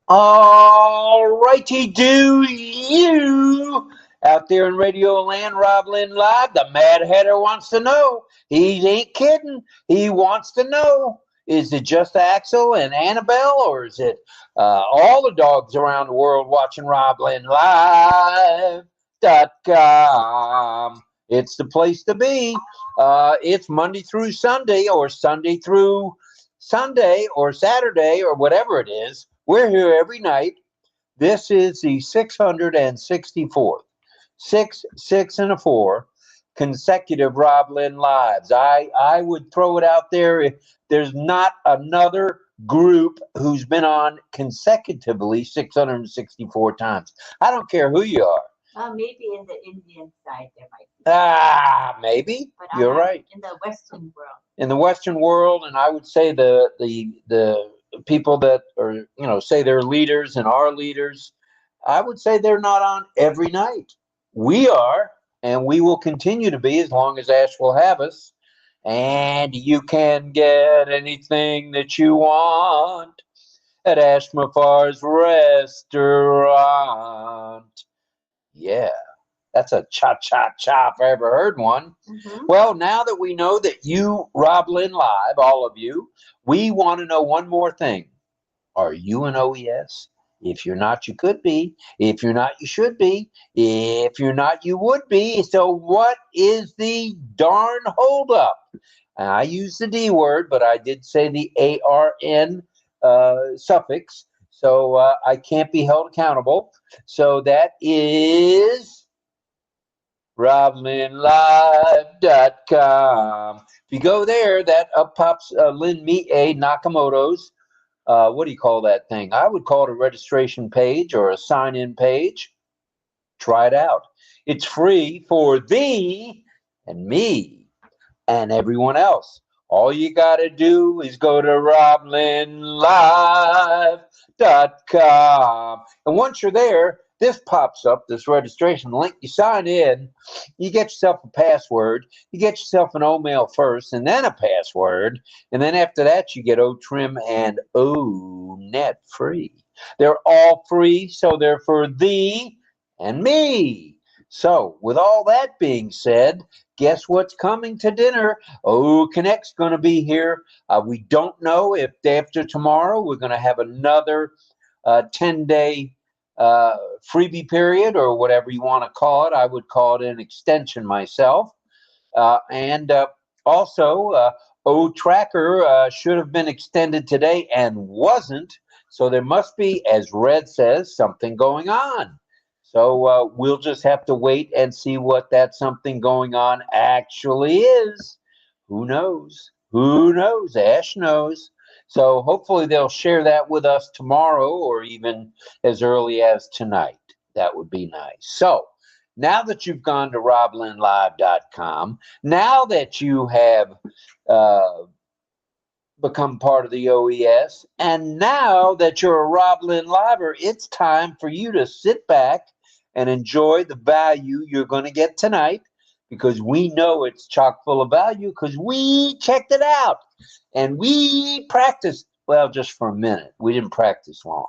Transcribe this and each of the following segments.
All righty, do you out there in Radio Land, RobLynn Live? The Mad Hatter wants to know. He ain't kidding. He wants to know. Is it just Axel and Annabelle, or is it all the dogs around the world watching RobLynnLive.com? It's the place to be. It's Monday through Sunday, or Sunday through Sunday, or Saturday, or whatever it is. We're here every night. This is the 664th, 6 and a 4 consecutive RobLynn Lives. I would throw it out there. If there's not another group who's been on consecutively 664 times. I don't care who you are. Maybe in the Indian side there might be. Maybe. But you're right. In the Western world. In the Western world, and I would say the people that are, say they're leaders and are leaders, I would say they're not on every night. We are, and we will continue to be as long as Ash will have us. And you can get anything that you want at Ash Mafar's restaurant. Yeah, that's a cha-cha-cha if I ever heard one. Mm-hmm. Well, now that we know that you, RobLynn Live, all of you, we want to know one more thing. Are you an OES? If you're not, you could be. If you're not, you should be. If you're not, you would be. So what is the darn holdup? And I use the D word, but I did say the ARN suffix. So I can't be held accountable. So that is RobLynnLive.com. If you go there, that up pops Lynn 𝗱𝗱 Nakamoto's. What do you call that thing? I would call it a registration page or a sign-in page. Try it out. It's free for thee and me and everyone else. All you got to do is go to RobLynnLive.com. And once you're there, this pops up, this registration link. You sign in, you get yourself a password, you get yourself an O-mail first, and then a password, and then after that you get O-Trim and O-Net free. They're all free, so they're for thee and me. So, with all that being said, guess what's coming to dinner? OConnect's going to be here. We don't know if after tomorrow we're going to have another 10-day freebie period, or whatever you want to call it. I would call it an extension myself. And also, O-Tracker should have been extended today and wasn't. So there must be, as Red says, something going on. So we'll just have to wait and see what that something going on actually is. Who knows? Who knows? Ash knows. So hopefully they'll share that with us tomorrow, or even as early as tonight. That would be nice. So now that you've gone to RobLynnLive.com, now that you have become part of the OES, and now that you're a RobLynn Liver, it's time for you to sit back and enjoy the value you're going to get tonight, because we know it's chock full of value because we checked it out and we practiced, well, just for a minute. We didn't practice long.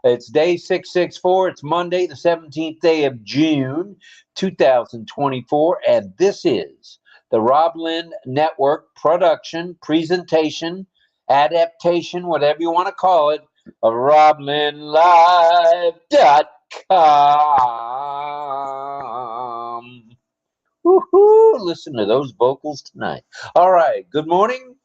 It's day 664. It's Monday, the 17th day of June, 2024, and this is the RobLynn Network production, presentation, adaptation, whatever you want to call it, of RobLynnLive.com. Woohoo! Listen to those vocals tonight. All right. Good morning,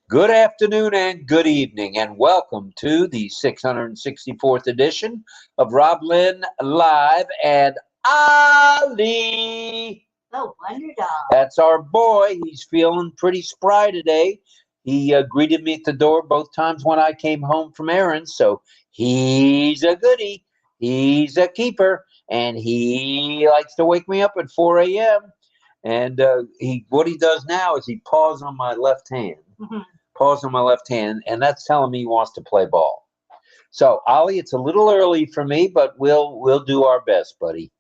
good afternoon, and good evening, and welcome to the 664th edition of RobLynn Live. And Ali, oh, Wonder Dog. That's our boy. He's feeling pretty spry today. He greeted me at the door both times when I came home from errands, so he's a goodie. He's a keeper, and he likes to wake me up at 4 a.m. And what he does now is he paws on my left hand. Mm-hmm. Paws on my left hand, and that's telling me he wants to play ball. So, Ollie, it's a little early for me, but we'll do our best, buddy.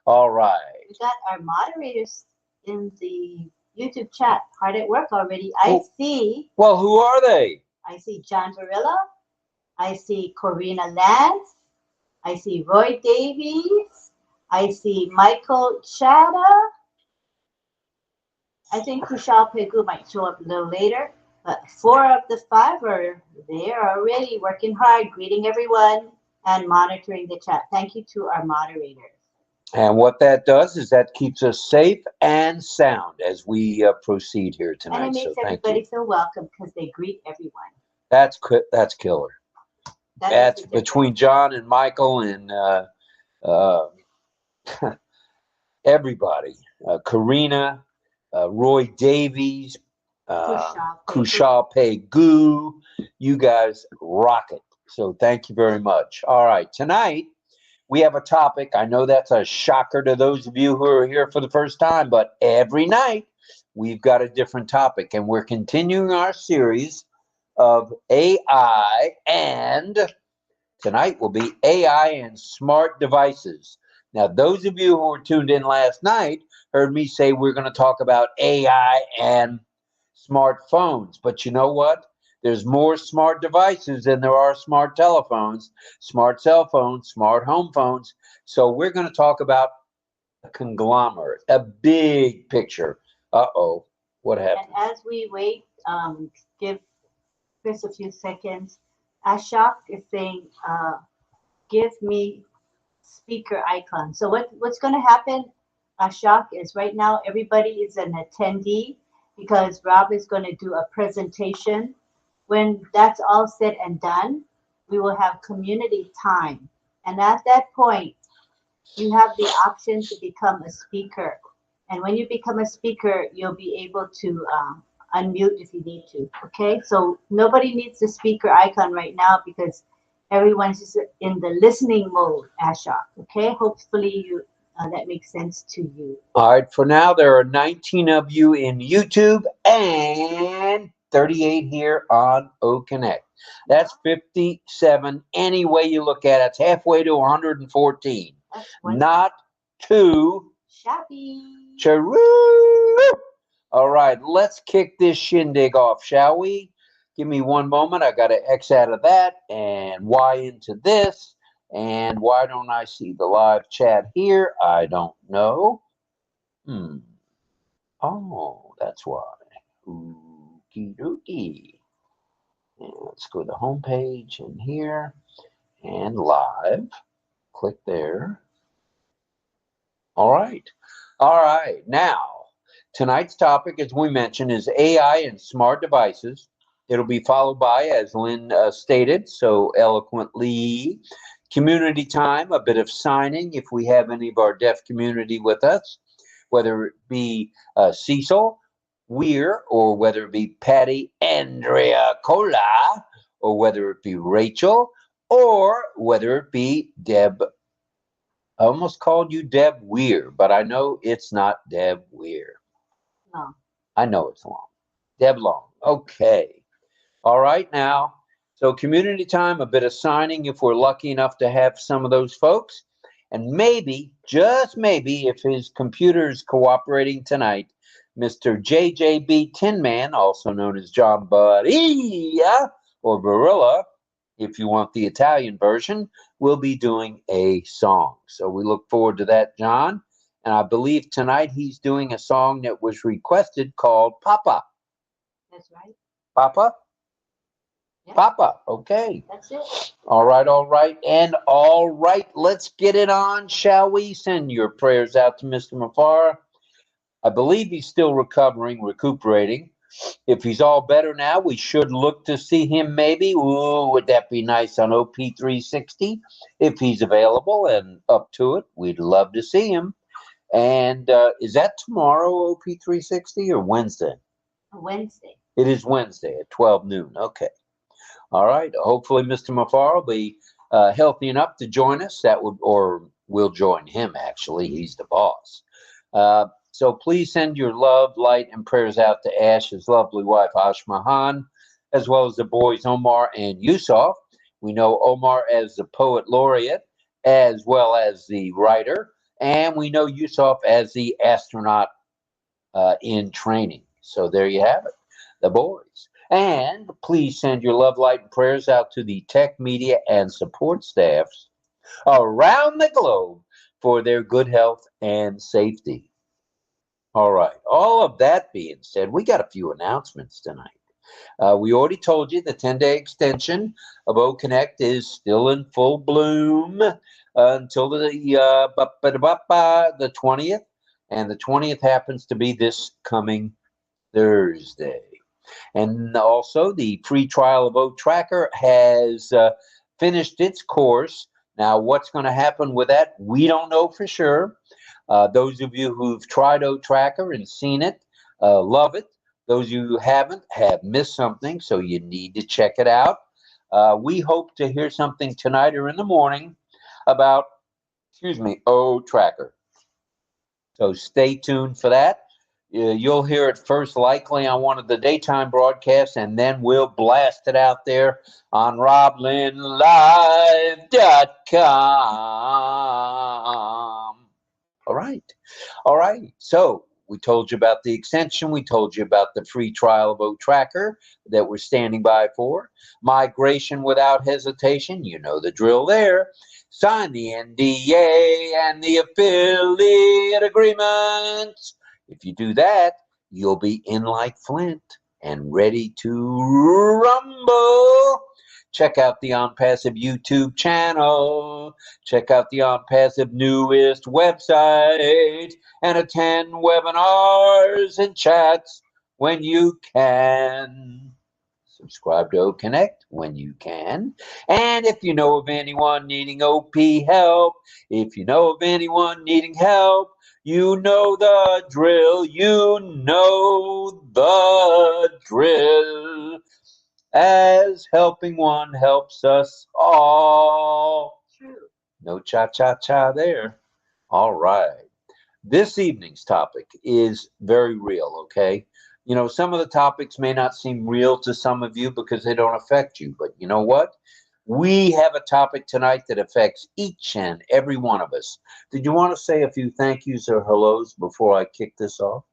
All right. We got our moderators in the YouTube chat hard at work already. I see. Well, who are they? I see John Varilla, I see Corina Lance. I see Roy Davies. I see Michael Chada. I think ጵ𝗱 𝗦𝗃 might show up a little later, but 4 of the 5 are there already working hard, greeting everyone and monitoring the chat. Thank you to our moderators. And what that does is that keeps us safe and sound as we proceed here tonight. And it makes everybody feel welcome because they greet everyone. That's killer. That's between John and Michael and everybody. Karina, Roy Davies, ጵ𝗱 𝗦𝗃. You guys rock it. So thank you very much. All right, tonight we have a topic. I know that's a shocker to those of you who are here for the first time, but every night we've got a different topic, and we're continuing our series of AI, and tonight will be AI and smart devices. Now, those of you who were tuned in last night heard me say we're going to talk about AI and smartphones, but you know what? There's more smart devices than there are smart telephones, smart cell phones, smart home phones. So we're going to talk about a conglomerate, a big picture. Uh-oh, what happened? And as we wait, give Chris a few seconds. Ashok is saying, give me speaker icon. So what's going to happen, Ashok, is right now everybody is an attendee because Rob is going to do a presentation. When that's all said and done, we will have community time. And at that point, you have the option to become a speaker. And when you become a speaker, you'll be able to unmute if you need to. Okay, so nobody needs the speaker icon right now because everyone's just in the listening mode, Ashok. Okay, hopefully that makes sense to you. All right, for now, there are 19 of you in YouTube and 38 here on OConnect. That's 57 any way you look at it. It's halfway to 114. Not too shabby. Charoo. All right, let's kick this shindig off, shall we? Give me one moment. I got to X out of that and Y into this. And why don't I see the live chat here? I don't know. Oh, that's why. Okie dokie. And let's go to the home page and here and live. Click there. All right. All right. Now, tonight's topic, as we mentioned, is AI and smart devices. It'll be followed by, as Lynn stated so eloquently, community time, a bit of signing if we have any of our deaf community with us, whether it be Cecil, Weir, or whether it be Patty Andrea Cola, or whether it be Rachel, or whether it be Deb. I almost called you Deb Weir, but I know it's not Deb Weir. No. I know it's long. Deb Long. Okay. All right, now. So community time, a bit of signing if we're lucky enough to have some of those folks. And maybe, just maybe, if his computer is cooperating tonight, Mr. JJB Tin Man, also known as John Barilla or Barilla, if you want the Italian version, will be doing a song. So we look forward to that, John. And I believe tonight he's doing a song that was requested called Papa. That's right. Papa? Yeah. Papa, okay. That's it. All right, and all right. Let's get it on, shall we? Send your prayers out to Mr. 𝗻𝗺. I believe he's still recuperating. If he's all better now, we should look to see him maybe. Ooh, would that be nice on OP360? If he's available and up to it, we'd love to see him. And is that tomorrow, OP360, or Wednesday? Wednesday. It is Wednesday at 12 noon. Okay. All right. Hopefully, Mr. 𝗻𝗺 will be healthy enough to join us. That would, or we'll join him. Actually, he's the boss. So please send your love, light, and prayers out to Ash's lovely wife, 𝗱 as well as the boys Omar and Yusuf. We know Omar as the poet laureate, as well as the writer, and we know Yusuf as the astronaut in training. So there you have it, the boys. And please send your love, light, and prayers out to the tech, media, and support staffs around the globe for their good health and safety. All right. All of that being said, we got a few announcements tonight. We already told you the 10-day extension of OConnect is still in full bloom until the 20th, and the 20th happens to be this coming Thursday. And also, the free trial of OTracker has finished its course. Now, what's going to happen with that, we don't know for sure. Those of you who've tried OTracker and seen it, love it. Those of you who haven't have missed something, so you need to check it out. We hope to hear something tonight or in the morning about, OTracker. So stay tuned for that. You'll hear it first likely on one of the daytime broadcasts, and then we'll blast it out there on RobLynnLive.com. All right. So we told you about the extension. We told you about the free trial of OTracker that we're standing by for. Migration without hesitation. You know the drill there. Sign the NDA and the affiliate agreements. If you do that, you'll be in like Flint and ready to rumble. Check out the OnPassive YouTube channel. Check out the OnPassive newest website and attend webinars and chats when you can. Subscribe to OConnect when you can. And if you know of anyone needing OP help, if you know of anyone needing help, you know the drill. You know the drill. As helping one helps us all. True. No cha-cha-cha there. All right. This evening's topic is very real, okay? You know, some of the topics may not seem real to some of you because they don't affect you. But you know what? We have a topic tonight that affects each and every one of us. Did you want to say a few thank yous or hellos before I kick this off?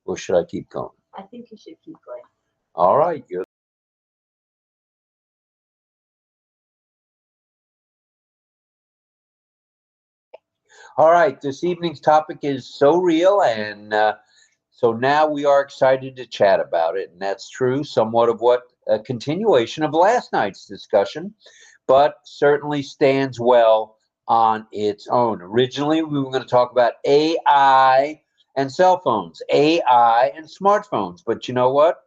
Or should I keep going? I think you should keep going. All right. You're all right. This evening's topic is so real, and so now we are excited to chat about it. And that's true, somewhat of what a continuation of last night's discussion, but certainly stands well on its own. Originally, we were going to talk about AI and cell phones, AI and smartphones. But you know what?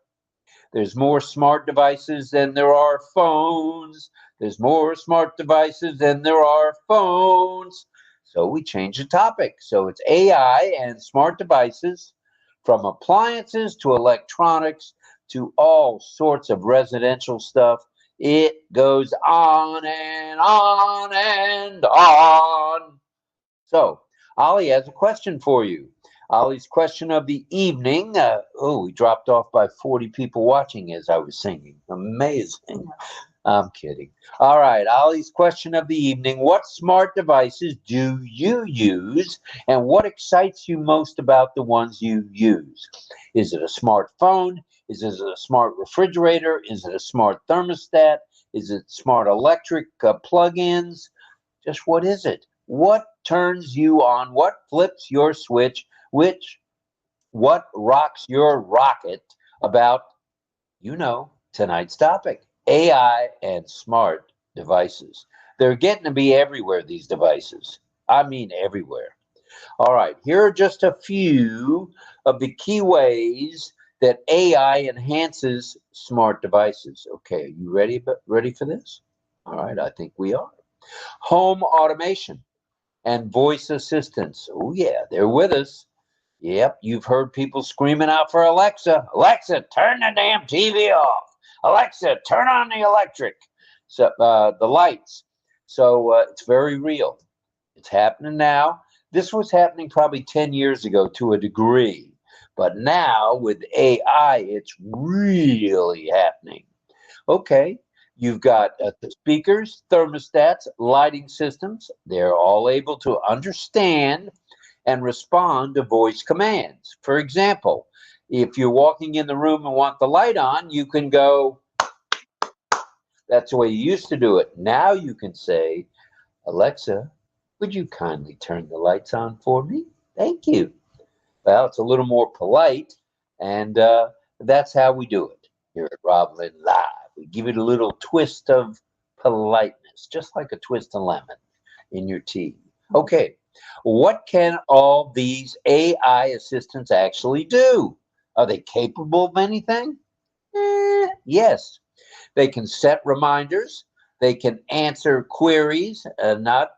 There's more smart devices than there are phones. There's more smart devices than there are phones. So we changed the topic. So it's AI and smart devices, from appliances to electronics to all sorts of residential stuff. It goes on and on and on. So Ollie has a question for you. Ollie's question of the evening. We dropped off by 40 people watching as I was singing. Amazing. I'm kidding. All right, Ollie's question of the evening. What smart devices do you use, and what excites you most about the ones you use? Is it a smartphone? Is it a smart refrigerator? Is it a smart thermostat? Is it smart electric plug-ins? Just what is it? What turns you on? What flips your switch? What rocks your rocket about, tonight's topic? AI and smart devices. They're getting to be everywhere, these devices. I mean everywhere. All right, here are just a few of the key ways that AI enhances smart devices. Okay, are you ready for this? All right, I think we are. Home automation and voice assistants. Oh yeah, they're with us. Yep, you've heard people screaming out for Alexa. Alexa, turn the damn TV off. Alexa, turn on the electric, the lights. So it's very real. It's happening now. This was happening probably 10 years ago to a degree. But now with AI, it's really happening. Okay, you've got the speakers, thermostats, lighting systems. They're all able to understand and respond to voice commands. For example, If you're walking in the room and want the light on, you can go, that's the way you used to do it. Now you can say, Alexa, would you kindly turn the lights on for me? Thank you. Well, it's a little more polite, and that's how we do it here at RobLynn Live. We give it a little twist of politeness, just like a twist of lemon in your tea. Okay, what can all these AI assistants actually do? Are they capable of anything? Yes. They can set reminders. They can answer queries, not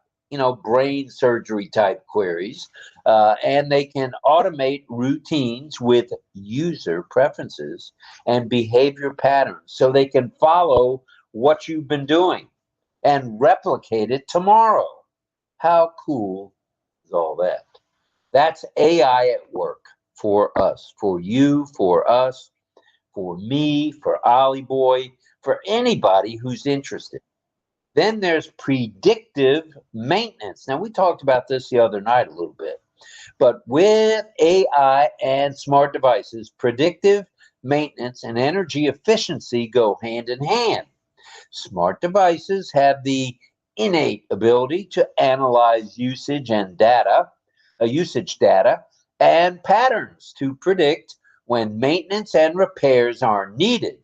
brain surgery type queries, and they can automate routines with user preferences and behavior patterns, so they can follow what you've been doing and replicate it tomorrow. How cool is all that? That's AI at work for us, for you, for us, for me, for Ollie Boy, for anybody who's interested. Then there's predictive maintenance. Now, we talked about this the other night a little bit, but with AI and smart devices, predictive maintenance and energy efficiency go hand in hand. Smart devices have the innate ability to analyze usage data and patterns to predict when maintenance and repairs are needed,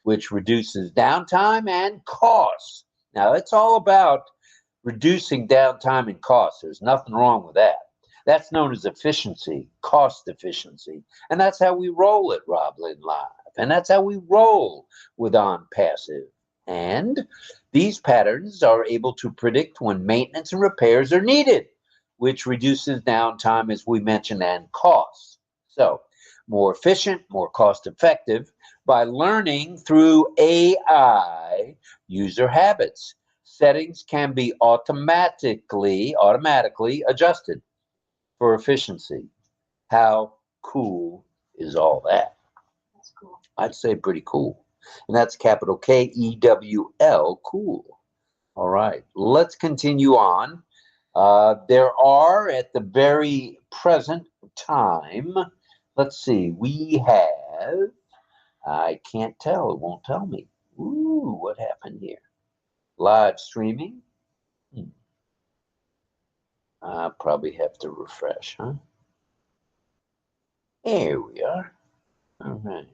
which reduces downtime and costs. Now, it's all about reducing downtime and costs. There's nothing wrong with that. That's known as efficiency, cost efficiency. And that's how we roll at RobLynn Live. And that's how we roll with ONPASSIVE. And these patterns are able to predict when maintenance and repairs are needed, which reduces downtime, as we mentioned, and costs. So, more efficient, more cost effective by learning through AI user habits. Settings can be automatically adjusted for efficiency. How cool is all that? That's cool. I'd say pretty cool. And that's capital K-E-W-L, cool. All right, let's continue on. There are, at the very present time, let's see, we have, I can't tell, it won't tell me. Ooh, what happened here? Live streaming. I probably have to refresh, huh? Here we are. All right.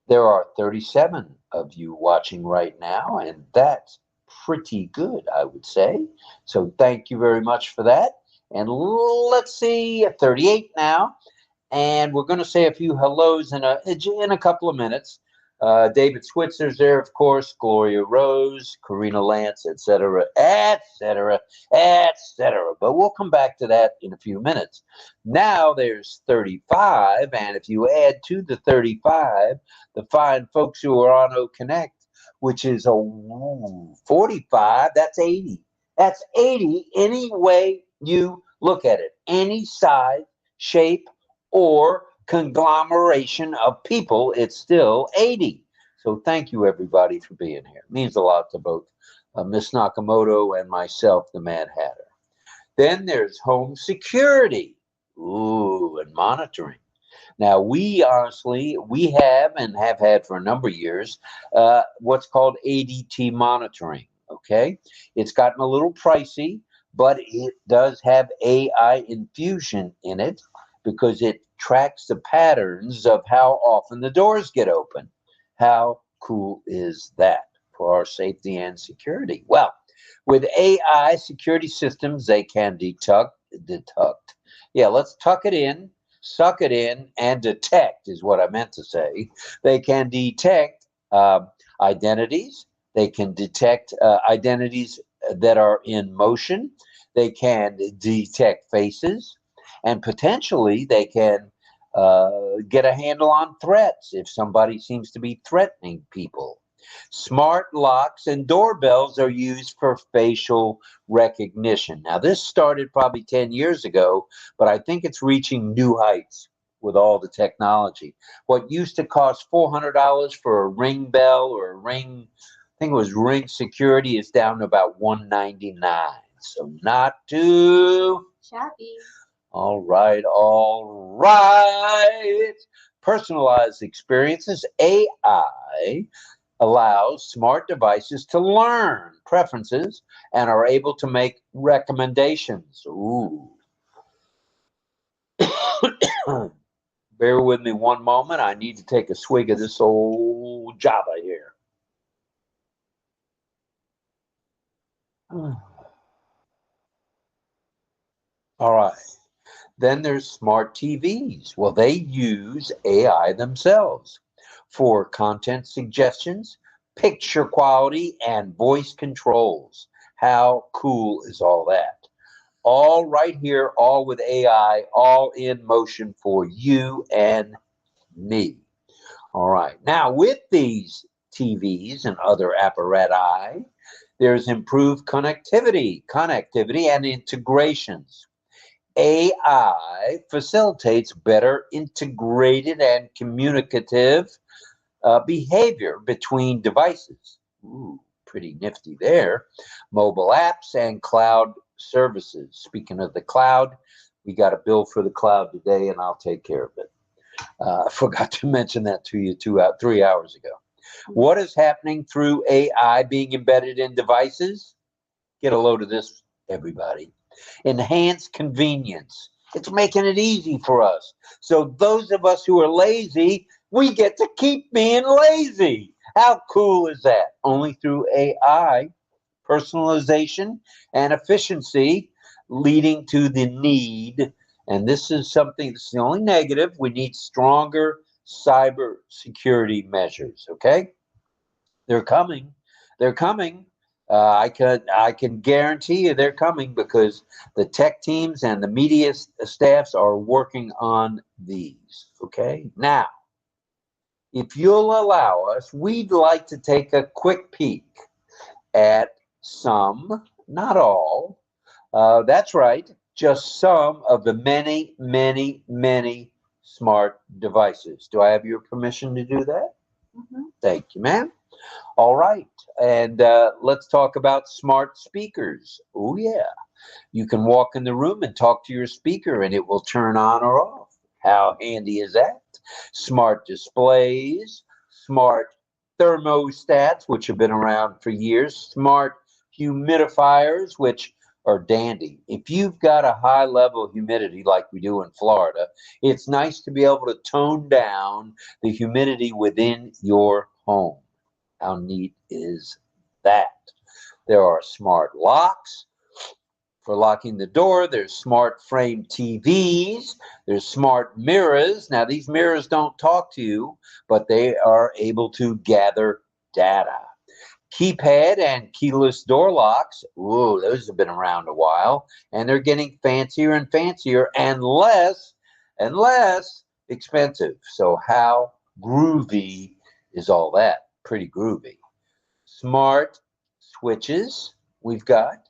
There are 37 of you watching right now, and that's pretty good, I would say. So thank you very much for that. And let's see, 38 now. And we're going to say a few hellos in a couple of minutes. David Switzer's there, of course, Gloria Rose, Karina Lance, etc., etc., etc. But we'll come back to that in a few minutes. Now there's 35, and if you add to the 35, the fine folks who are on OConnect, which is a 45, that's 80. That's 80 any way you look at it, any size, shape, or conglomeration of people, it's still 80. So thank you, everybody, for being here. It means a lot to both Miss Nakamoto and myself, the Mad Hatter. Then there's home security, and monitoring. Now, we have and have had for a number of years what's called ADT monitoring, okay? It's gotten a little pricey, but it does have AI infusion in it, because it tracks the patterns of how often the doors get open. How cool is that for our safety and security? Well, with AI security systems, they can let's tuck it in, suck it in, and detect is what I meant to say. They can detect identities. They can detect identities that are in motion. They can detect faces. And potentially they can get a handle on threats if somebody seems to be threatening people. Smart locks and doorbells are used for facial recognition. Now, this started probably 10 years ago, but I think it's reaching new heights with all the technology. What used to cost $400 for a Ring bell or a Ring, I think it was Ring security, is down to about $199. So not too shabby. All right, all right. Personalized experiences. AI allows smart devices to learn preferences and are able to make recommendations. Ooh. Bear with me one moment. I need to take a swig of this old Java here. All right. Then there's smart TVs. Well, they use AI themselves for content suggestions, picture quality, and voice controls. How cool is all that? All right here, all with AI, all in motion for you and me. All right. Now, with these TVs and other apparatus, there's improved connectivity and integrations. AI facilitates better integrated and communicative behavior between devices. Ooh, pretty nifty there. Mobile apps and cloud services. Speaking of the cloud, we got a bill for the cloud today, and I'll take care of it. I forgot to mention that to you 3 hours ago. What is happening through AI being embedded in devices? Get a load of this, everybody. Enhanced convenience. It's making it easy for us. So those of us who are lazy, we get to keep being lazy. How cool is that? Only through AI, personalization, and efficiency, leading to the need. And this is something that's the only negative. We need stronger cyber security measures. Okay, they're coming. They're coming. I can guarantee you they're coming because the tech teams and the media staffs are working on these. Okay, now, if you'll allow us, we'd like to take a quick peek at some, not all, that's right, just some of the many, many, many smart devices. Do I have your permission to do that? Mm-hmm. Thank you, ma'am. All right, and let's talk about smart speakers. Oh, yeah. You can walk in the room and talk to your speaker, and it will turn on or off. How handy is that? Smart displays, smart thermostats, which have been around for years, smart humidifiers, which are dandy. If you've got a high level of humidity like we do in Florida, it's nice to be able to tone down the humidity within your home. How neat is that? There are smart locks for locking the door. There's smart frame TVs. There's smart mirrors. Now, these mirrors don't talk to you, but they are able to gather data. Keypad and keyless door locks. Ooh, those have been around a while, and they're getting fancier and fancier and less expensive. So how groovy is all that? Pretty groovy. Smart switches we've got.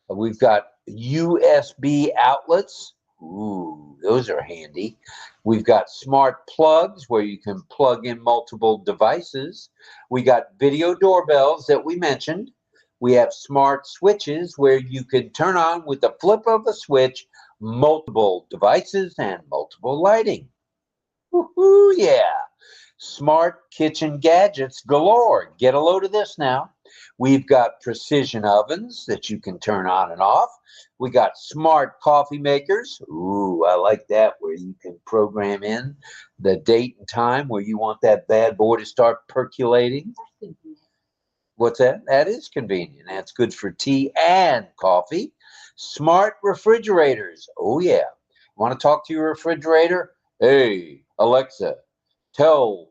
We've got USB outlets. Ooh, those are handy. We've got smart plugs where you can plug in multiple devices. We got video doorbells that we mentioned. We have smart switches where you can turn on with the flip of a switch multiple devices and multiple lighting. Woohoo, yeah. Smart kitchen gadgets galore. Get a load of this now. We've got precision ovens that you can turn on and off. We got smart coffee makers. Ooh, I like that, where you can program in the date and time where you want that bad boy to start percolating. What's that? That is convenient. That's good for tea and coffee. Smart refrigerators. Oh, yeah. Want to talk to your refrigerator? Hey, Alexa, tell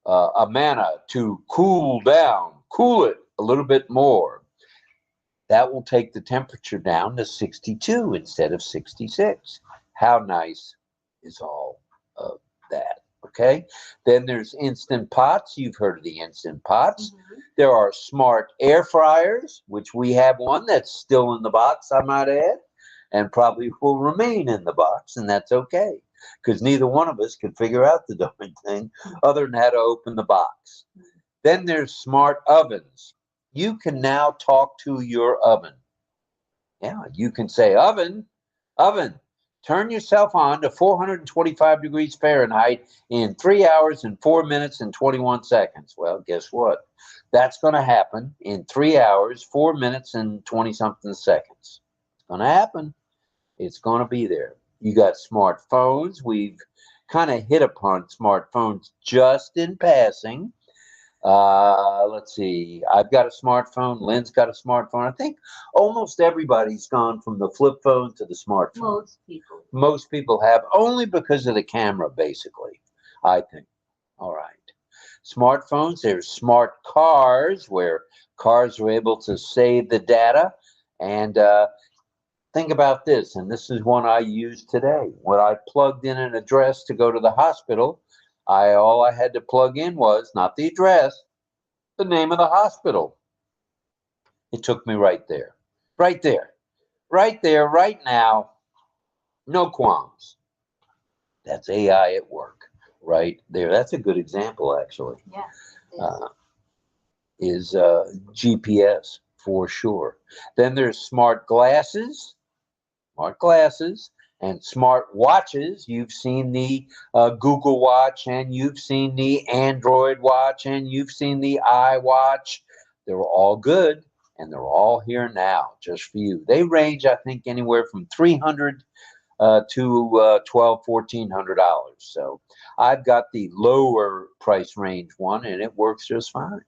Amana to cool it a little bit more. That will take the temperature down to 62 instead of 66. How nice is all of that? Okay. Then there's instant pots. You've heard of the instant pots. Mm-hmm. There are smart air fryers, which we have one that's still in the box, I might add, and probably will remain in the box, and that's okay, because neither one of us could figure out the darn thing other than how to open the box. Then there's smart ovens. You can now talk to your oven. Yeah, you can say, oven, Turn yourself on to 425 degrees Fahrenheit in 3 hours and 4 minutes and 21 seconds. Well, guess what? That's going to happen in 3 hours, 4 minutes, and 20-something seconds. It's going to happen. It's going to be there. You got smartphones. We've kind of hit upon smartphones just in passing. Let's see. I've got a smartphone. Lynn's got a smartphone. I think almost everybody's gone from the flip phone to the smartphone. Most people have, only because of the camera, basically, I think. All right. Smartphones. There's smart cars, where cars are able to save the data. And think about this, and this is one I used today. When I plugged in an address to go to the hospital, all I had to plug in was not the address, the name of the hospital. It took me right there, right there, right there, right now. No qualms. That's AI at work, right there. That's a good example, actually. Yeah. Is GPS for sure. Then there's smart glasses. And smart watches. You've seen the Google Watch, and you've seen the Android Watch, and you've seen the iWatch. They're all good, and they're all here now, just for you. They range, I think, anywhere from $300 to $1,200, $1,400. So I've got the lower price range one, and it works just fine.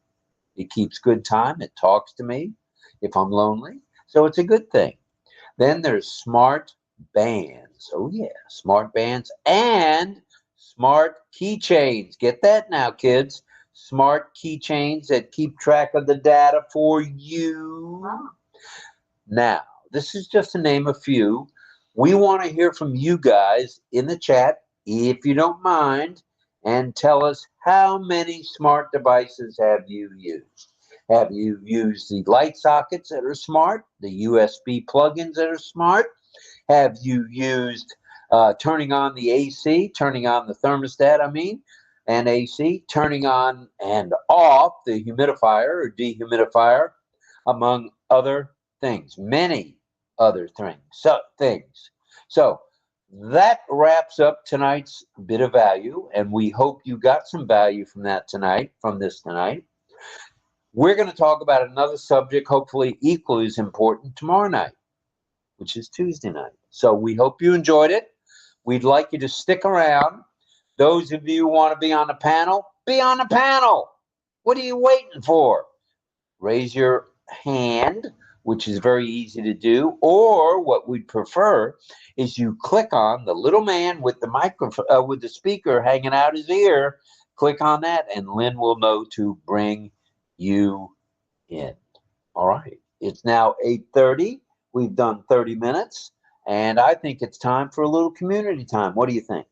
It keeps good time. It talks to me if I'm lonely. So it's a good thing. Then there's smart bands. Oh yeah, smart bands and smart keychains. Get that now, kids. Smart keychains that keep track of the data for you. Wow. Now, this is just to name a few. We want to hear from you guys in the chat, if you don't mind, and tell us how many smart devices have you used. Have you used the light sockets that are smart, the USB plugins that are smart? Have you used turning on the AC, turning on the thermostat, and AC, turning on and off the humidifier or dehumidifier, among other things, many other things. So that wraps up tonight's bit of value, and we hope you got some value from this tonight. We're going to talk about another subject, hopefully equally as important, tomorrow night, which is Tuesday night. So we hope you enjoyed it. We'd like you to stick around. Those of you who want to be on the panel, be on the panel. What are you waiting for? Raise your hand, which is very easy to do, or what we'd prefer is you click on the little man with the microphone, with the speaker hanging out his ear. Click on that, and Lynn will know to bring you in. All right. It's now 8:30. We've done 30 minutes, and I think it's time for a little community time. What do you think?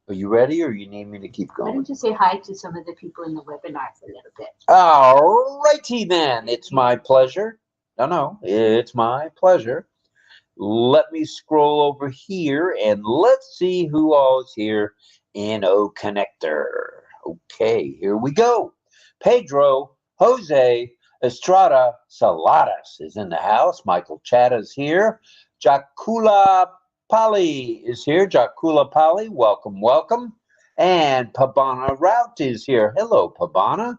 Are you ready, or you need me to keep Why going? don't you say hi to some of the people in the webinar for a little bit? All righty then. It's my pleasure. No, it's my pleasure. Let me scroll over here, and let's see who all is here in OConnector. Okay, here we go. Pedro Jose Estrada Saladas is in the house. Michael Chatta's here. 𝗃𝗃 𝗃𝗃 is here. 𝗃𝗃 𝗃𝗃, welcome. And Pabana Rout is here. Hello, Pabana.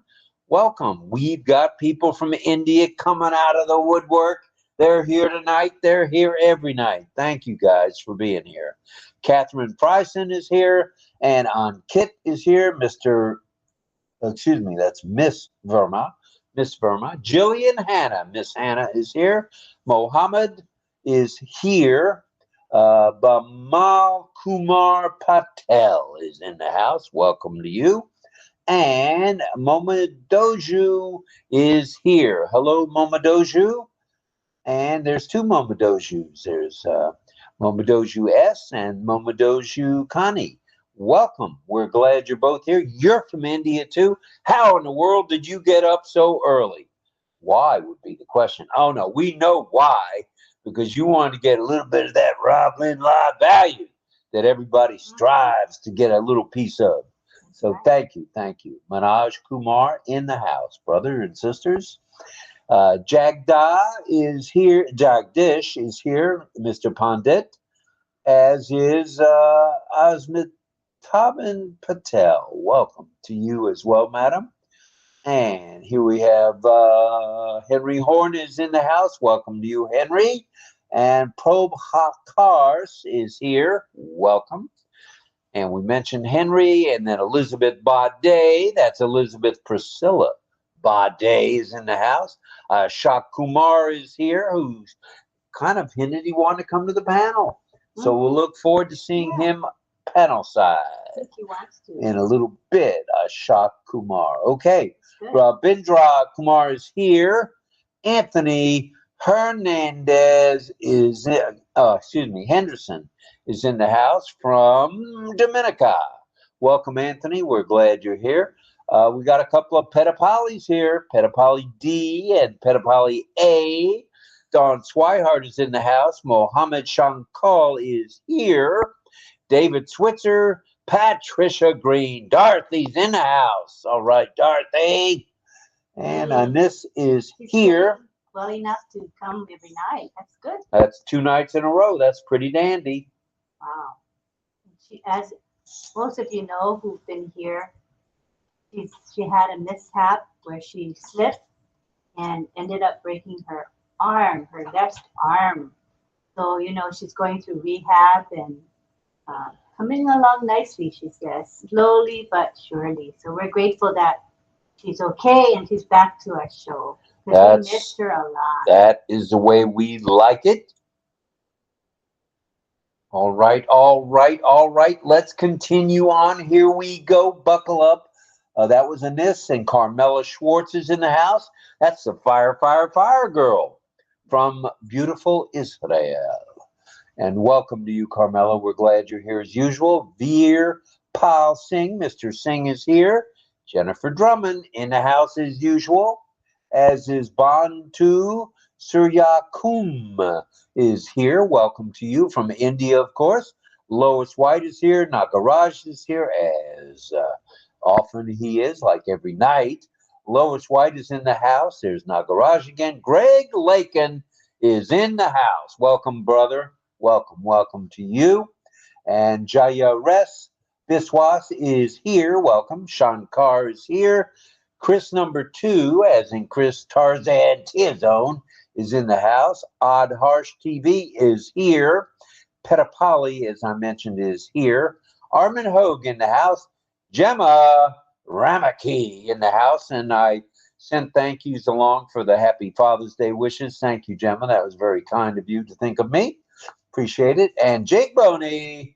Welcome. We've got people from India coming out of the woodwork. They're here tonight. They're here every night. Thank you guys for being here. Catherine Fryson is here. And Ankit is here. That's Miss 𝗱. Jillian Hannah. Miss Hannah is here. Mohammed is here. Bimal Kumar Patel is in the house. Welcome to you. And Momodoju is here. Hello, Momodoju. And there's two Momodojus. There's Momodoju S and Momodoju Kani. Welcome. We're glad you're both here. You're from India too. How in the world did you get up so early? Why would be the question. Oh no, we know why. Because you wanted to get a little bit of that RobLynn live value that everybody strives to get a little piece of. So thank you. Manoj Kumar in the house, brothers and sisters. Jagdish is here. Mr. Pandit. as is ॿ Patel. Welcome to you as well, madam. And here we have Henry Horn is in the house. Welcome to you, Henry. And ॿ is here. Welcome. And we mentioned Henry, and then Elizabeth 𝗦𝗃. That's Elizabeth Priscilla 𝗦𝗃 is in the house. 𝗏 𝗃 is here, who's kind of hinted he wanted to come to the panel. So we'll look forward to seeing him panel side he wants to. in a little bit. 𝗏 𝗃. Okay. Bindra Kumar is here. Anthony Hernandez is, Henderson is in the house from Dominica. Welcome, Anthony. We're glad you're here. We got a couple of 𝗏 here, 𝗏 D and 𝗏 A. Don Swihart is in the house. Mohammed Shankal is here. David Switzer, Patricia Green. Dorothy's in the house. All right, Dorothy. And Anis is here. Well enough to come every night. That's good. That's 2 nights in a row. That's pretty dandy. Wow. She, as most of you know who've been here, she had a mishap where she slipped and ended up breaking her arm, her left arm. So, you know, she's going through rehab and coming along nicely, she says, slowly but surely. So we're grateful that she's okay and she's back to our show. Because we missed her a lot. That is the way we like it. All right, all right, all right. Let's continue on. Here we go. Buckle up. That was Anis, and Carmela Schwartz is in the house. That's the fire girl from beautiful Israel. And welcome to you, Carmela. We're glad you're here as usual. Veerpal Singh, Mr. Singh is here. Jennifer Drummond in the house as usual, as is Bantu Suryakum is here. Welcome to you from India, of course. Lois White is here. Nagaraj is here, as often he is, like every night. Lois White is in the house. There's Nagaraj again. Greg Lakin is in the house. Welcome, brother. Welcome, welcome to you. And Jayares Biswas is here. Welcome. Shankar is here. Chris number 2, as in Chris Tarzan Tizone, is in the house. Odd Harsh TV is here. Petapali, as I mentioned, is here. Armin Hogue in the house. Gemma Ramaki in the house. And I sent thank yous along for the Happy Father's Day wishes. Thank you, Gemma. That was very kind of you to think of me. Appreciate it. And Jigboni,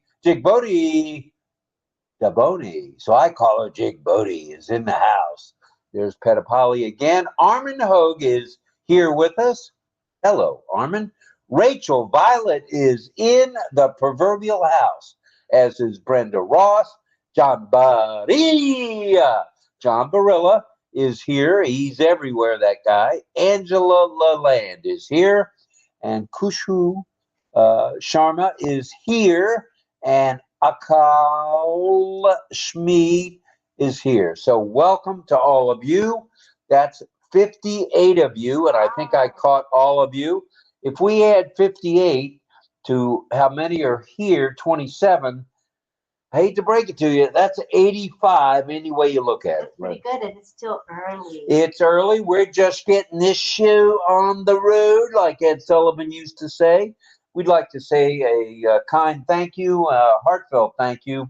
Daboni, so I call her Jigboni, is in the house. There's Petapali again. Armin Hogue is here with us. Hello, Armin. Rachel Violet is in the proverbial house, as is Brenda Ross. John Barilla. John Barilla is here. He's everywhere, that guy. Angela Laland is here. And Kushu Sharma is here. And Akal Shmi is here. So welcome to all of you. That's 58 of you, and I think I caught all of you. If we add 58 to how many are here, 27, I hate to break it to you, that's 85 any way you look at it. That's pretty good, and it's still early. It's early. We're just getting this show on the road, like Ed Sullivan used to say. We'd like to say a kind thank you, a heartfelt thank you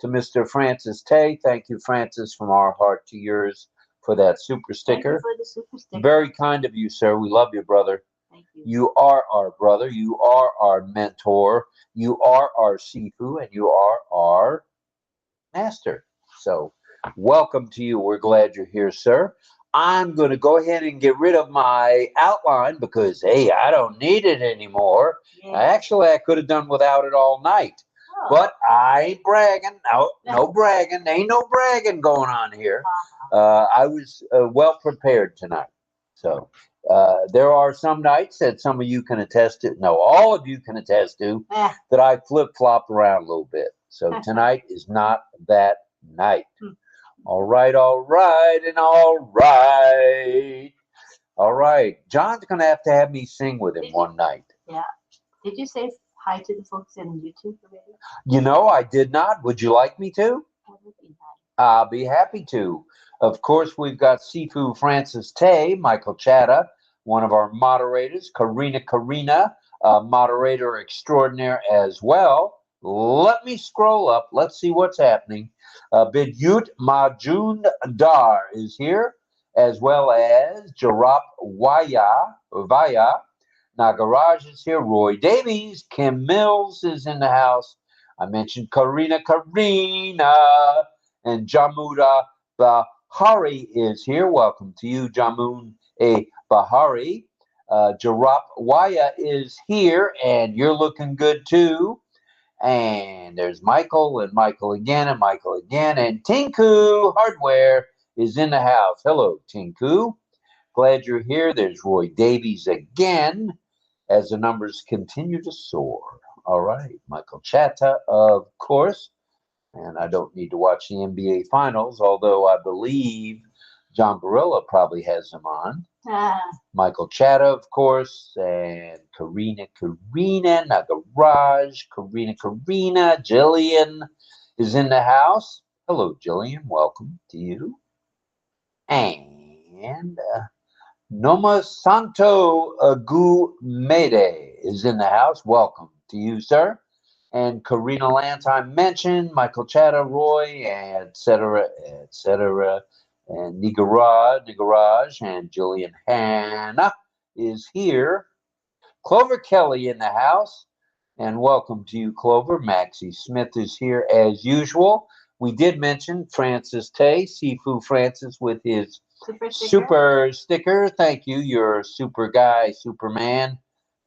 to Mr. Francis Tay. Thank you, Francis, from our heart to yours for that super sticker. Thank you for the super sticker. Very kind of you, sir. We love you, brother. Thank you. You are our brother. You are our mentor. You are our Sifu, and you are our master. So welcome to you. We're glad you're here, sir. I'm going to go ahead and get rid of my outline because, hey, I don't need it anymore. Yeah. Actually, I could have done without it all night. Oh. But I ain't bragging. No bragging. Ain't no bragging going on here. I was well prepared tonight. So there are some nights that some of you can attest to. No, all of you can attest to that I flip-flop around a little bit. So tonight is not that night. All right, and all right. All right. John's going to have me sing with him one night. Yeah. Did you say hi to the folks in YouTube already? You know, I did not. Would you like me to? That would be nice. I'll be happy to. Of course, we've got ßt Francis Tay, Michael Chatta, one of our moderators, ጵ𝗱 moderator extraordinaire as well. Let me scroll up. Let's see what's happening. ٻ𝗱 𝗦𝗃 is here, as well as 𝗃𝗱 Nagaraj is here. Roy Davies, Kim Mills is in the house. I mentioned ጵ𝗱 and Jamuda Bahari is here. Welcome to you, Jamun A. Bahari. Jarap Waya is here, and you're looking good too. And there's Michael, and Michael again, and Michael again. And Tinku Hardware is in the house. Hello, Tinku. Glad you're here. There's Roy Davies again, as the numbers continue to soar. All right, Michael Chatta, of course. And I don't need to watch the NBA Finals, although I believe John Barilla probably has them on. Michael Chatta, of course, and Karina Nagaraj, Karina, Jillian is in the house. Hello, Jillian. Welcome to you. And Noma Santo Agumede is in the house. Welcome to you, sir. And Karina Lance, I mentioned, Michael Chatta, Roy, etc. And Nigaraj, and Jillian Hanna is here. Clover Kelly in the house, and welcome to you, Clover. Maxie Smith is here as usual. We did mention Francis Tay, ßt Francis with his super sticker. Thank you. You're a super guy, Superman.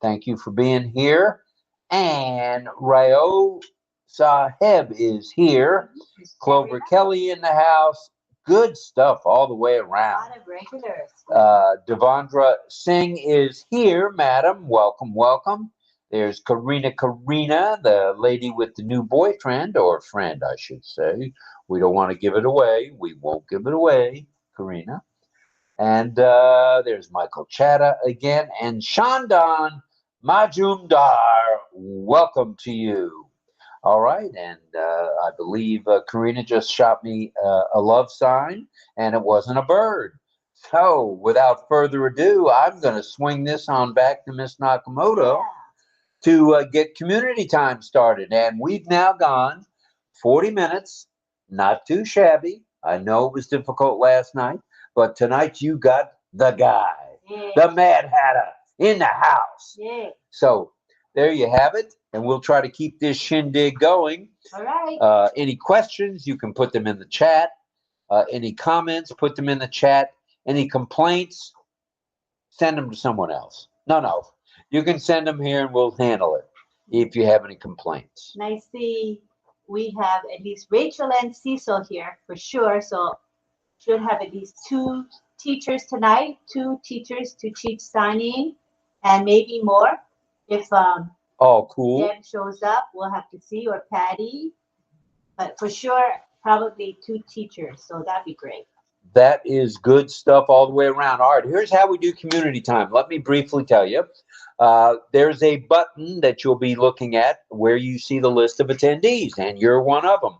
Thank you for being here. And Rayo Saheb is here. Clover Kelly in the house. Good stuff all the way around. A lot of regulars. Devendra Singh is here, madam. Welcome, welcome. There's Karina, the lady with the new boyfriend, or friend, I should say. We don't want to give it away. We won't give it away, Karina. And there's Michael Chatta again. And Shandan Majumdar, welcome to you. All right, and I believe Karina just shot me a love sign, and it wasn't a bird. So, without further ado, I'm going to swing this on back to Miss Nakamoto to get community time started. And we've now gone 40 minutes, not too shabby. I know it was difficult last night, but tonight you got the guy, the Mad Hatter in the house. So, there you have it. And we'll try to keep this shindig going. All right. Any questions, you can put them in the chat. Any comments, put them in the chat. Any complaints, send them to someone else. No. You can send them here and we'll handle it if you have any complaints. And I see we have at least Rachel and Cecil here for sure. So should have at least 2 teachers tonight, 2 teachers to teach signing, and maybe more if oh, cool. Deb shows up, we'll have to see, or Patty. But for sure, probably 2 teachers. So that'd be great. That is good stuff all the way around. All right, here's how we do community time. Let me briefly tell you. There's a button that you'll be looking at where you see the list of attendees, and you're one of them.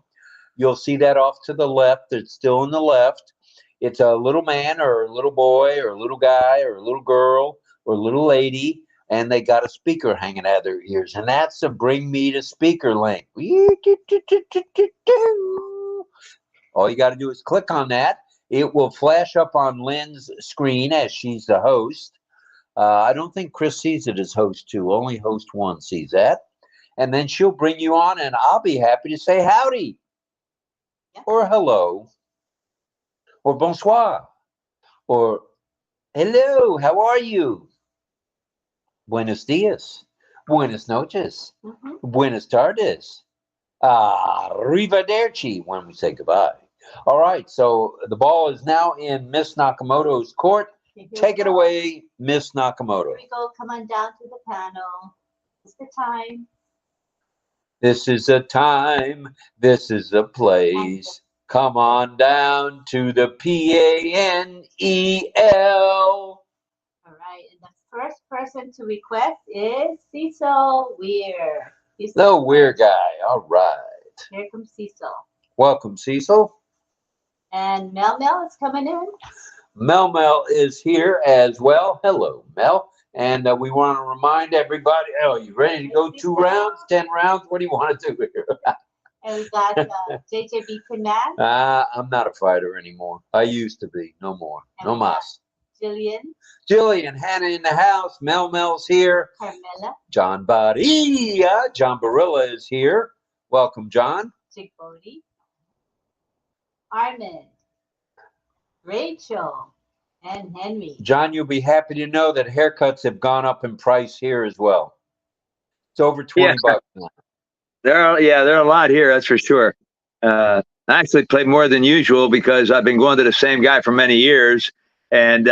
You'll see that off to the left. It's still in the left. It's a little man or a little boy or a little guy or a little girl or a little lady, and they got a speaker hanging out of their ears, and that's the Bring Me to Speaker link. All you got to do is click on that. It will flash up on Lynn's screen as she's the host. I don't think Chris sees it as host 2. Only host 1 sees that. And then she'll bring you on, and I'll be happy to say howdy, or hello, or bonsoir, or hello, how are you? Buenos dias, buenas noches, buenas tardes, arrivederci when we say goodbye. All right, so the ball is now in Miss Nakamoto's court. Take it away, Miss Nakamoto. Here we go. Come on down to the panel. It's the time. This is a time. This is a place. Come on down to the PANEL. All right, and the first person to request is 𝗍𝗱 𝗦𝗱. The weird guy. All right. Here comes 𝗍𝗱. Welcome, Cecil. And Mel is coming in. Mel is here as well. Hello, Mel. And we want to remind everybody, oh, you ready to go 2 rounds, 10 rounds? What do you want to do here? And we got 𝗱 𝗱 𝗃𝗀. I'm not a fighter anymore. I used to be. No more. No mas. Jillian, Hannah in the house. Mel's here. Carmela, John Badia. John Barilla is here. Welcome, John. 𝗃𝗱, Armin, Rachel, and Henry. John, you'll be happy to know that haircuts have gone up in price here as well. It's over 20 bucks now. They're a lot here, that's for sure. I actually pay more than usual because I've been going to the same guy for many years, and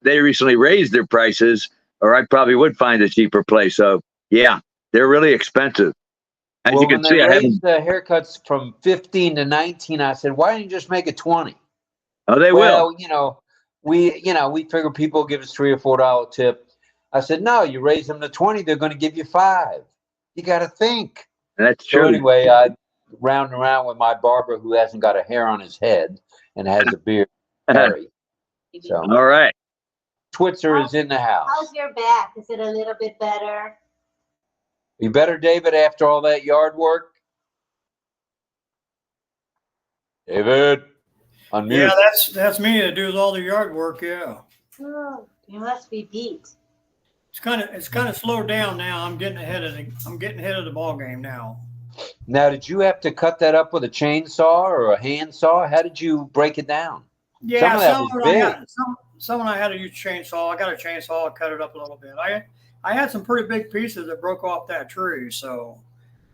they recently raised their prices, or I probably would find a cheaper place. So yeah, they're really expensive. As Well, you can when see, they I haven't. raised the haircuts from 15 to 19, I said, why don't you just make it 20? Oh, they Well, will. we figure people will give us $3 or $4 tip. I said, no, you raise them to 20, they're going to give you 5. You got to think. That's So true. anyway, I round and around with my barber who hasn't got a hair on his head and has a beard, Harry. So All right. Switzer is in the house. How's your back? Is it a little bit better? You better, David, after all that yard work? David, unmute. Yeah, that's me that does all the yard work. Yeah, Oh, you must be beat. it's kind of slowed down now. I'm getting ahead of the ball game now. Now, did you have to cut that up with a chainsaw or a hand saw? How did you break it down? Yeah, Some of that was big. Some I had to use chainsaw. I got a chainsaw. I cut it up a little bit. I had some pretty big pieces that broke off that tree. So.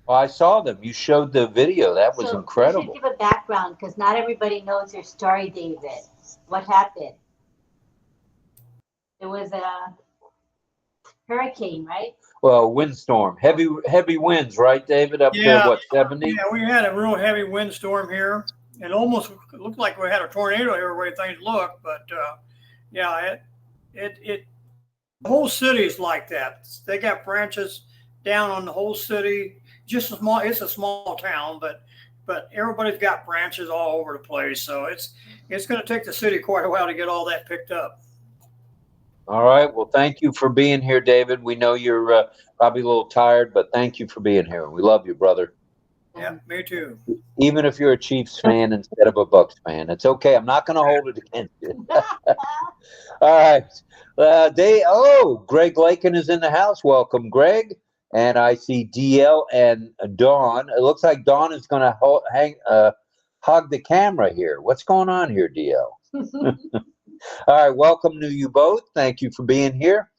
Well, I saw them. You showed the video. That was So incredible. you should give a background because not everybody knows your story, David. What happened? It was a hurricane, right? Well, windstorm, heavy winds, right, David? Up to what, 70? Yeah, we had a real heavy windstorm here. It almost looked like we had a tornado here, the way things look. But yeah, the whole city is like that. They got branches down on the whole city. Just it's a small town, but everybody's got branches all over the place. So it's going to take the city quite a while to get all that picked up. All right. Well, thank you for being here, David. We know you're probably a little tired, but thank you for being here. We love you, brother. Yeah, me too. Even if you're a Chiefs fan instead of a Bucks fan, it's okay. I'm not going to hold it against you. All right. Greg Lakin is in the house. Welcome, Greg. And I see DL and Dawn. It looks like Dawn is going to hug the camera here. What's going on here, DL? All right. Welcome to you both. Thank you for being here.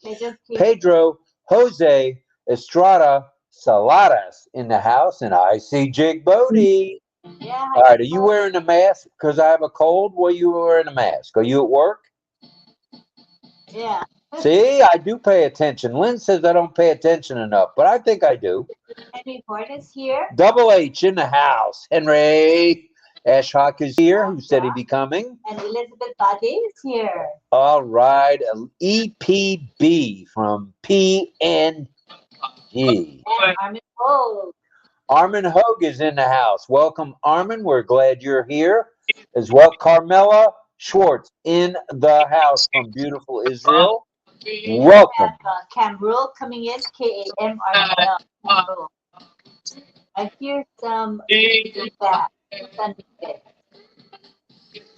Pedro Jose Estrada Saladas in the house. And I see Jig Bodie. Yeah. All right. Are you wearing a mask because I have a cold? Were you wearing a mask? Are you at work? Yeah. See, I do pay attention. Lynn says I don't pay attention enough, but I think I do. Henry Ford is here. Double H in the house. Henry Ashok is here, who said he'd be coming. And Elizabeth Bade is here. All right. EPB from PNG. And Armin Hogue. Armin Hogue is in the house. Welcome, Armin. We're glad you're here. As well, Carmela Schwartz in the house from beautiful Israel. Welcome. We have Kamrul coming in, K-A-M-R-U-L. I hear some feedback.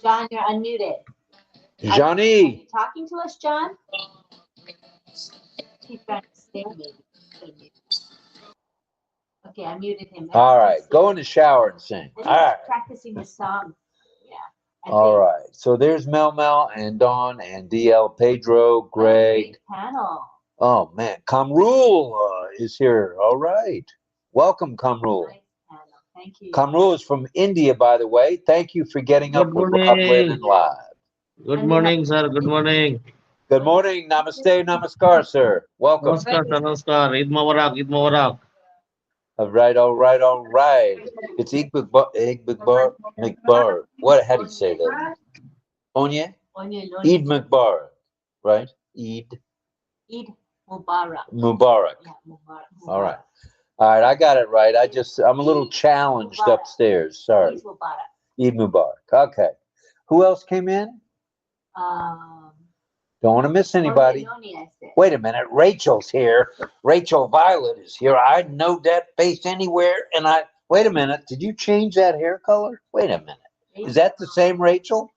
John, you're unmuted. Johnny. Are you talking to us, John? He's trying to stay maybe. Okay, I muted him. All right. Go in the shower and sing. And All right. practicing the song. Yeah. All right. So there's Mel and Dawn and DL, Pedro, Greg. Panel. Oh, man. Kamrul is here. All right. Welcome, Kamrul. Nice panel. Thank you. Kamrul is from India, by the way. Thank you for getting up with RobLynn and Live. Good morning, sir. Good morning. Good morning. Namaste, namaskar, sir. Welcome. Namaskar, sir. Namaskar. Id Mubarak. Id Mubarak. All right, all right, all right. It's Mikbar. What? How do you say that? Onya? Eid Mikbar, right? Eid. Eid Mubarak. Mubarak. Yeah, Mubarak. All right. All right, I got it right. I'm a little challenged Mubarak. upstairs. Sorry. Eid Mubarak. Eid Mubarak. Okay. Who else came in? Don't want to miss anybody. Gorman, I said. Wait a minute. Rachel's here. Rachel Violet is here. I know that face anywhere. And wait a minute. Did you change that hair color? Wait a minute. Is that the same Rachel?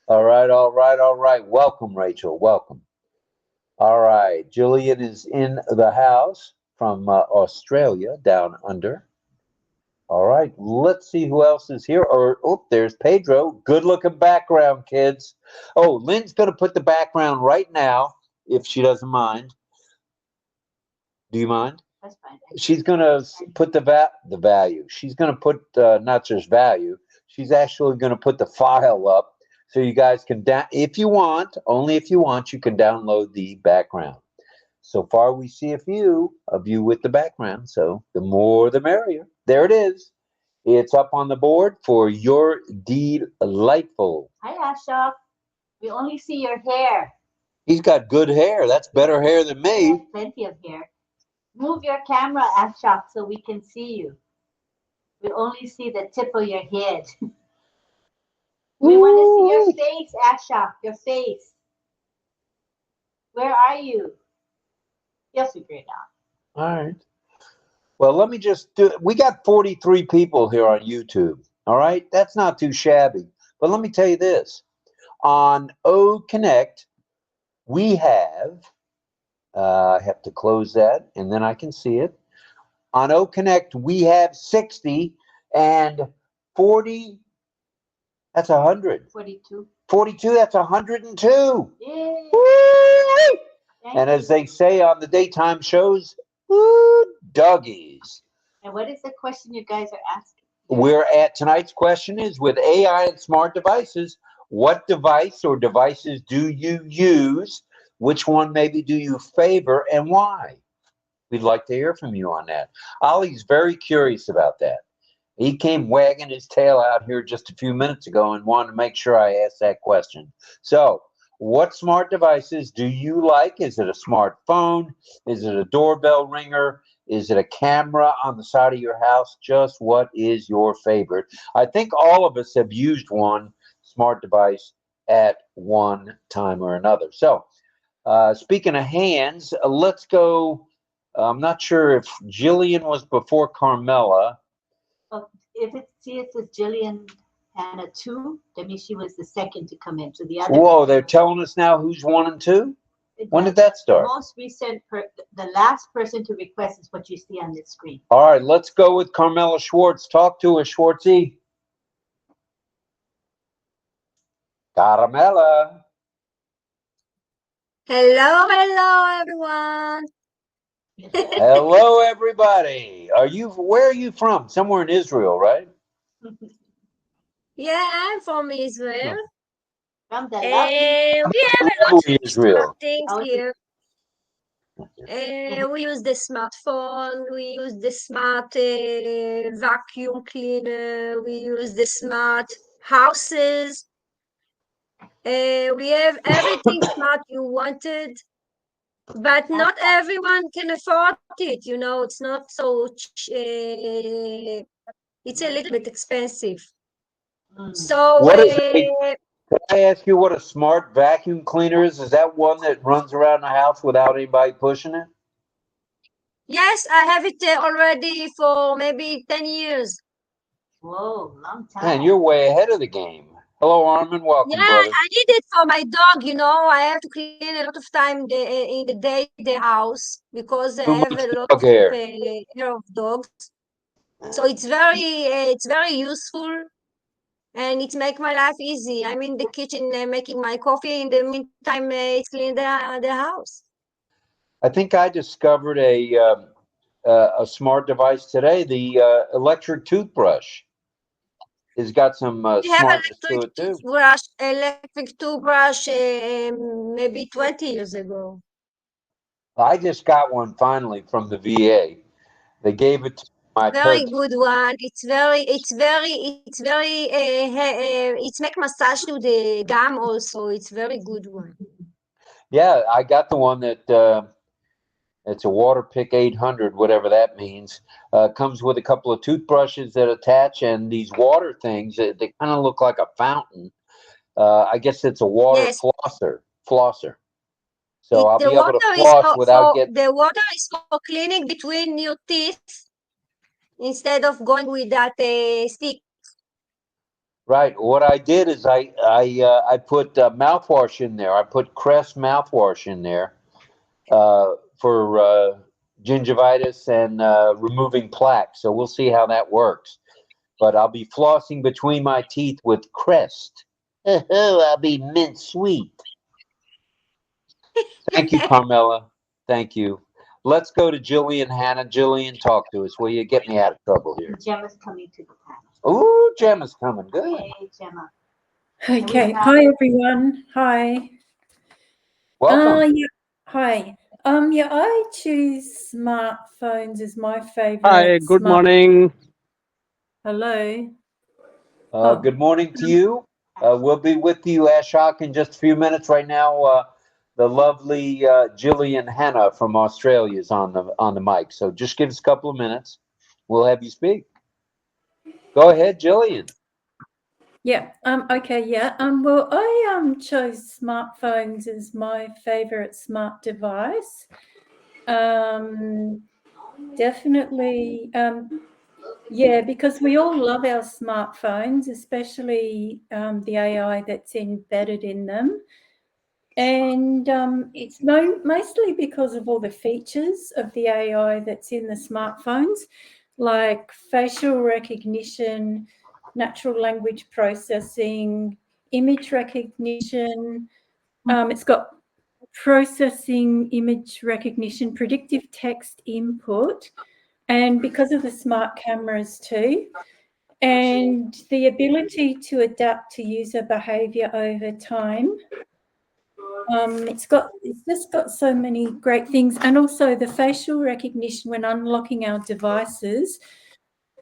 All right, all right, all right. Welcome, Rachel. Welcome. All right. Julian is in the house from Australia, down under. All right. Let's see who else is here. There's Pedro. Good looking background, kids. Oh, Lynn's going to put the background right now, if she doesn't mind. Do you mind? That's fine. She's going to put the value. She's going to put not just value. She's actually going to put the file up so you guys can, if you want, only if you want, you can download the background. So far, we see a few of you with the background. So the more, the merrier. There it is. It's up on the board for your delightful. Hi, Ashok. We only see your hair. He's got good hair. That's better hair than You me. have plenty of hair. Move your camera, Ashok, so we can see you. We only see the tip of your head. We want to see your face, Ashok, your face. Where are you? You'll figure it out. All right. Well, let me just do it. We got 43 people here on YouTube. All right. That's not too shabby. But let me tell you this. On OConnect, we have, I have to close that and then I can see it. On OConnect, we have 60 and 40. That's 100. 42. 42, that's 102. Yay. Woo! Thank And you. as they say on the daytime shows, woo, doggies. And what is the question you guys are asking? We're at tonight's question is with AI and smart devices, what device or devices do you use? Which one maybe do you favor and why? We'd like to hear from you on that. Ollie's very curious about that. He came wagging his tail out here just a few minutes ago and wanted to make sure I asked that question. So, what smart devices do you like? Is it a smartphone? Is it a doorbell ringer? Is it a camera on the side of your house? Just what is your favorite? I think all of us have used one smart device at one time or another. So, speaking of hands, let's go. I'm not sure if Jillian was before Carmela. If it says Jillian Hannah 2, that means she was the second to come in. So the other. Whoa, they're telling us now who's 1 and 2? When did that The start? most recent, the last person to request is what you see on the screen. All right, let's go with Carmela Schwartz. Talk to us, Schwartzy. Carmela. Hello, everyone. Hello, everybody. Where are you from? Somewhere in Israel, right? Yeah, I'm from Israel. From the We lovely. have a lot Lovely of Israel. smart things Oh, here. We use the smartphone, we use the smart vacuum cleaner, we use the smart houses. We have everything smart you wanted, but not everyone can afford it. You know, it's not so, it's a little bit expensive. So, What is it? Can I ask you what a smart vacuum cleaner is? Is that one that runs around the house without anybody pushing it? yes, I have it already for maybe 10 years. Whoa, long time. Man, you're way ahead of the game. Hello, Armin. Welcome, Yeah, brother. I need it for my dog. You know, I have to clean a lot of time in the day the house because I Too have much a lot dog of hair. hair of dogs. So it's very useful, and it makes my life easy. I'm in the kitchen making my coffee. In the meantime, it's cleaning the house. I think I discovered a smart device today. The electric toothbrush has got some We have smartness to it too. electric toothbrush, maybe 20 years ago. I just got one finally from the VA. They gave it to my Very pets. good one. It's make massage to the gum also. It's very good one. Yeah, I got the one that it's a Waterpik 800, whatever that means. Comes with a couple of toothbrushes that attach and these water things. They kind of look like a fountain. I guess it's a water Yes. flosser. So I'll The be able to water is floss without getting. the water is for cleaning between your teeth instead of going with that stick. Right. What I did is I put mouthwash in there. I put Crest mouthwash in there for gingivitis and removing plaque. So we'll see how that works. But I'll be flossing between my teeth with Crest. I'll be mint sweet. Thank you, Carmela. Thank you. Let's go to Jillian Hannah. Jillian, talk to us. Will you get me out of trouble here? Gemma's coming to the panel. Ooh, Gemma's coming. Good. Hey, Gemma. Okay. Hi, everyone. Hi. Welcome. Yeah. Hi. Yeah, I choose smartphones as my favorite. Hi, good morning. Hello. Good morning to you. We'll be with you, Ashok, in just a few minutes. Right now, the lovely Jillian Hannah from Australia is on the mic. So just give us a couple of minutes. We'll have you speak. Go ahead, Jillian. Yeah. Okay. Yeah. Well, I chose smartphones as my favorite smart device. Definitely. Yeah, because we all love our smartphones, especially the AI that's embedded in them. And it's mostly because of all the features of the AI that's in the smartphones, like facial recognition, natural language processing, image recognition. It's got processing, image recognition, predictive text input, and because of the smart cameras too, and the ability to adapt to user behavior over time. It's just got so many great things, and also the facial recognition when unlocking our devices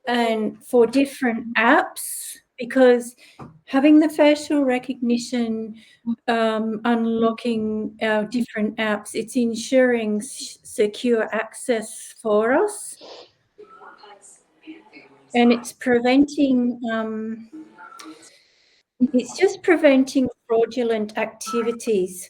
and for different apps, because having the facial recognition unlocking our different apps, it's ensuring secure access for us, and it's preventing it's just preventing fraudulent activities,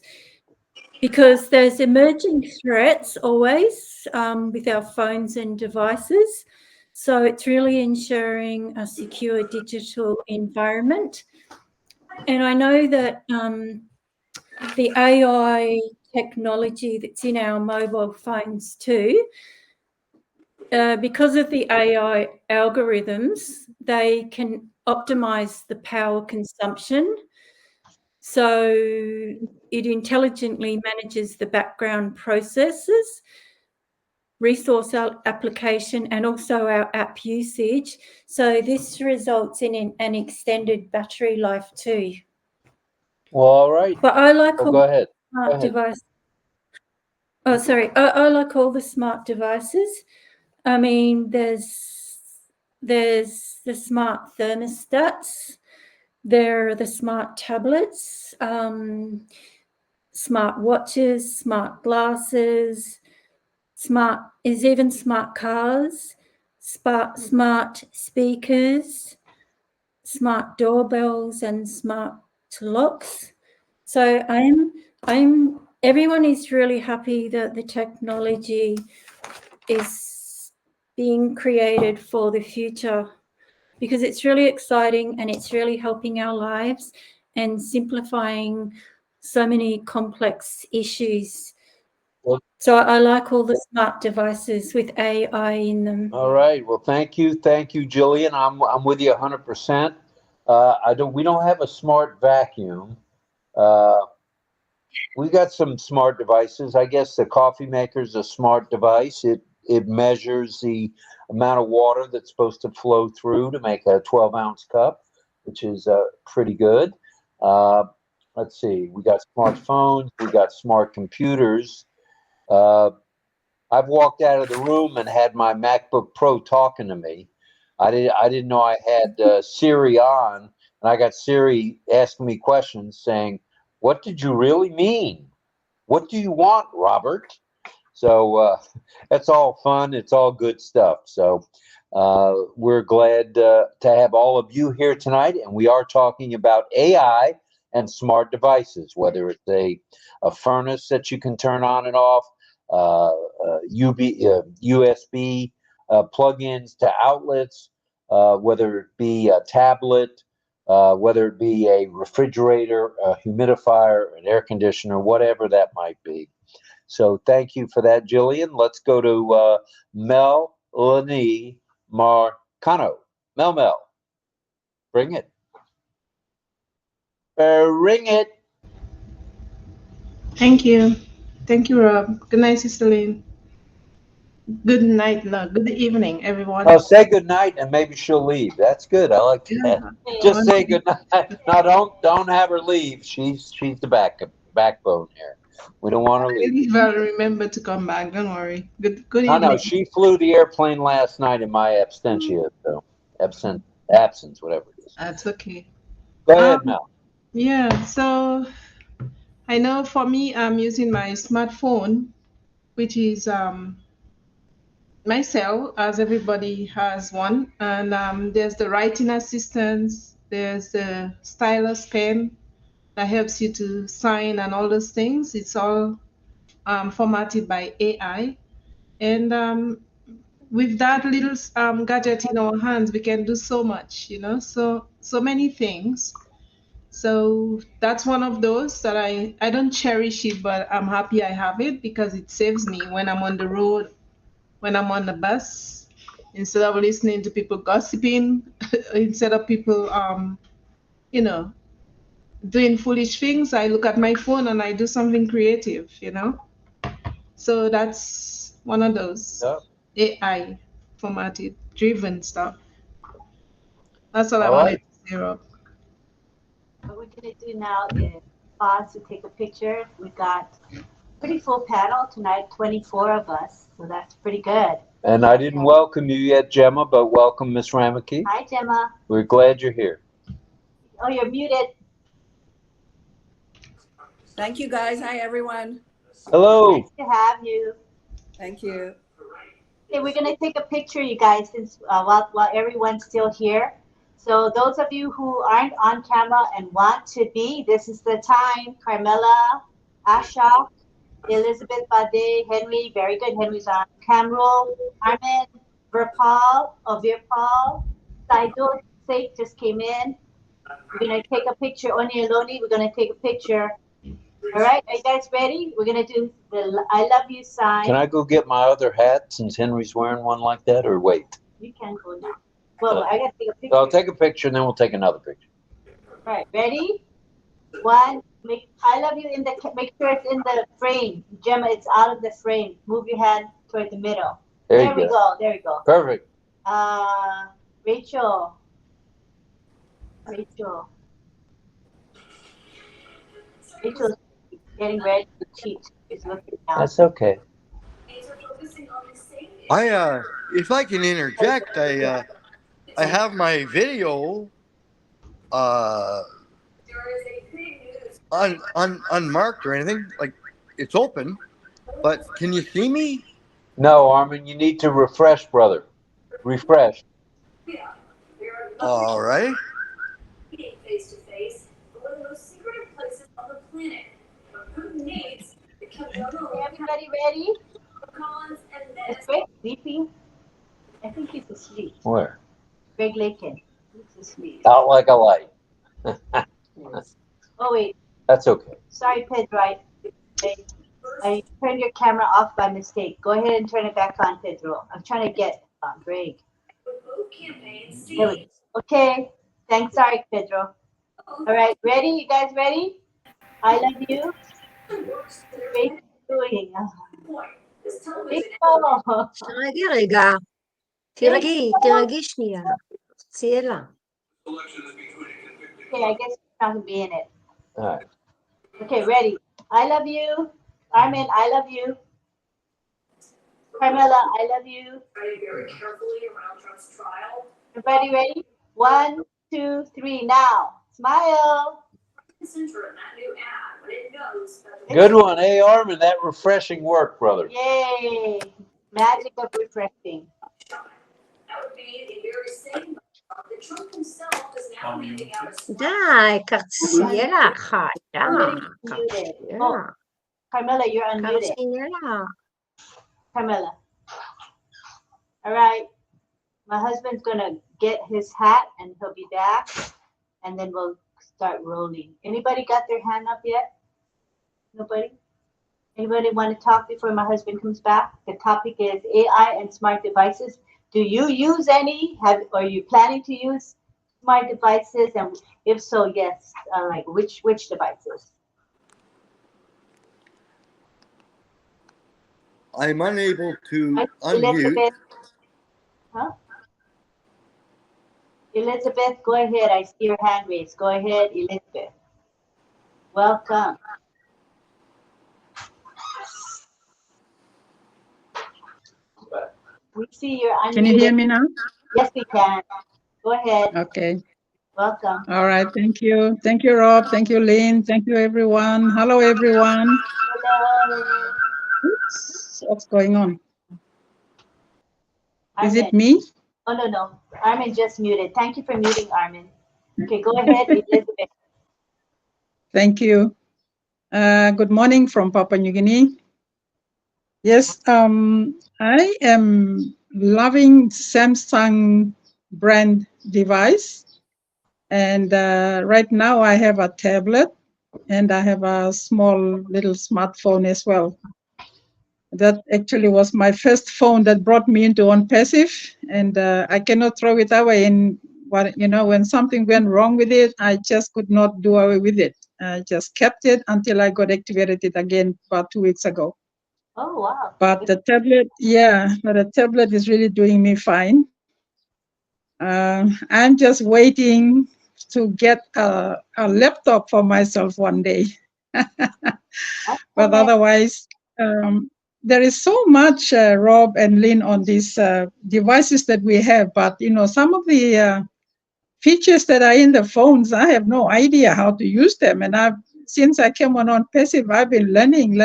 because there's emerging threats always with our phones and devices. So it's really ensuring a secure digital environment. And I know that the AI technology that's in our mobile phones too, because of the AI algorithms, they can optimize the power consumption. So it intelligently manages the background processes, resource application, and also our app usage. So this results in an extended battery life too. Well, all right. But I like all Go ahead. smart devices. Oh, sorry. I like all the smart devices. I mean, there's the smart thermostats. There are the smart tablets, smart watches, smart glasses, even smart cars, smart speakers, smart doorbells, and smart locks. So everyone is really happy that the technology is being created for the future, because it's really exciting and it's really helping our lives and simplifying so many complex issues. So I like all the smart devices with AI in them. All right. Well, thank you, Jillian. I'm with you 100%. We don't have a smart vacuum. We got some smart devices. I guess the coffee maker is a smart device. It measures the amount of water that's supposed to flow through to make a 12-ounce cup, which is pretty good. Let's see. We got smartphones. We got smart computers. I've walked out of the room and had my MacBook Pro talking to me. I didn't know I had Siri on, and I got Siri asking me questions saying, "What did you really mean? What do you want, Robert? So that's all fun. It's all good stuff. So we're glad to have all of you here tonight. And we are talking about AI and smart devices, whether it's a furnace that you can turn on and off, USB plug-ins to outlets, whether it be a tablet, whether it be a refrigerator, a humidifier, an air conditioner, whatever that might be. So thank you for that, Jillian. Let's go to ጵฤ 𝗱 𝗦𝗃. Bring it. Ring it. Thank you. Thank you, Rob. Good night, Sister Lynn. Good night, no, good evening, everyone. Oh, say good night and maybe she'll leave. That's good. I like that. Just say good night. No, don't have her leave. She's the backbone here. We don't want her leave. I'll remember to come back. Don't worry. Good I evening. know she flew the airplane last night in my absentia, so absence, whatever it is. That's okay. Go ahead, Mel. Yeah, so I know for me, I'm using my smartphone, which is my cell, as everybody has one. And there's the writing assistance, there's the stylus pen that helps you to sign and all those things. It's all formatted by AI. And with that little gadget in our hands, we can do so much, so many things. So that's one of those that I don't cherish it, but I'm happy I have it because it saves me when I'm on the road, when I'm on the bus, instead of listening to people gossiping, instead of people, doing foolish things, I look at my phone and I do something creative, So that's one of those AI formatted driven stuff. That's all I wanted to say, Rob. What we're going to do now is pause to take a picture. We got a pretty full panel tonight, 24 of us, so that's pretty good. And I didn't welcome you yet, Gemma, but welcome, Miss Ramaki. Hi, Gemma. We're glad you're here. Oh, you're muted. Thank you, guys. Hi, everyone. Hello. Nice to have you. Thank you. Okay, we're going to take a picture, you guys, since while everyone's still here. So those of you who aren't on camera and want to be, this is the time. Carmela, Ashok, Elizabeth Bade, Henry, very good. Henry's on camera. Armin, 𝗱 Saidul Sheikh just came in. We're going to take a picture. Oni Aloni, we're going to take a picture. All right, are you guys ready? We're going to do the I love you sign. Can I go get my other hat since Henry's wearing one like that, or wait? You can go now. Well, I got to take a picture. I'll take a picture and then we'll take another picture. All right, ready? One, I love you in the, make sure it's in the frame. Gemma, it's out of the frame. Move your hand toward the middle. There we go. There we go. Perfect. Rachel. Rachel's getting ready to cheat. She's looking down. That's okay. If I can interject, I have my video unmarked or anything. Like, it's open, but can you see me? No, Armin, you need to refresh, brother. Refresh. All right. Face to face, one of the most secretive places on the planet. Who needs to keep everybody ready? Is Greg sleeping? I think he's asleep. Where? Greg Lakin. He's asleep. Out like a light. Oh, wait. That's okay. Sorry, Pedro. I turned your camera off by mistake. Go ahead and turn it back on, Pedro. I'm trying to get Greg. There we go. Okay. Thanks. Sorry, Pedro. All right. Ready? You guys ready? I love you. Great doing. תרגי רגע. תרגי שנייה. צאלה. Okay, I guess it's not going to be in it. All right. Okay, ready. I love you. Armin, I love you. Carmela, I love you. Very carefully around Trump's trial. Everybody ready? 1, 2, 3, now. Smile. Center in that new ad when it knows that Good one. Hey, Armin, that refreshing work, brother. Yay! Magic of refreshing. That would be the very same the Trump himself is now handing out a די, קרציאלה חדה. Somebody's muted. Oh, Carmela, you're unmuted. קרציאלה. Carmela. All right. My husband's gonna get his hat and he'll be back, and then we'll start rolling. Anybody got their hand up yet? Nobody? Anybody want to talk before my husband comes back? The topic is AI and smart devices. Do you use any? Are you planning to use smart devices? And if so, yes, like which devices? I'm unable to unmute. Elizabeth. Huh? Elizabeth, go ahead. I see your hand raised. Go ahead, Elizabeth. Welcome. We see you're unmuted. Can you hear me now? Yes, we can. Go ahead. Okay. Welcome. All right. Thank you. Thank you, Rob. Thank you, Lynn. Thank you, everyone. Hello, everyone. Hello. Oops. What's going on? Is Armin. it me? Oh, no. Armin just muted. Thank you for muting, Armin. Okay, go ahead, Elizabeth. Thank you. Good morning from Papua New Guinea. Yes, I am loving Samsung brand device. And right now I have a tablet and I have a small little smartphone as well. That actually was my first phone that brought me into ONPASSIVE, and I cannot throw it away. And when something went wrong with it, I just could not do away with it. I just kept it until I got activated again about 2 weeks ago. Oh, wow. But the tablet is really doing me fine. I'm just waiting to get a laptop for myself one day. But otherwise, there is so much, Rob and Lynn, on these devices that we have. But, some of the features that are in the phones, I have no idea how to use them. And since I came on ONPASSIVE, I've been learning,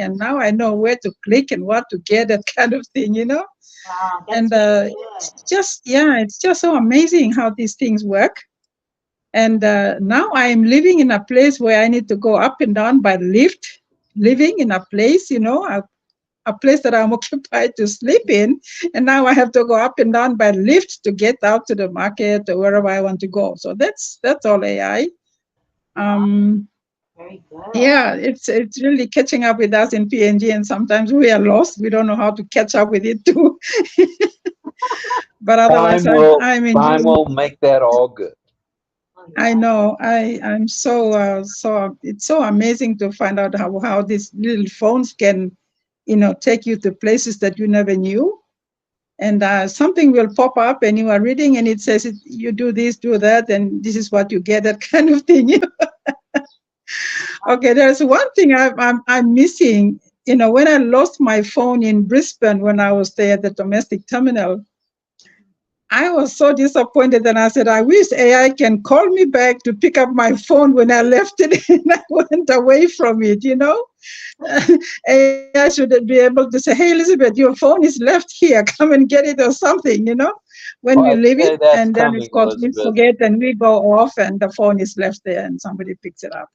and now I know where to click and what to get, that kind of thing, Wow, and really it's just so amazing how these things work. And now I'm living in a place where I need to go up and down by lift, living in a place, a place that I'm occupied to sleep in. And now I have to go up and down by lift to get out to the market or wherever I want to go. So that's all AI. Very good. Yeah, it's really catching up with us in PNG, and sometimes we are lost. We don't know how to catch up with it too. But otherwise, time will make that all good. I know. I'm so it's so amazing to find out how these little phones can, take you to places that you never knew. And something will pop up and you are reading and it says, you do this, do that, and this is what you get, that kind of thing. Okay, there's one thing I'm missing. When I lost my phone in Brisbane when I was there at the domestic terminal, I was so disappointed, and I said, I wish AI can call me back to pick up my phone when I left it and I went away from it, AI should be able to say, hey, Elizabeth, your phone is left here. Come and get it or something, when we leave it. And then, of course, we forget and we go off and the phone is left there and somebody picks it up,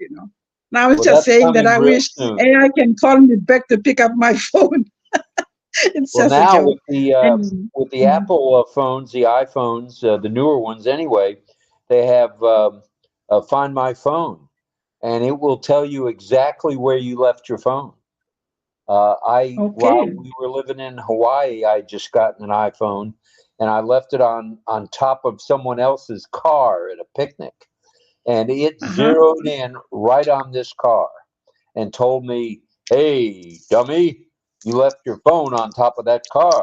Now, I was just saying that I wish AI can call me back to pick up my phone. It's just a joke. With the Apple phones, the iPhones, the newer ones anyway, they have Find My Phone, and it will tell you exactly where you left your phone. While we were living in Hawaii, I just gotten an iPhone, and I left it on top of someone else's car at a picnic, and it zeroed in right on this car and told me, "Hey, dummy, you left your phone on top of that car."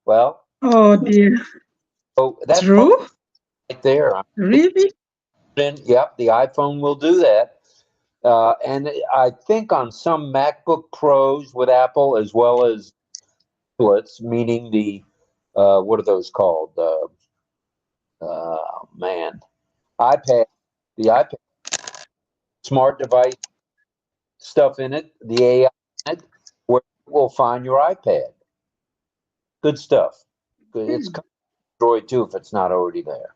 Well, oh dear. So that's true right there. Really? Yep, the iPhone will do that. And I think on some MacBook Pros with Apple, as well as tablets, meaning the what are those called? iPad, the iPad, smart device, stuff in it, the AI in it, where it will find your iPad. Good stuff. Good. It's Android too if it's not already there.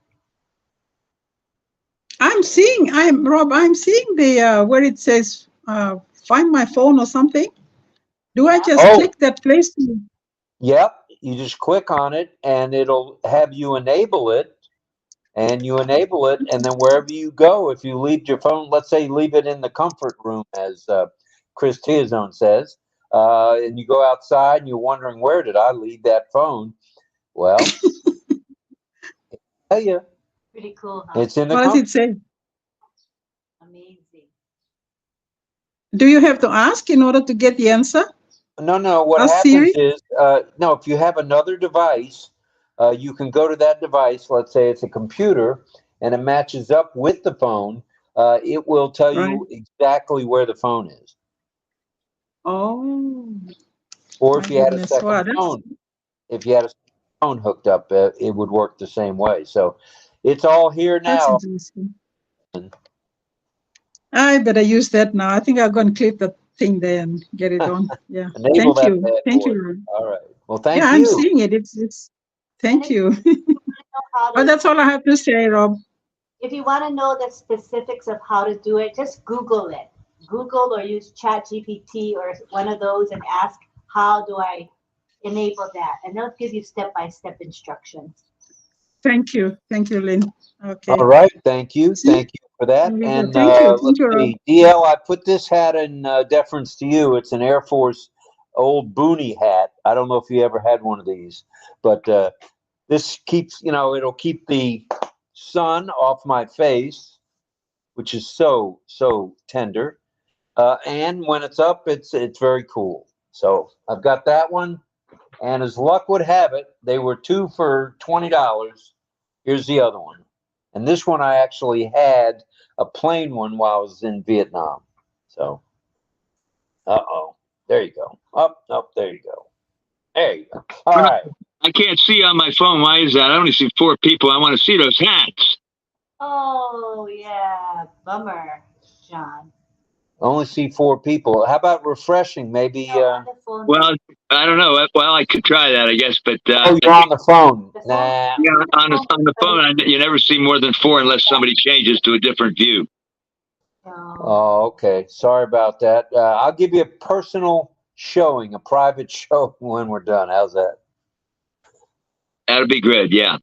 I'm seeing the where it says find my phone or something. Do I just click that place? Yep. You just click on it and it'll have you enable it. And you enable it, and then wherever you go, if you leave your phone, let's say you leave it in the comfort room, as ጵիս𝗱 𝗦𝗃 says, and you go outside and you're wondering, where did I leave that phone? Well, tell you. Pretty cool, huh? It's in the What does it say? Amazing. Do you have to ask in order to get the answer? No. What happens is, no, if you have another device, you can go to that device, let's say it's a computer, and it matches up with the phone. It will tell you exactly where the phone is. Oh. Or if you had a second phone, if you had a phone hooked up, it would work the same way. So it's all here now. That's interesting. I better use that now. I think I'm going to click the thing there and get it on. Yeah. Enable Thank you. that Thank boy. you. All right. Well, thank you. Yeah, I'm seeing it. It's. Thank you. Well, that's all I have to say, Rob. If you want to know the specifics of how to do it, just Google it. Google or use ChatGPT or one of those and ask, how do I enable that? And they'll give you step-by-step instructions. Thank you. Thank you, Lynn. Okay. All right. Thank you. Thank you for that. And thank you. let's see. DL, I put this hat in deference to you. It's an Air Force old boonie hat. I don't know if you ever had one of these, but this keeps, it'll keep the sun off my face, which is so tender. And when it's up, it's very cool. So I've got that one. And as luck would have it, they were 2 for $20. Here's the other one. And this one I actually had a plain one while I was in Vietnam. So, there you go. Up, there you go. There you go. All right. I can't see on my phone. Why is that? I only see 4 people. I want to see those hats. Oh, yeah. Bummer, John. Only see 4 people. How about refreshing? Maybe. Well, I don't know. Well, I could try that, I guess. But you're on the phone. Nah. Yeah, on the phone, you never see more than 4 unless somebody changes to a different view. Oh, okay. Sorry about that. I'll give you a personal showing, a private showing when we're done. How's that? That'll be good. Yeah.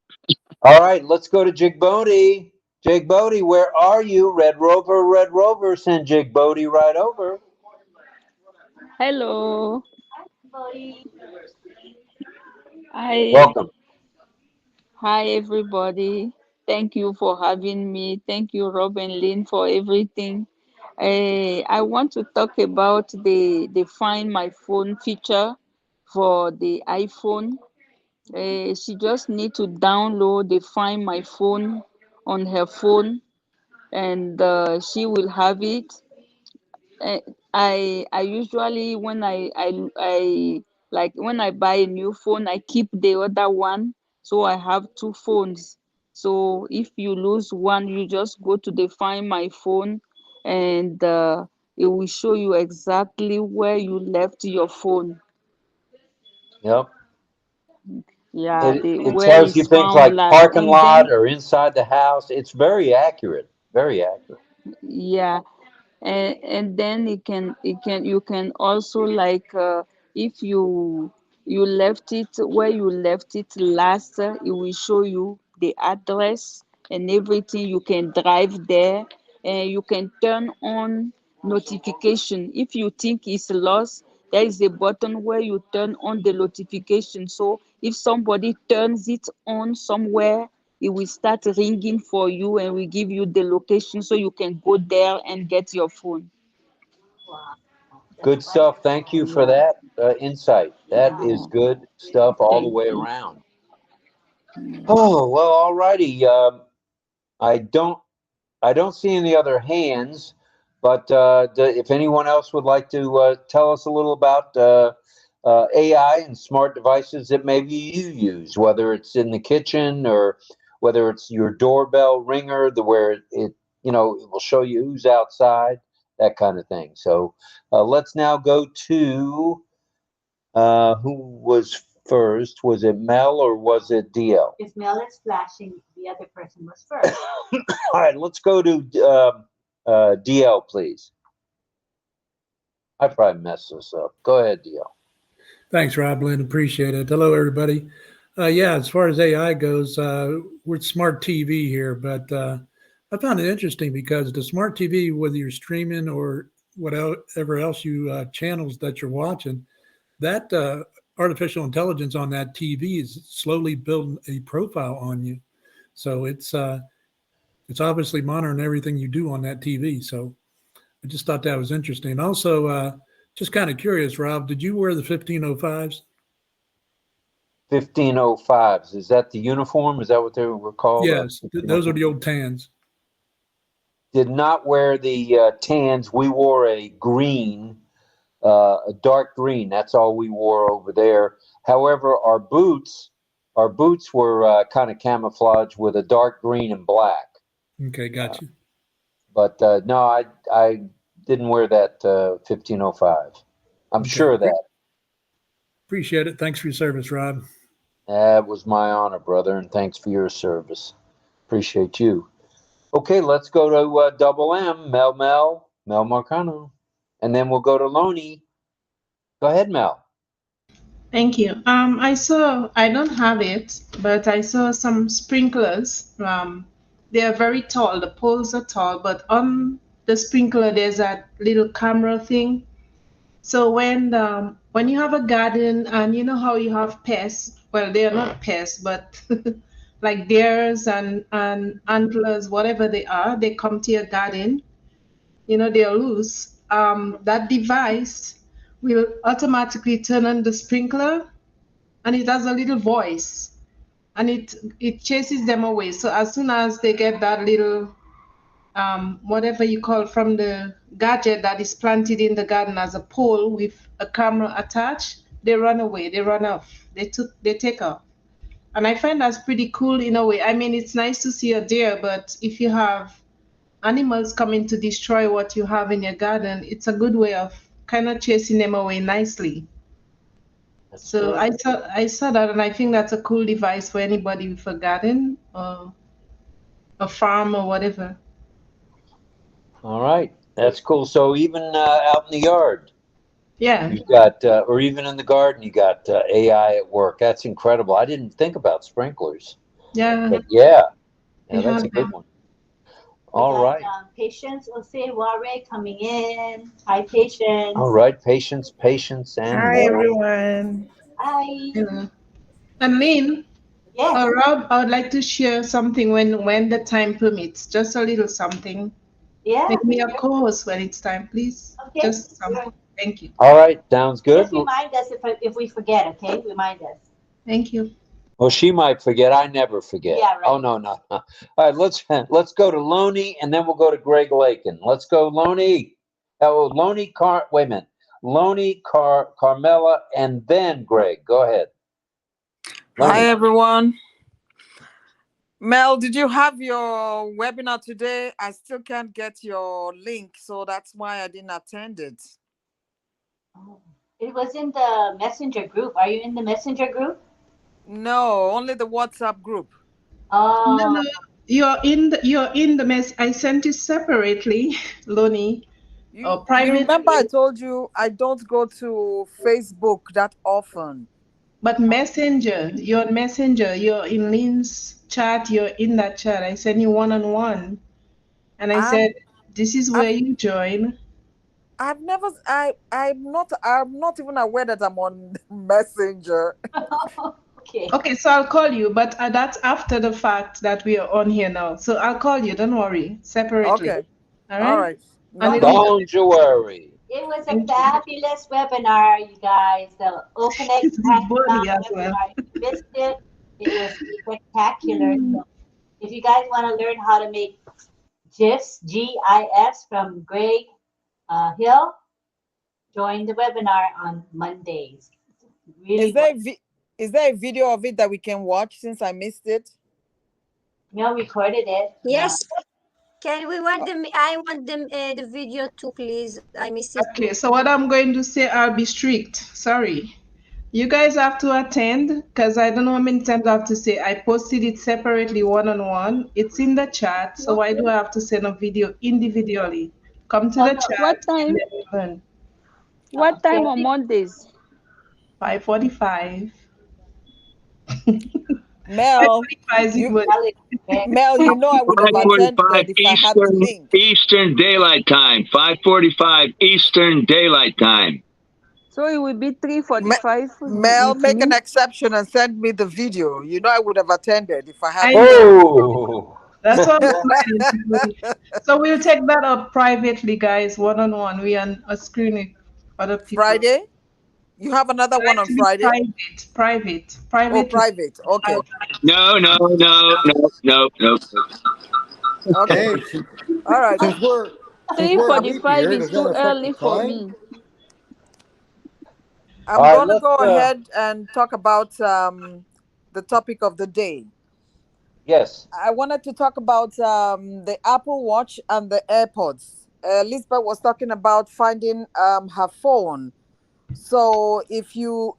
All right. Let's go to ጵիս𝗱 𝗦𝗃. ጵիս𝗱, where are you? Red Rover. Send ጵիս𝗱 right over. Hello. Hi. Welcome. Hi, everybody. Thank you for having me. Thank you, Rob and Lynn, for everything. I want to talk about the Find My Phone feature for the iPhone. She just need to download the Find My Phone on her phone, and she will have it. I usually, when I like when I buy a new phone, I keep the other one, so I have 2 phones. So if you lose one, you just go to the Find My Phone, and it will show you exactly where you left your phone. Yep. Yeah, It where tells you it's things found like last, parking and lot then or inside the house. It's very accurate. Very accurate. yeah. And then you can also, like, if you left it where you left it last, it will show you the address and everything. You can drive there, and you can turn on notification. If you think it's lost, there is a button where you turn on the notification. So if somebody turns it on somewhere, it will start ringing for you, and we give you the location so you can go there and get your phone. Good stuff. Thank you for that insight. That is good stuff all the way around. Oh, well, all righty. I don't see any other hands, but if anyone else would like to tell us a little about AI and smart devices that maybe you use, whether it's in the kitchen or whether it's your doorbell ringer, where it will show you who's outside. that kind of thing. So let's now go to who was first? Was it Mel or was it DL? If Mel is flashing, the other person was first. All right, let's go to DL, please. I probably messed this up. Go ahead, DL. Thanks, RobLynn. Appreciate it. Hello, everybody. Yeah, as far as AI goes, we're smart TV here, but I found it interesting because the smart TV, whether you're streaming or whatever else you channels that you're watching, that artificial intelligence on that TV is slowly building a profile on you. So it's obviously monitoring everything you do on that TV. So I just thought that was interesting. Also, just kind of curious, Rob, did you wear the 1505s? 1505s. Is that the uniform? Is that what they were called? Yes, those are the old tans. Did not wear the tans. We wore a green, a dark green. That's all we wore over there. However, our boots were kind of camouflage with a dark green and black. Okay, got you. But no, I didn't wear that 1505. I'm sure of that. Appreciate it. Thanks for your service, Rob. That was my honor, brother, and thanks for your service. Appreciate you. Okay, let's go to double M, Mel Marcano, and then we'll go to Loney. Go ahead, Mel. Thank you. I don't have it, but I saw some sprinklers. They are very tall. The poles are tall, but on the sprinkler, there's that little camera thing. So when you have a garden and you know how you have pests, well, they are not pests, but like deers and antlers, whatever they are, they come to your garden, you know, they're loose. That device will automatically turn on the sprinkler, and it has a little voice, and it chases them away. So as soon as they get that little whatever you call from the gadget that is planted in the garden as a pole with a camera attached, they run away, they run off, they take off. And I find that's pretty cool in a way. I mean, it's nice to see a deer, but if you have animals coming to destroy what you have in your garden, it's a good way of kind of chasing them away nicely. So I saw that, and I think that's a cool device for anybody with a garden or a farm or whatever. All right, that's cool. So even out in the yard, yeah, you got, or even in the garden, you got AI at work. That's incredible. I didn't think about sprinklers. Yeah. But yeah, that's a good one. All right. Patience 𝗱 coming in. Hi, Patience. All right, Patience, and hi, everyone. Hi. Hello. And Lynn, yes. Rob, I would like to share something when the time permits, just a little something. Yeah. Make me a co-host when it's time, please. Okay. Just something. Thank you. All right, sounds good. Just remind us if we forget, okay? Remind us. Thank you. Well, she might forget. I never forget. Yeah, right. Oh, no. All right, let's go to Loney, and then we'll go to Greg Lakin. Let's go, Loney. Loney, wait a minute. Loney, Carmela, and then Greg. Go ahead. Loney. Hi, everyone. Mel, did you have your webinar today? I still can't get your link, so that's why I didn't attend it. Oh, it was in the Messenger group. Are you in the Messenger group? No, only the WhatsApp group. Oh. No, you're in the mess. I sent it separately, Loney. You remember I told you I don't go to Facebook that often. But Messenger, you're on Messenger. You're in Lynn's chat. You're in that chat. I sent you one-on-one, and I said, "This is where you join." I'm not even aware that I'm on Messenger. Okay. Okay, so I'll call you, but that's after the fact that we are on here now. So I'll call you. Don't worry, separately. Okay. All right. Don't you worry. It was a fabulous webinar, you guys. The OConnect webinar. If you missed it, it was spectacular. So if you guys want to learn how to make GIFs, GIFs from Greg Hill, join the webinar on Mondays. Really is there a video of it that we can watch since I missed it? Mel recorded it. Yes. Can we want them? I want them the video too, please. I miss it. Okay, so what I'm going to say, I'll be strict. Sorry. You guys have to attend because I don't know how many times I have to say I posted it separately one-on-one. It's in the chat, so why do I have to send a video individually? Come to the chat What and time? then we learn. What time on Mondays? 5:45. Mel, 5:45 is you equal. Mel, you know I would have 5:45 attended if I had the link. Eastern Daylight Time. 5:45 Eastern Daylight Time. So it will be 3:45 Mel, make an evening. exception and send me the video. You know I would have attended if I had I the Oh, That's what I'm trying to do. So we'll take that up privately, guys, one-on-one. We on a screen with other people. Friday? You have another one on Actually, Friday? Private. Oh, private. Okay. No. Okay. Hey, All right. since we're late 3:45 here, is does that too affect the early for time? me. I'm all right. going to Let's. go ahead and talk about the topic of the day. Yes. I wanted to talk about the Apple Watch and the AirPods. Lisbeth was talking about finding her phone. So if you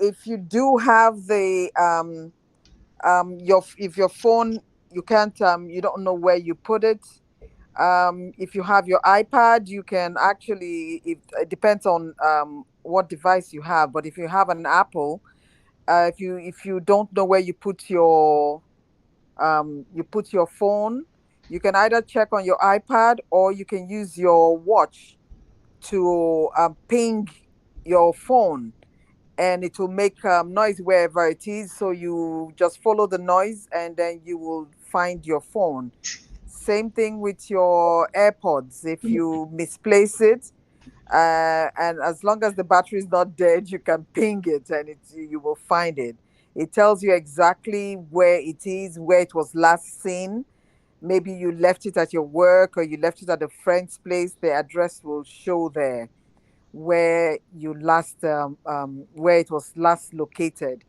do have the if your phone you can't you don't know where you put it. If you have your iPad, you can actually it depends on what device you have. But if you have an Apple, if you don't know where you put your phone, you can either check on your iPad or you can use your watch to ping your phone, and it will make noise wherever it is. So you just follow the noise and then you will find your phone. Same thing with your AirPods. If you misplace it, and as long as the battery is not dead, you can ping it and you will find it. It tells you exactly where it is, where it was last seen. Maybe you left it at your work or you left it at a friend's place. The address will show there where you last where it was last located.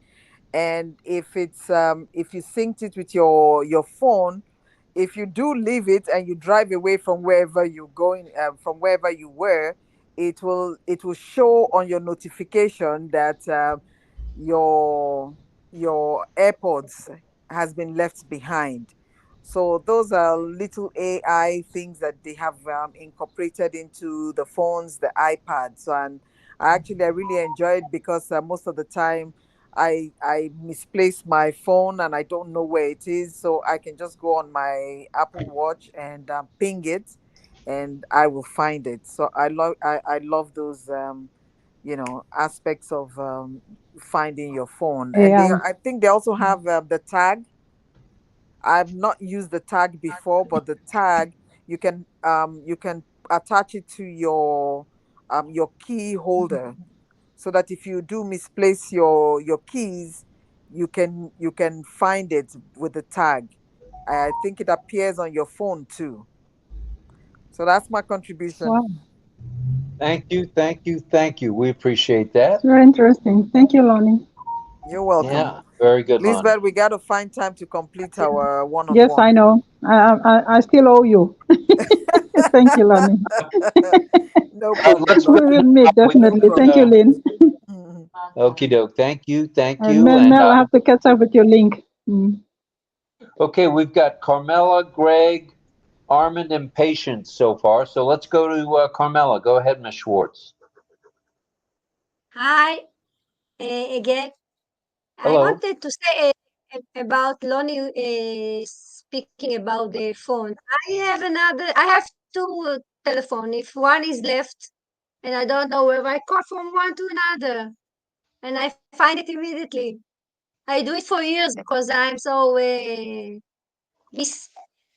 And if you synced it with your phone, if you do leave it and you drive away from wherever you're going, from wherever you were, it will show on your notification that your AirPods has been left behind. So those are little AI things that they have incorporated into the phones, the iPads. So, and I really enjoy it because most of the time I misplace my phone and I don't know where it is. So I can just go on my Apple Watch and ping it, and I will find it. So I love those aspects of finding your phone. And I think they also have the tag. I've not used the tag before, but the tag you can attach it to your key holder, so that if you do misplace your keys, you can find it with the tag. I think it appears on your phone too. So that's my contribution. Wow, Thank you. We appreciate that. very interesting. Thank you, Lonnie. You're welcome. Yeah, very good, Lonnie. Lisbeth, we got to find time to complete our one-on-one. Yes, I know. I still owe you. Thank you, Lonnie. No problem. We will meet definitely. Thank you, Lynn. Okie doke. Thank you. And Mel, I have to catch up with your link. Okay, we've got Carmela, Greg, Armand, and Patience so far. So let's go to Carmela. Go ahead, Ms. Schwartz. Hi, again. Hello. I wanted to say about Lonnie speaking about the phone. I have two telephones. If one is left and I don't know where I call from one to another and I find it immediately. I do it for years because I'm so miss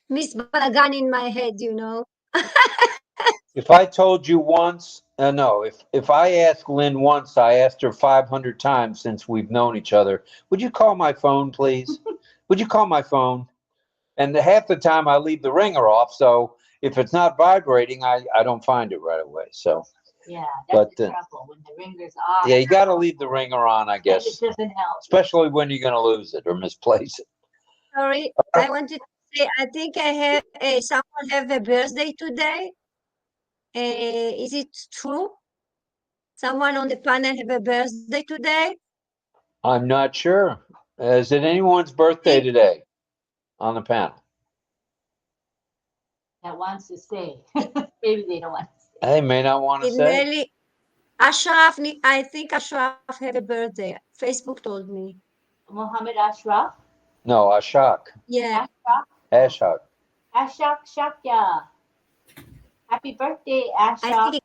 Balagan in my head, you know. If I told you once, no, if I asked Lynn once, I asked her 500 times since we've known each other, would you call my phone, please? Would you call my phone? And half the time I leave the ringer off. So if it's not vibrating, I don't find it right away. So yeah, that's the trouble when the ringer's off. Yeah, you got to leave the ringer on, I guess. It doesn't help. Especially when you're going to lose it or misplace it. Sorry, I wanted to I think I have someone have a birthday today. Is it true? Someone on the panel have a birthday today? I'm not sure. Is it anyone's birthday today on the panel? That wants to say. Maybe they don't want to say. They may not want to say. Nelly, Ashraf, I think Ashraf had a birthday. Facebook told me. Mohammed Ashraf? No, Ashok. Yeah. Ashok. Ashok Shakya. Happy birthday, Ashok.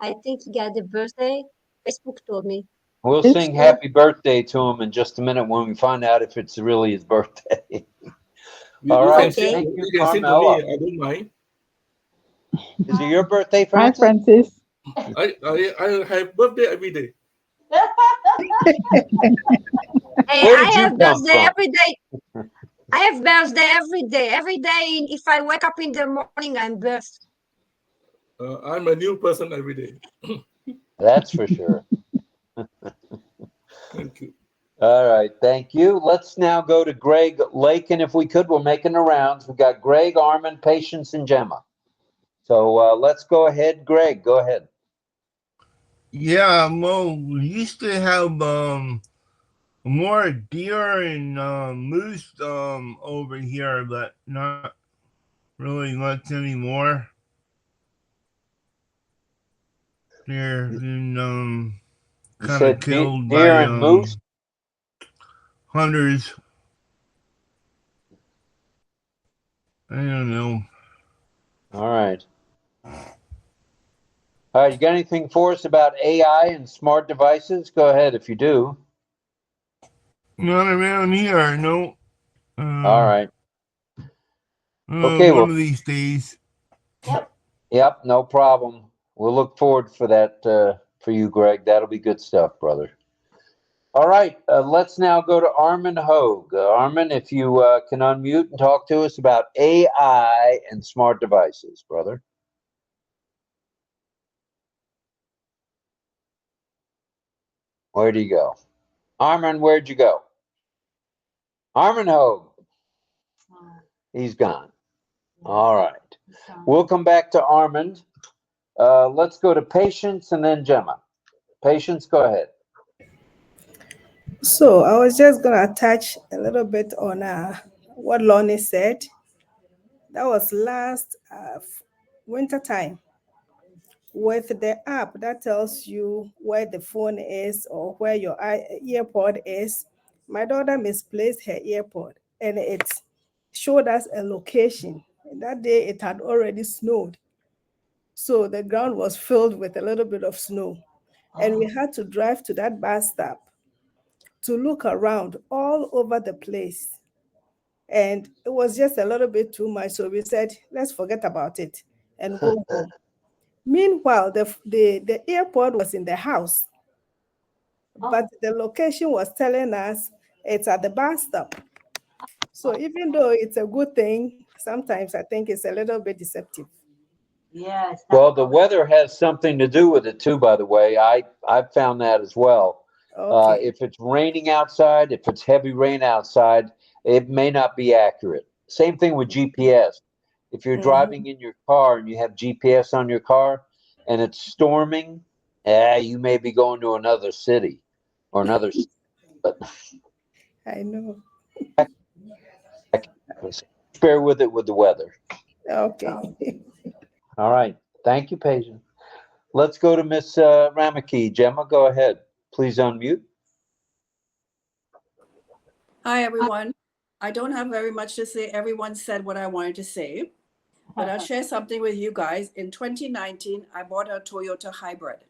I think he got the birthday. Facebook told me. We'll sing happy birthday to him in just a minute when we find out if it's really his birthday. All right. Thank you, You can sing to Carmela. me. I don't mind. Is it your birthday, Hi, Francis? Francis. I have birthday every day. Hey, Where I did you have come birthday from? every day. I have birthday every day. Every day, if I wake up in the morning, I'm birthed. I'm a new person every day. That's for sure. Thank you. All right, thank you. Let's now go to Greg Lake, and if we could, we're making the rounds. We've got Greg, Armin, Patience, and Gemma. So let's go ahead. Greg, go ahead. Yeah, Mo, we used to have more deer and moose over here, but not really much anymore. They're been kind of killed deer by and moose? hunters. I don't know. All right. All right, you got anything for us about AI and smart devices? Go ahead if you do. Not around here, no. All right. Okay, one well, of these days. Yep, no problem. We'll look forward for that for you, Greg. That'll be good stuff, brother. All right, let's now go to Armin Hogue. Armin, if you can unmute and talk to us about AI and smart devices, brother. Where'd he go? Armin, where'd you go? Armin Hogue. He's gone. All right. We'll come back to Armin. Let's go to Patience and then Gemma. Patience, go ahead. So I was just going to touch a little bit on what Lonnie said. That was last winter time with the app that tells you where the phone is or where your earpod is. My daughter misplaced her earpod and it showed us a location. And that day it had already snowed. So the ground was filled with a little bit of snow. And we had to drive to that bus stop to look around all over the place. And it was just a little bit too much. So we said, let's forget about it and go home. Meanwhile, the airport was in the house, but the location was telling us it's at the bus stop. So even though it's a good thing, sometimes I think it's a little bit deceptive. Yes. Well, the weather has something to do with it too, by the way. I've found that as well. Okay. If it's raining outside, if it's heavy rain outside, it may not be accurate. Same thing with GPS. If you're driving in your car and you have GPS on your car and it's storming, you may be going to another city or another state. But I know. bear with it with the weather. Okay. All right. Thank you, Patience. Let's go to Miss Ramaki. Gemma, go ahead. Please unmute. Hi, everyone. I don't have very much to say. Everyone said what I wanted to say, but I'll share something with you guys. In 2019, I bought a Toyota hybrid.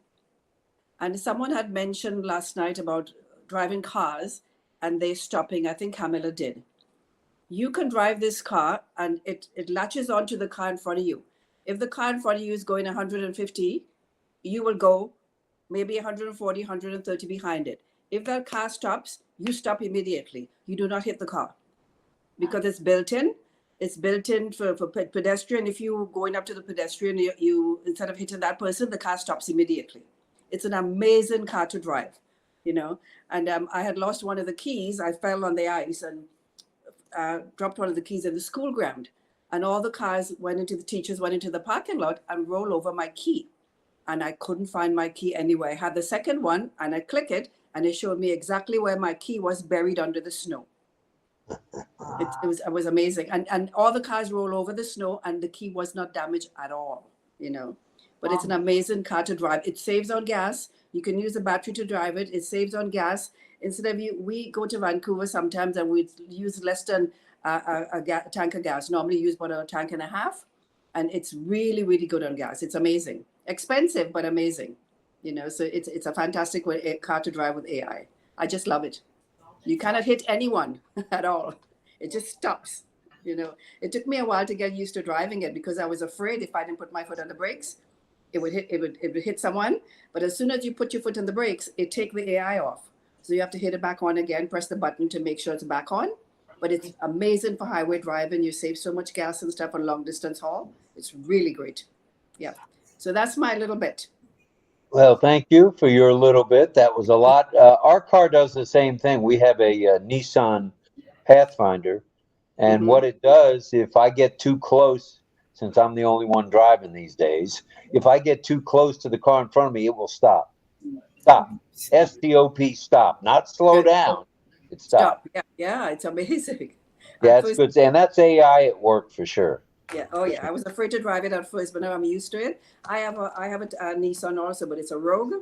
And someone had mentioned last night about driving cars and they stopping. I think Camilla did. You can drive this car and it latches onto the car in front of you. If the car in front of you is going 150, you will go maybe 140, 130 behind it. If that car stops, you stop immediately. You do not hit the car because it's built in. It's built in for pedestrian. If you're going up to the pedestrian, you instead of hitting that person, the car stops immediately. It's an amazing car to drive, you know. And I had lost one of the keys. I fell on the ice and dropped one of the keys in the school ground, and all the cars the teachers went into the parking lot and rolled over my key. And I couldn't find my key anywhere. I had the second one and I click it and it showed me exactly where my key was buried under the snow. It was amazing. And all the cars roll over the snow and the key was not damaged at all, you know. But it's an amazing car to drive. It saves on gas. You can use the battery to drive it. It saves on gas. Instead of we go to Vancouver sometimes and we use less than a tank of gas. Normally use about a tank and a half. And it's really, really good on gas. It's amazing. Expensive, but amazing. You know, so it's a fantastic car to drive with AI. I just love it. You cannot hit anyone at all. It just stops. You know, it took me a while to get used to driving it because I was afraid if I didn't put my foot on the brakes, it would hit someone. But as soon as you put your foot on the brakes, it takes the AI off. So you have to hit it back on again, press the button to make sure it's back on. But it's amazing for highway driving. You save so much gas and stuff on long distance haul. It's really great. Yeah. So that's my little bit. Well, thank you for your little bit. That was a lot. Our car does the same thing. We have a Nissan Pathfinder. And what it does, if I get too close, since I'm the only one driving these days, if I get too close to the car in front of me, it will stop. Stop. S-T-O-P, stop. Not slow down. It stops. Yeah, it's amazing. Yeah, it's good. And that's AI at work for sure. Yeah. Oh, yeah. I was afraid to drive it at first, but now I'm used to it. I have a Nissan also, but it's a Rogue.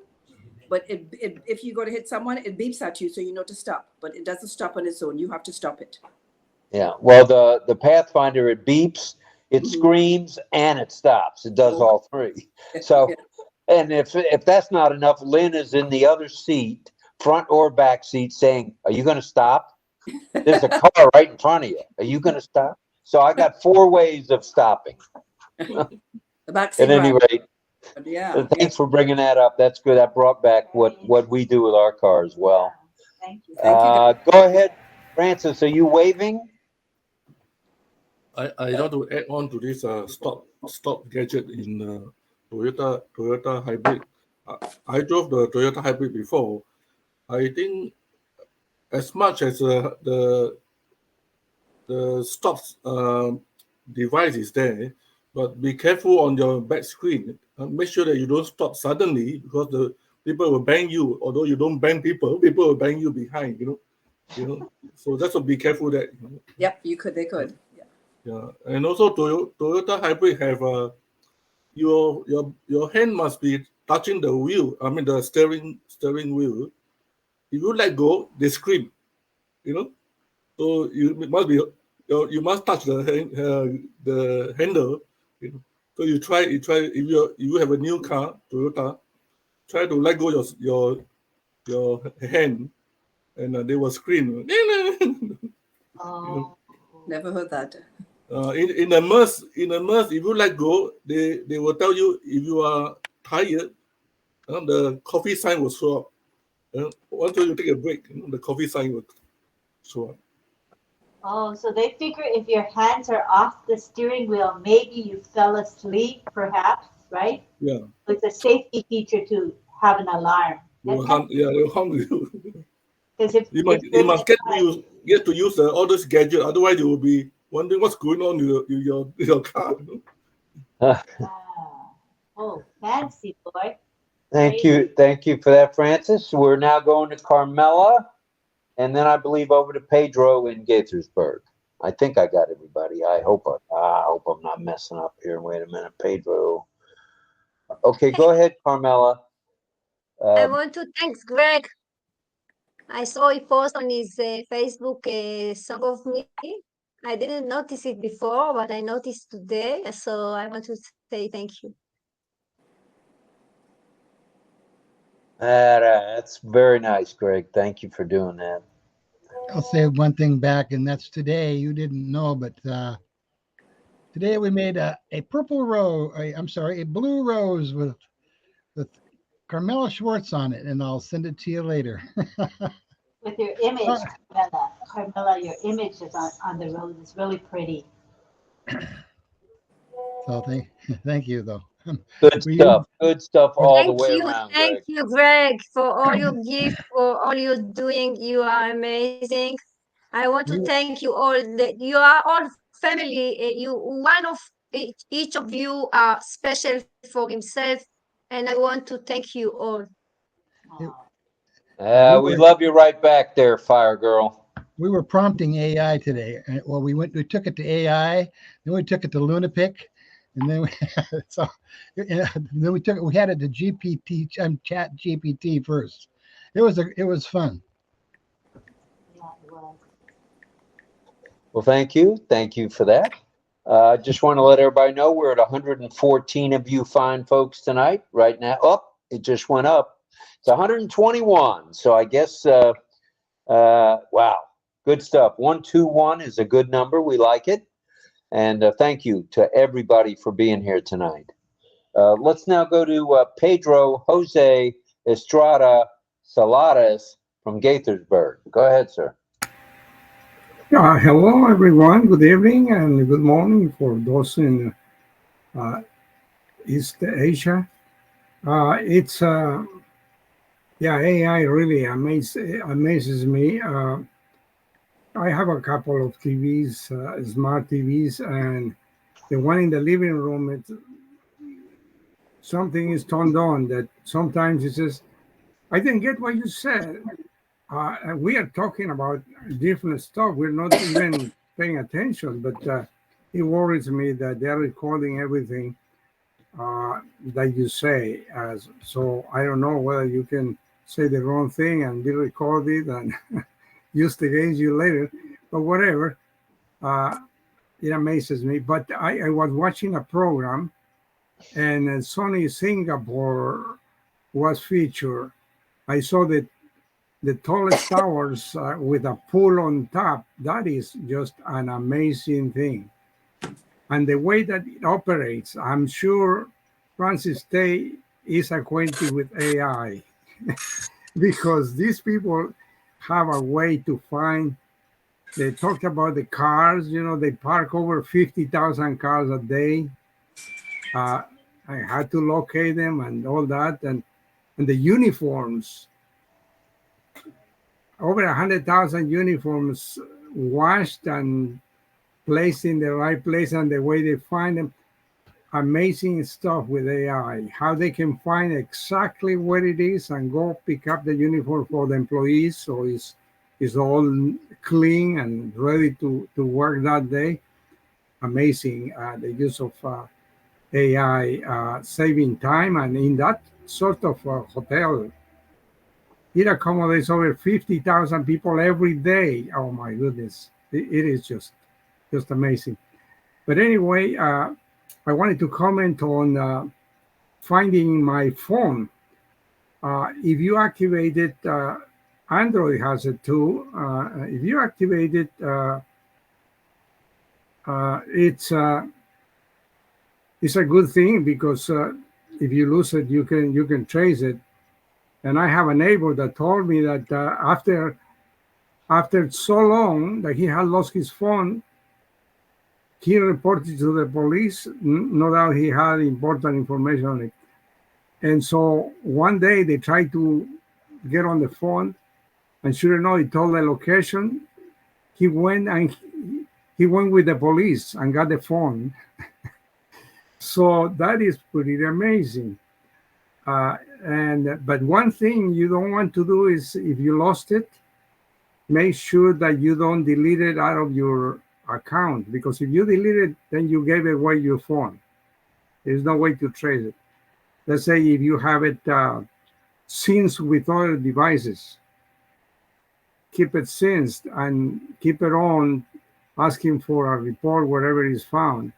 But if you go to hit someone, it beeps at you, so you know to stop. But it doesn't stop on its own. You have to stop it. Yeah. Well, the Pathfinder, it beeps, it screams, and it stops. It does all three. So, and if that's not enough, Lynn is in the other seat, front or back seat, saying, "Are you going to stop? There's a car right in front of you. Are you going to stop?" So I got 4 ways of stopping. The back seat. At any rate, yeah. Thanks for bringing that up. That's good. That brought back what we do with our car as well. Thank you. Go ahead, Francis. Are you waving? I want to add on to this stop gadget in Toyota hybrid. I drove the Toyota hybrid before. I think as much as the stop device is there, but be careful on your back screen. Make sure that you don't stop suddenly because the people will bang you. Although you don't bang people will bang you behind. You know. So that's what be careful that. You know. Yep, they could. Yeah, and also Toyota hybrid have your hand must be touching the wheel. I mean the steering wheel. If you let go, they scream. You know, so you must touch the handle. You know, so you try if you have a new car Toyota, try to let go your hand, and they will scream. Oh, never heard that. In a merge, if you let go, they will tell you if you are tired, the coffee sign will show up. Once you take a break, the coffee sign will show up. Oh, so they figure if your hands are off the steering wheel, maybe you fell asleep, perhaps, right? Yeah. It's a safety feature to have an alarm. They'll harm you. You must get to use all those gadgets. Otherwise, you will be wondering what's going on with your car. Oh, fancy boy. Thank you for that, Francis. We're now going to Carmela, and then I believe over to Pedro in Gaithersburg. I think I got everybody. I hope I'm not messing up here. Wait a minute, Pedro. Okay, go ahead, Carmela. I want to thank Greg. I saw he post on his Facebook song of me. I didn't notice it before, but I noticed today. So I want to say thank you. That's very nice, Greg. Thank you for doing that. I'll say one thing back, and that's today. You didn't know, but today we made a purple rose. A blue rose with Carmela Schwartz on it, and I'll send it to you later. With your image, Carmela, your image is on the rose. It's really pretty. So thank you, though. Good stuff all the way around. Thank you, Greg, for all your gifts, for all you're doing. You are amazing. I want to thank you all. You are all family. You one of each of you are special for himself, and I want to thank you all. We love you right back there, Fire Girl. We were prompting AI today. Well, we took it to AI, then we took it to Lunapic, and then we we had it to GPT, Chat GPT first. It was fun. Well, thank you for that. Just want to let everybody know we're at 114 of you fine folks tonight. Right now, it just went up. It's 121. So I guess, wow, good stuff. 121 is a good number. We like it. And thank you to everybody for being here tonight. Let's now go to Pedro Jose Estrada Salares from Gaithersburg. Go ahead, sir. Hello, everyone. Good evening and good morning for those in East Asia. It's AI really amazes me. I have a couple of TVs, smart TVs, and the one in the living room, something is turned on that sometimes it says, I didn't get what you said. We are talking about different stuff. We're not even paying attention, but it worries me that they're recording everything that you say. So I don't know whether you can say the wrong thing and be recorded and used against you later, but whatever. It amazes me. But I was watching a program, and Sony Singapore was featured. I saw that the tallest towers with a pool on top. That is just an amazing thing. And the way that it operates, I'm sure Francis Tay is acquainted with AI because these people have a way to find. They talked about the cars, they park over 50,000 cars a day. I had to locate them and all that. And the uniforms, over 100,000 uniforms washed and placed in the right place, and the way they find them. Amazing stuff with AI, how they can find exactly what it is and go pick up the uniform for the employees, so it's all clean and ready to work that day. Amazing, the use of AI saving time, and in that sort of hotel, it accommodates over 50,000 people every day. Oh my goodness, it is just amazing. But anyway, I wanted to comment on finding my phone. If you activate it, Android has it too. If you activate it, it's a good thing because if you lose it, you can trace it. And I have a neighbor that told me that after so long that he had lost his phone, he reported to the police. No doubt he had important information on it. And so one day they tried to get on the phone, and sure enough, he told the location. He went with the police and got the phone. So that is pretty amazing. But one thing you don't want to do is, if you lost it, make sure that you don't delete it out of your account, because if you delete it, then you gave away your phone. There's no way to trace it. Let's say if you have it synced with other devices, keep it synced and keep it on, asking for a report wherever it is found.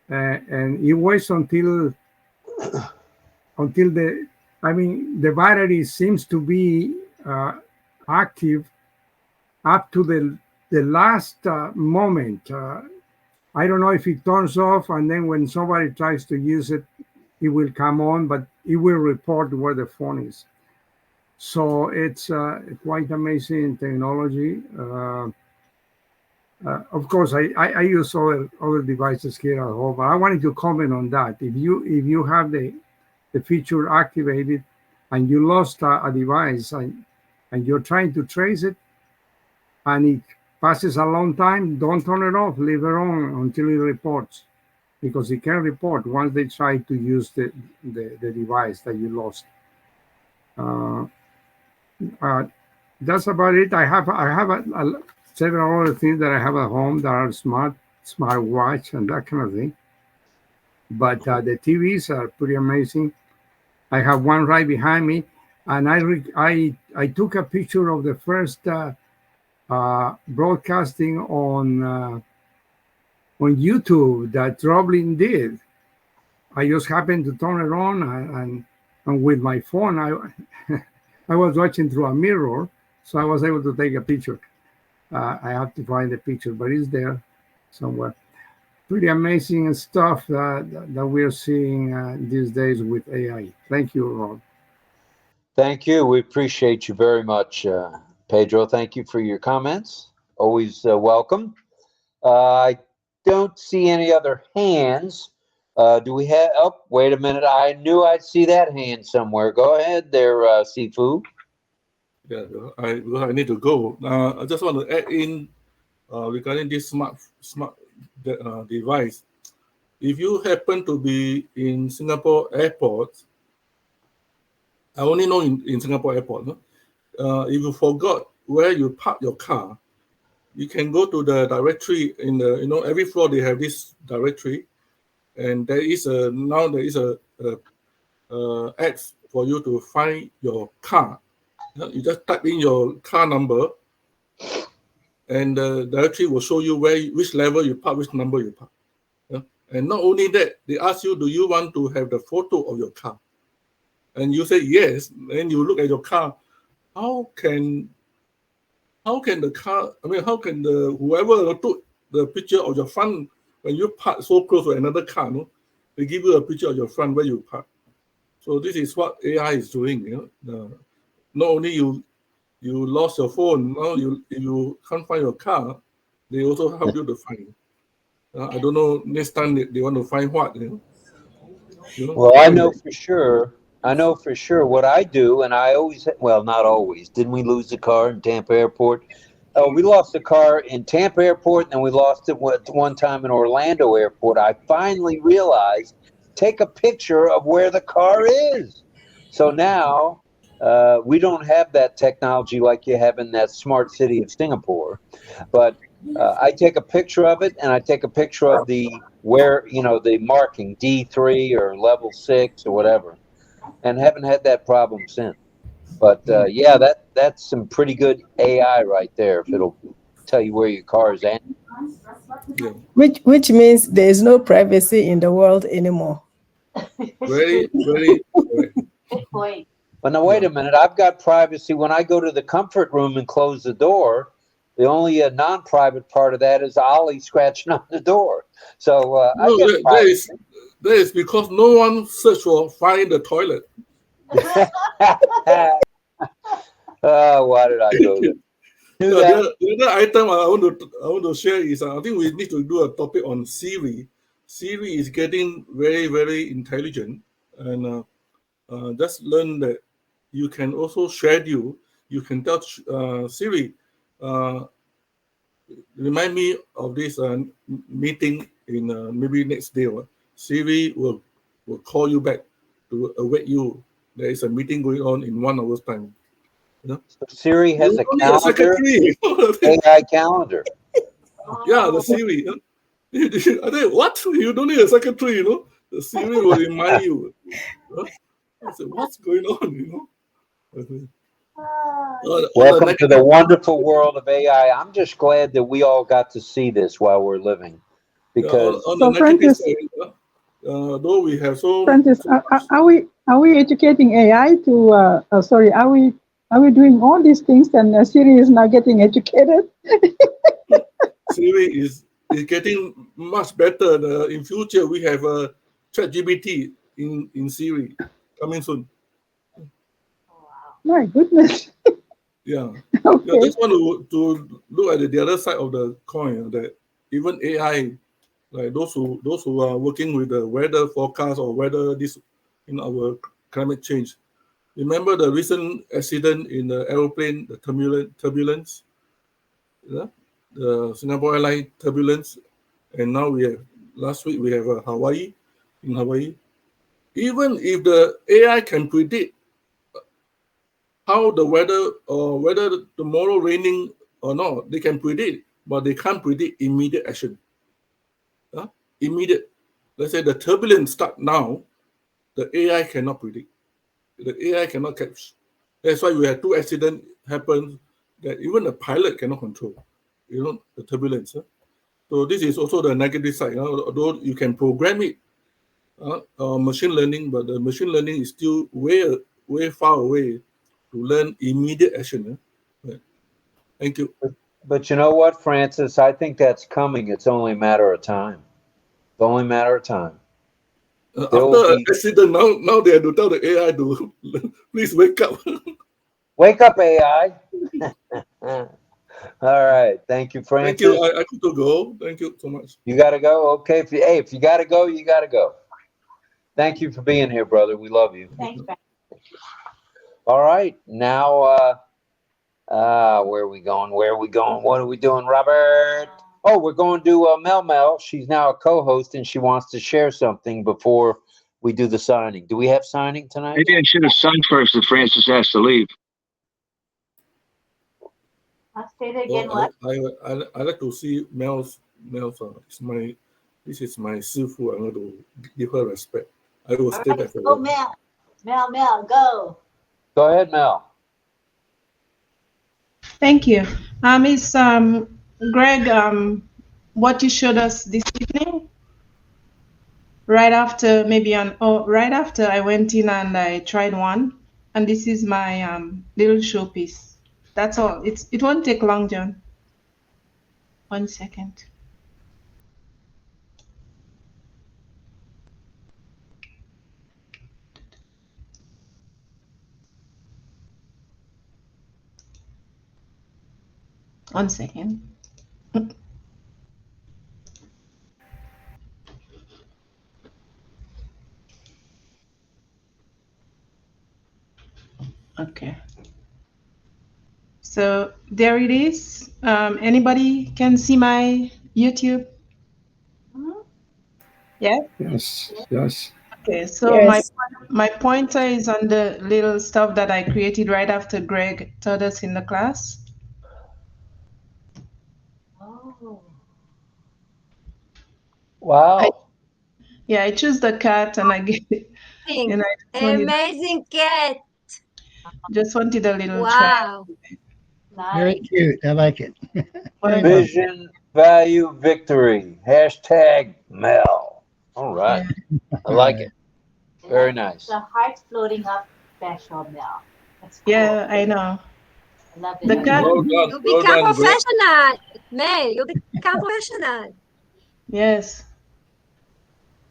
And you wait until the battery seems to be active up to the last moment. I don't know if it turns off, and then when somebody tries to use it, it will come on, but it will report where the phone is. So it's quite amazing technology. Of course, I use other devices here at home, but I wanted to comment on that. If you have the feature activated and you lost a device and you're trying to trace it, and it passes a long time, don't turn it off, leave it on until it reports, because it can report once they try to use the device that you lost. That's about it. I have several other things that I have at home that are smart watch and that kind of thing. But the TVs are pretty amazing. I have one right behind me, and I took a picture of the first broadcasting on YouTube that RobLynn did. I just happened to turn it on, and with my phone, I was watching through a mirror, so I was able to take a picture. I have to find the picture, but it's there somewhere. Pretty amazing stuff that we're seeing these days with AI. Thank you, Rob. Thank you. We appreciate you very much, Pedro. Thank you for your comments. Always welcome. I don't see any other hands. Do we have? Oh, wait a minute. I knew I'd see that hand somewhere. Go ahead there, ጵһ. Yeah, I need to go. I just want to add in regarding this smart device. If you happen to be in Singapore airport, I only know in Singapore airport. No? If you forgot where you park your car, you can go to the directory in the every floor they have this directory, and there is a app for you to find your car. You just type in your car number, and the directory will show you which level you park, which number you park. And not only that, they ask you, do you want to have the photo of your car? And you say yes. Then you look at your car. How can the car? I mean, how can whoever took the picture of your front when you park so close to another car? No, they give you a picture of your front where you park. So this is what AI is doing. Not only you lost your phone, now you can't find your car, they also help you to find. I don't know next time they want to find what. Well, I know for sure. What I do, and I always, well, not always. Didn't we lose the car in Tampa Airport? Oh, we lost the car in Tampa Airport, and we lost it one time in Orlando Airport. I finally realized, take a picture of where the car is. So now we don't have that technology like you have in that smart city of Singapore, but I take a picture of it, and I take a picture of the marking D3 or level 6 or whatever, and haven't had that problem since. But yeah, that's some pretty good AI right there. If it'll tell you where your car is at. Which means there is no privacy in the world anymore. Very. Good point. But now wait a minute. I've got privacy when I go to the comfort room and close the door. The only non-private part of that is Ollie scratching on the door. So that is because no one searched for find the toilet. Why did I go there? The other item I want to share is I think we need to do a topic on Siri. Siri is getting very, very intelligent, and just learn that you can also schedule. You can tell Siri, remind me of this meeting in maybe next day. Siri will call you back to await you. There is a meeting going on in 1 hour's time. So Siri has a calendar, AI calendar. Yeah, the Siri. I think, what? You don't need a secretary, The Siri will remind you. I said, what's going on, Welcome to the wonderful world of AI. I'm just glad that we all got to see this while we're living, because on the negative side, though we have so. Francis, are we educating AI to? Are we doing all these things, and Siri is now getting educated? Siri is getting much better. In future, we have ChatGPT in Siri coming soon. My goodness. Yeah. Okay. I just want to look at the other side of the coin, that even AI, like those who are working with the weather forecast or weather this in our climate change. Remember the recent accident in the aeroplane, the turbulence? the Singapore Airlines turbulence, and now last week we have Hawaii. Even if the AI can predict how the weather or whether tomorrow raining or not, they can predict, but they can't predict immediate action. Immediate. Let's say the turbulence start now, the AI cannot predict. The AI cannot catch. That's why we had 2 accidents happen that even the pilot cannot control. The turbulence. So this is also the negative side. Although you can program it, machine learning, but the machine learning is still way far away to learn immediate action. Thank you. But you know what, Francis? I think that's coming. It's only a matter of time. It's only a matter of time. After an accident, now they have to tell the AI to please wake up. Wake up, AI. All right. Thank you, Francis. Thank you. I got to go. Thank you so much. You got to go? Okay. If you got to go, you got to go. Thank you for being here, brother. We love you. Thanks, Frank. All right. Now, where are we going? What are we doing, Robert? Oh, we're going to Mel. She's now a co-host, and she wants to share something before we do the signing. Do we have signing tonight? Maybe I should have sung first if Francis has to leave. I'll say it again. What? I like to see Mel's. This is my 师傅. I'm going to give her respect. I will stay back for Go, Mel. Mel, go. Go ahead, Mel. Thank you. It's Greg, what you showed us this evening, right after I went in and I tried one, and this is my little showpiece. That's all. It won't take long, John. 1 second. One second. Okay. So there it is. Anybody can see my YouTube? Yeah? Yes. Okay, so Yes. my pointer is on the little stuff that I created right after Greg taught us in the class. Oh. Wow. I choose the cat and I get it. And I Amazing cat. just wanted a little Wow. Very cute. I like it. Vision, value, victory. #Mel. All right. I like it. Very nice. The heart's floating up, special Mel. That's cool. Yeah, I know. I love it. The cat. You become professional, Mel. You become professional. Yes.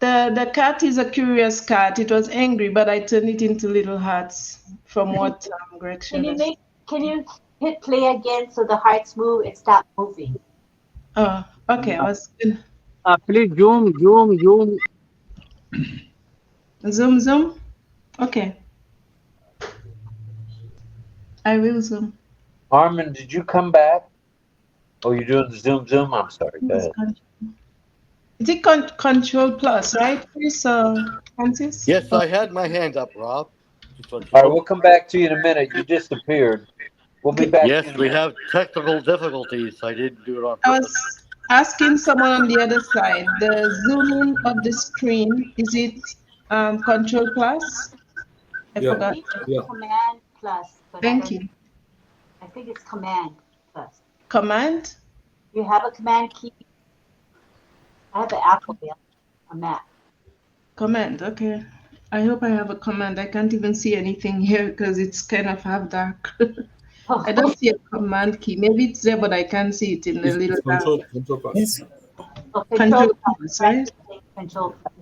The cat is a curious cat. It was angry, but I turned it into little hearts from what Greg showed us. Can you hit play again so the hearts move and stop moving? Oh, okay. I was Please zoom. Zoom. Okay. I will zoom. Armin, did you come back? Oh, you're doing the zoom? I'm sorry. Go ahead. Is it Control Plus, right, Chris, Francis? Yes, I had my hand up, Rob. All right, we'll come back to you in a minute. You disappeared. We'll be back. Yes, we have technical difficulties. I didn't do it on I purpose. was asking someone on the other side, the zooming of the screen, is it Control Plus? I forgot. Command Plus. Thank you. I think it's Command Plus. Command? You have a command key. I have the Apple bill, a Mac. Command, okay. I hope I have a command. I can't even see anything here because it's kind of half dark. I don't see a command key. Maybe it's there, but I can't see it in the little dark. Control Plus. Control Plus, right? Control Plus.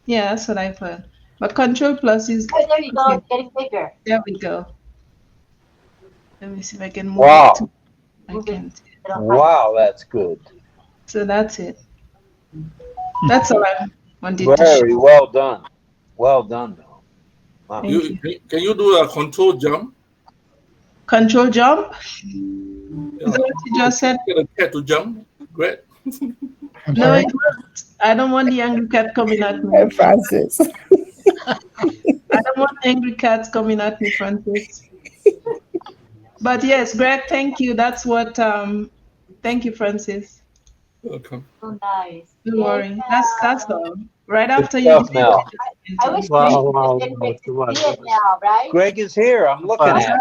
Yeah, that's what I've heard. But Control Plus is... Oh, there you go. It's getting bigger. There we go. Let me see if I can move Wow. it. I can't. Wow, that's good. So that's it. That's all I wanted to Very show. well done. Well done, Mel. Wow. Can you do a control jump? Control jump? Is that what you just said? Get a cat to jump. Great. I'm No, sorry. it won't. I don't want the angry cat coming at me. Francis. I don't want angry cats coming at me, Francis. But yes, Greg, thank you. That's what, thank you, Francis. Welcome. So nice. Don't worry. That's all. Right Good after you stuff, Mel. I wish Wow, Greg wow, didn't wow, get to see it now, right? Greg is here. I'm looking at him.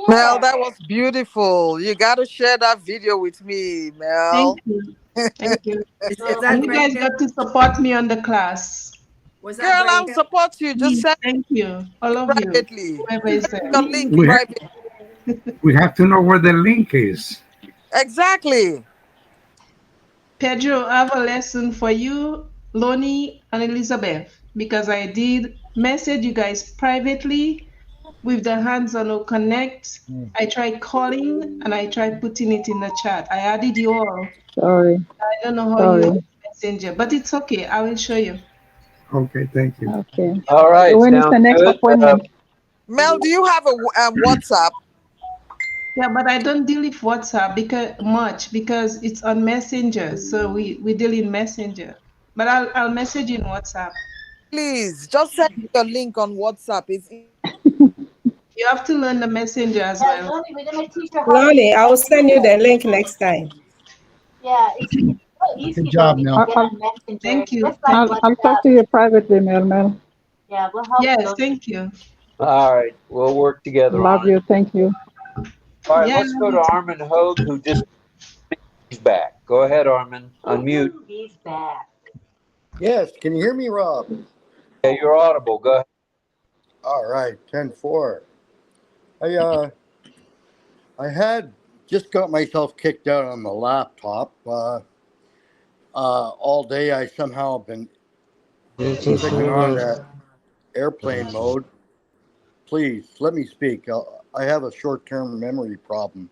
Mel, that was beautiful. You got to share that video with me, Mel. Thank you. Thank you. Is And that you guys Greg? got to support me on the class. Was that Girl, I'll Greg? support you. Just Please, send thank you. All of you. privately. Whoever is there. Your link We have, private. we have to know where the link is. Exactly. Pedro, I have a lesson for you, Lonnie, and Elizabeth, because I did message you guys privately with the hands on OConnect. I tried calling and I tried putting it in the chat. I added you all. Sorry. I don't know how you use Messenger, but it's okay. I will show you. Okay, thank you. Okay. All right. So when is the Sounds next good. appointment? Mel, do you have a WhatsApp? Yeah, but I don't deal with WhatsApp because it's on Messenger. So we deal in Messenger. But I'll message you in WhatsApp. Please, just send me your link on WhatsApp. It's You have to learn the Messenger as well. Lonnie, we're gonna teach her how to Lonnie, use I will send you the Messenger. link next time. Yeah, it's so easy, Good job, Lonnie, to Mel. get on Messenger. Thank you. Just like I'll talk WhatsApp. to you privately, Mel. Yeah, we'll help Yes, you. thank you. All right. We'll work together Love on it. you. Thank you. All right. Yeah, Let's go to Armin Hogue, who just he's back. Go ahead, Armin. Unmute. He's back. Yes, can you hear me, Rob? Yeah, you're audible. Go ahead. All right, 10-4. I had just got myself kicked out on the laptop. All day I somehow been clicking on that airplane mode. Please let me speak. I have a short-term memory problem.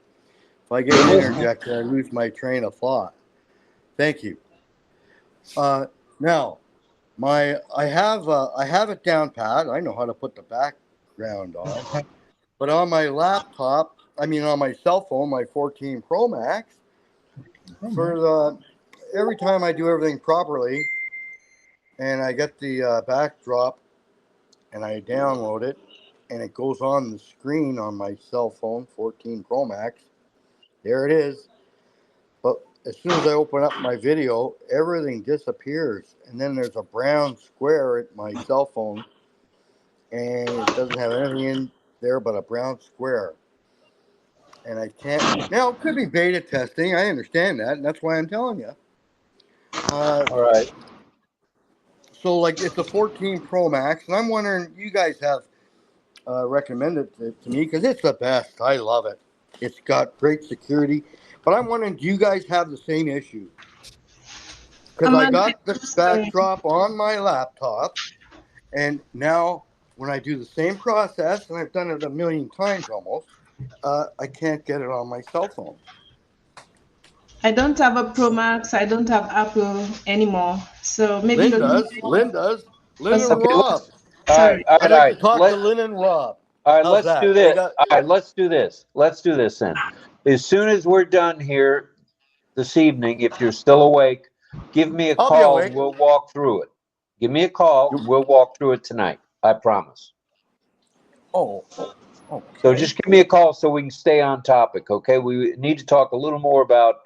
If I get interjected, I lose my train of thought. Thank you. Now, I have it down pat. I know how to put the background on. But on my laptop, on my cell phone, my 14 Pro Max, every time I do everything properly, and I get the backdrop, and I download it, and it goes on the screen on my cell phone, 14 Pro Max. There it is. But as soon as I open up my video, everything disappears, and then there's a brown square at my cell phone, and it doesn't have anything in there but a brown square. And I can't. Now, it could be beta testing. I understand that, and that's why I'm telling you. All right. So, it's a 14 Pro Max, and I'm wondering, you guys have recommended it to me because it's the best. I love it. It's got great security. But I'm wondering, do you guys have the same issue? Because I got the backdrop on my laptop, and now when I do the same process, and I've done it a million times almost, I can't get it on my cell phone. I don't have a Pro Max. I don't have Apple anymore. So maybe Lynn does. Lynn and Okay, Rob. Sorry. I'd like to talk to Lynn and Rob. All right, How's let's that? do this. All right, let's do this. Let's do this then. As soon as we're done here this evening, if you're still awake, give me a I'll be call awake. and we'll walk through it. Give me a call. We'll walk through it tonight. I promise. Oh. So just give me a call so we can stay on topic, okay? We need to talk a little more about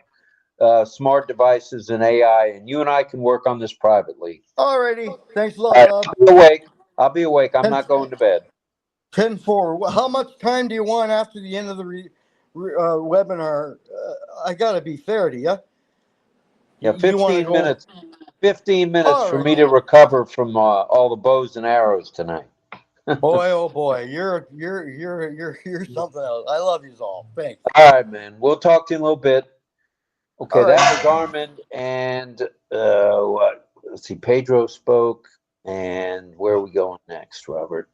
smart devices and AI, and you and I can work on this privately. Alrighty. Thanks a lot, All right, Rob. I'll be awake. I'm not going to bed. 10-4. How much time do you want after the end of the webinar? I got to be fair to you. Yeah, 15 minutes. 15 minutes All for right. me to recover from all the bows and arrows tonight. Boy, oh boy, you're something else. I love you all. Thanks. All right, man. We'll talk to you in a little bit. Okay, All that right. was Armin and what? Let's see. Pedro spoke, and where are we going next, Robert?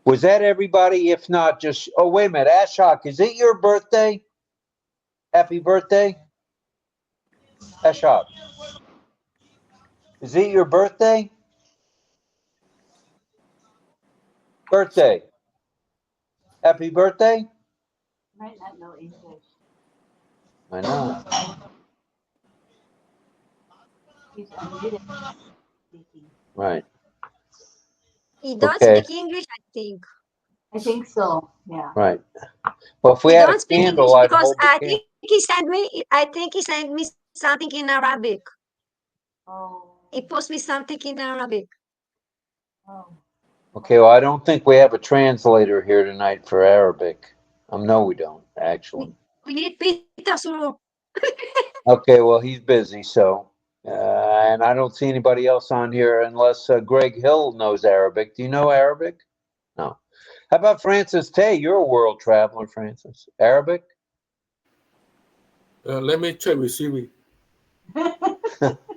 Was that everybody? If not, just wait a minute, Ashok, is it your birthday? Happy birthday, Ashok. Is it your birthday? Birthday. Happy birthday. Might not know English. I know. He's unmuted. Speaking. Right. He don't Okay. speak English, I think. I think so. Yeah. Right. Well, if we He had a don't speak candle, English I'd because hold the I candle. think he sent me. I think he sent me something in Arabic. Oh. He posted me something in Arabic. Oh. Okay, well, I don't think we have a translator here tonight for Arabic. No, we don't, actually. We need Peter Sulu. Okay, well, he's busy, so. And I don't see anybody else on here unless Greg Hill knows Arabic. Do you know Arabic? No. How about Francis Tay? You're a world traveler, Francis. Arabic? Let me check with Siri.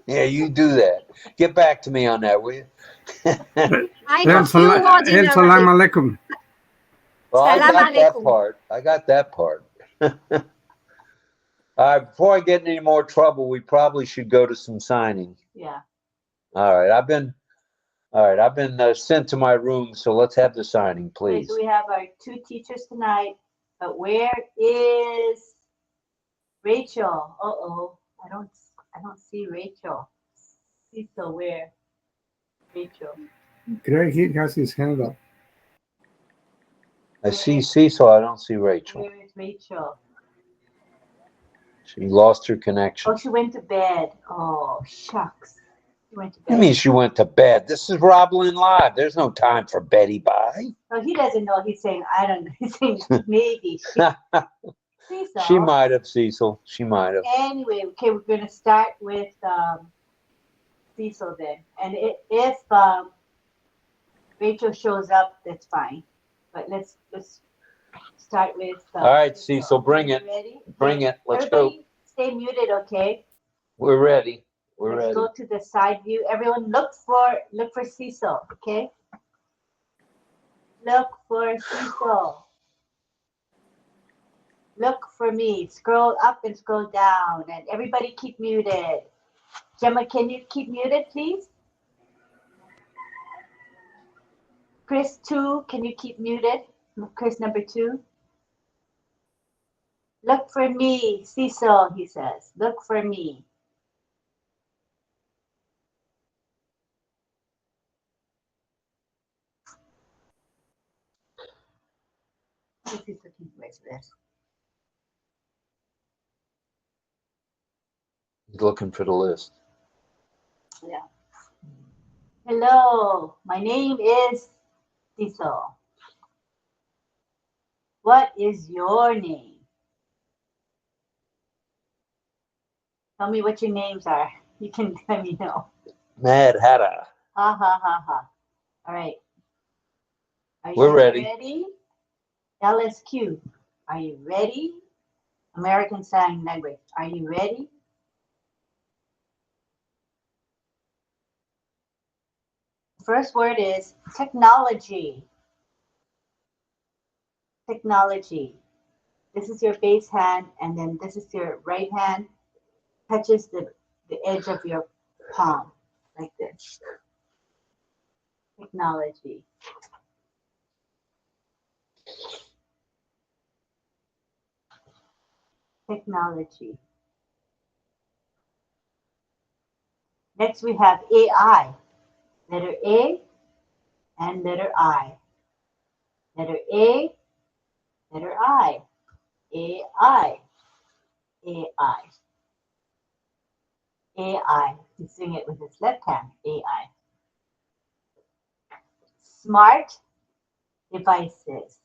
Yeah, you do that. Get back to me on that, will you? I know few words in Arabic. Salam alaikum. Well, I Salam got that alaikum. part. I got that part. All right, before I get in any more trouble, we probably should go to some signing. Yeah. All right, I've been sent to my room, so let's have the signing, Okay, please. so we have our 2 teachers tonight, but where is Rachel? Uh-oh. I don't see Rachel. Cecil, where? Rachel. Greg, he has his hand up. I see Cecil, I don't see Rachel. Where is Rachel? She lost her connection. Oh, she went to bed. Oh, shucks. She went to What do you bed. mean she went to bed? This is RobLynn Live. There's no time for Betty Bye. Oh, he doesn't know. He's saying, I don't know. He's saying maybe. Cecil. She might have, Cecil. She might have. Anyway, okay, we're going to start with Cecil then. And if Rachel shows up, that's fine. But let's start with. All right, Cecil, bring it. Ready? Bring it. Let's Everybody go. stay muted, okay? We're ready. We're Let's ready. go to the side view. Everyone look for Cecil, okay? Look for Cecil. Look for me. Scroll up and scroll down. And everybody keep muted. Gemma, can you keep muted, please? Chris 2, can you keep muted? Chris number 2. Look for me, Cecil, he says. Look for me. He's looking for this. He's looking for the list. Yeah. Hello, my name is Cecil. What is your name? Tell me what your names are. You can let me know. Mad Hatter. Ha ha ha ha. All right. Are We're you ready. LSQ. Are you ready? American Sign Language. Are you ready? First word is technology. Technology. This is your base hand, and then this is your right hand. Touches the edge of your palm, like this. Technology. Technology. Next we have AI. Letter A and letter I. Letter A, letter I. AI. AI. AI. He's doing it with his left hand. AI. Smart devices.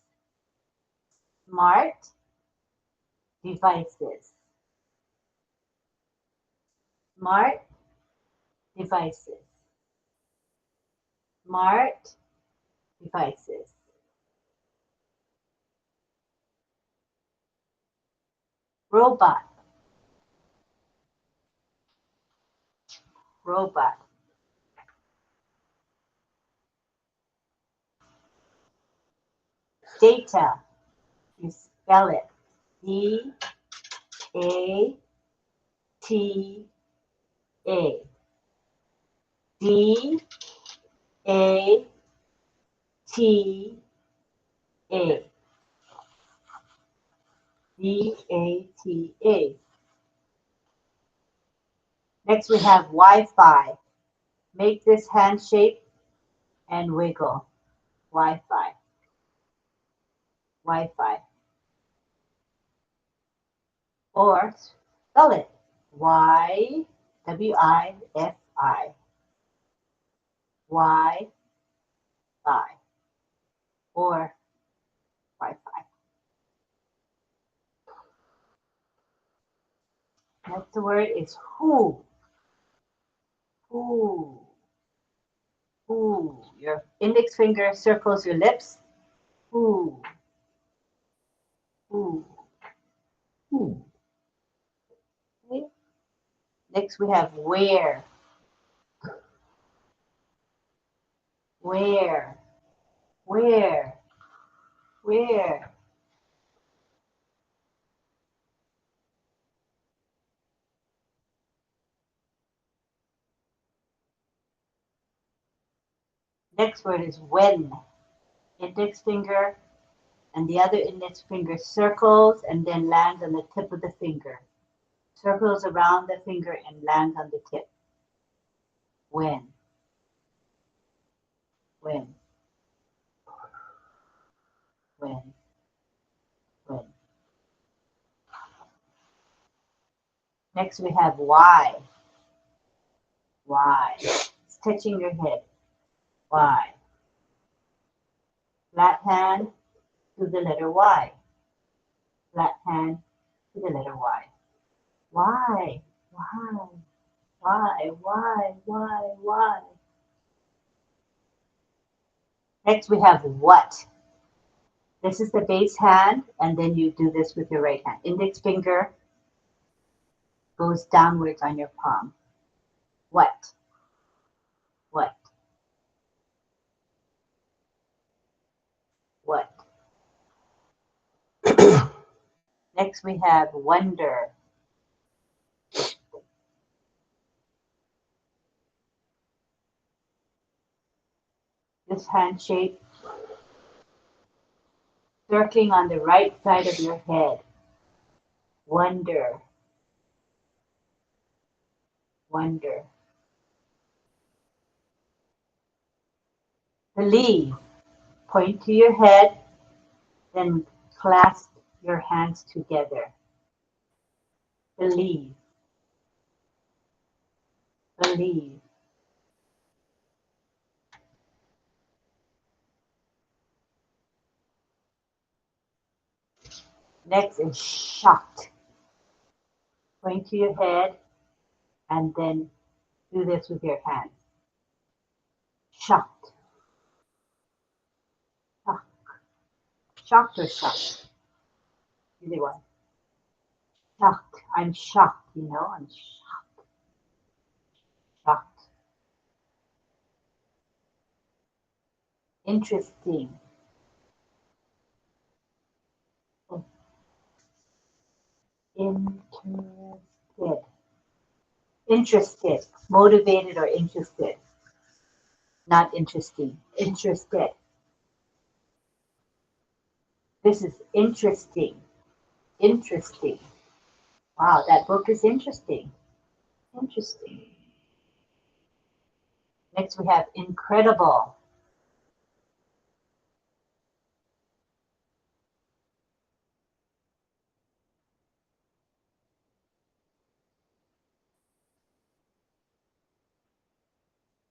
Smart devices. Smart devices. Smart devices. Robot. Robot. Data. You spell it. D-A-T-A. D-A-T-A. D-A-T-A. Next we have Wi-Fi. Make this hand shape and wiggle. Wi-Fi. Wi-Fi. Or spell it. Y-W-I-F-I. Wi-Fi. Or Wi-Fi. Next word is who. Who. Who. Your index finger circles your lips. Who. Who. Who. Okay. Next we have where. Where. Where. Where. Next word is when. Index finger and the other index finger circles and then lands on the tip of the finger. Circles around the finger and lands on the tip. When. When. When. When. Next we have why. Why. It's touching your head. Why. Flat hand to the letter Y. Flat hand to the letter Y. Why? Why? Why? Why? Why? Why? Next we have what. This is the base hand, and then you do this with your right hand. Index finger goes downwards on your palm. What? What? What? Next we have wonder. This hand shape circling on the right side of your head. Wonder. Wonder. Believe. Point to your head, then clasp your hands together. Believe. Believe. Next is shocked. Point to your head and then do this with your hands. Shocked. Shocked. Shocked or shocked? Either one. Shocked. I'm shocked, you know, I'm shocked. Shocked. Interesting. Interested. Interested. Motivated or interested. Not interesting. Interested. This is interesting. Interesting. Wow, that book is interesting. Interesting. Next we have incredible.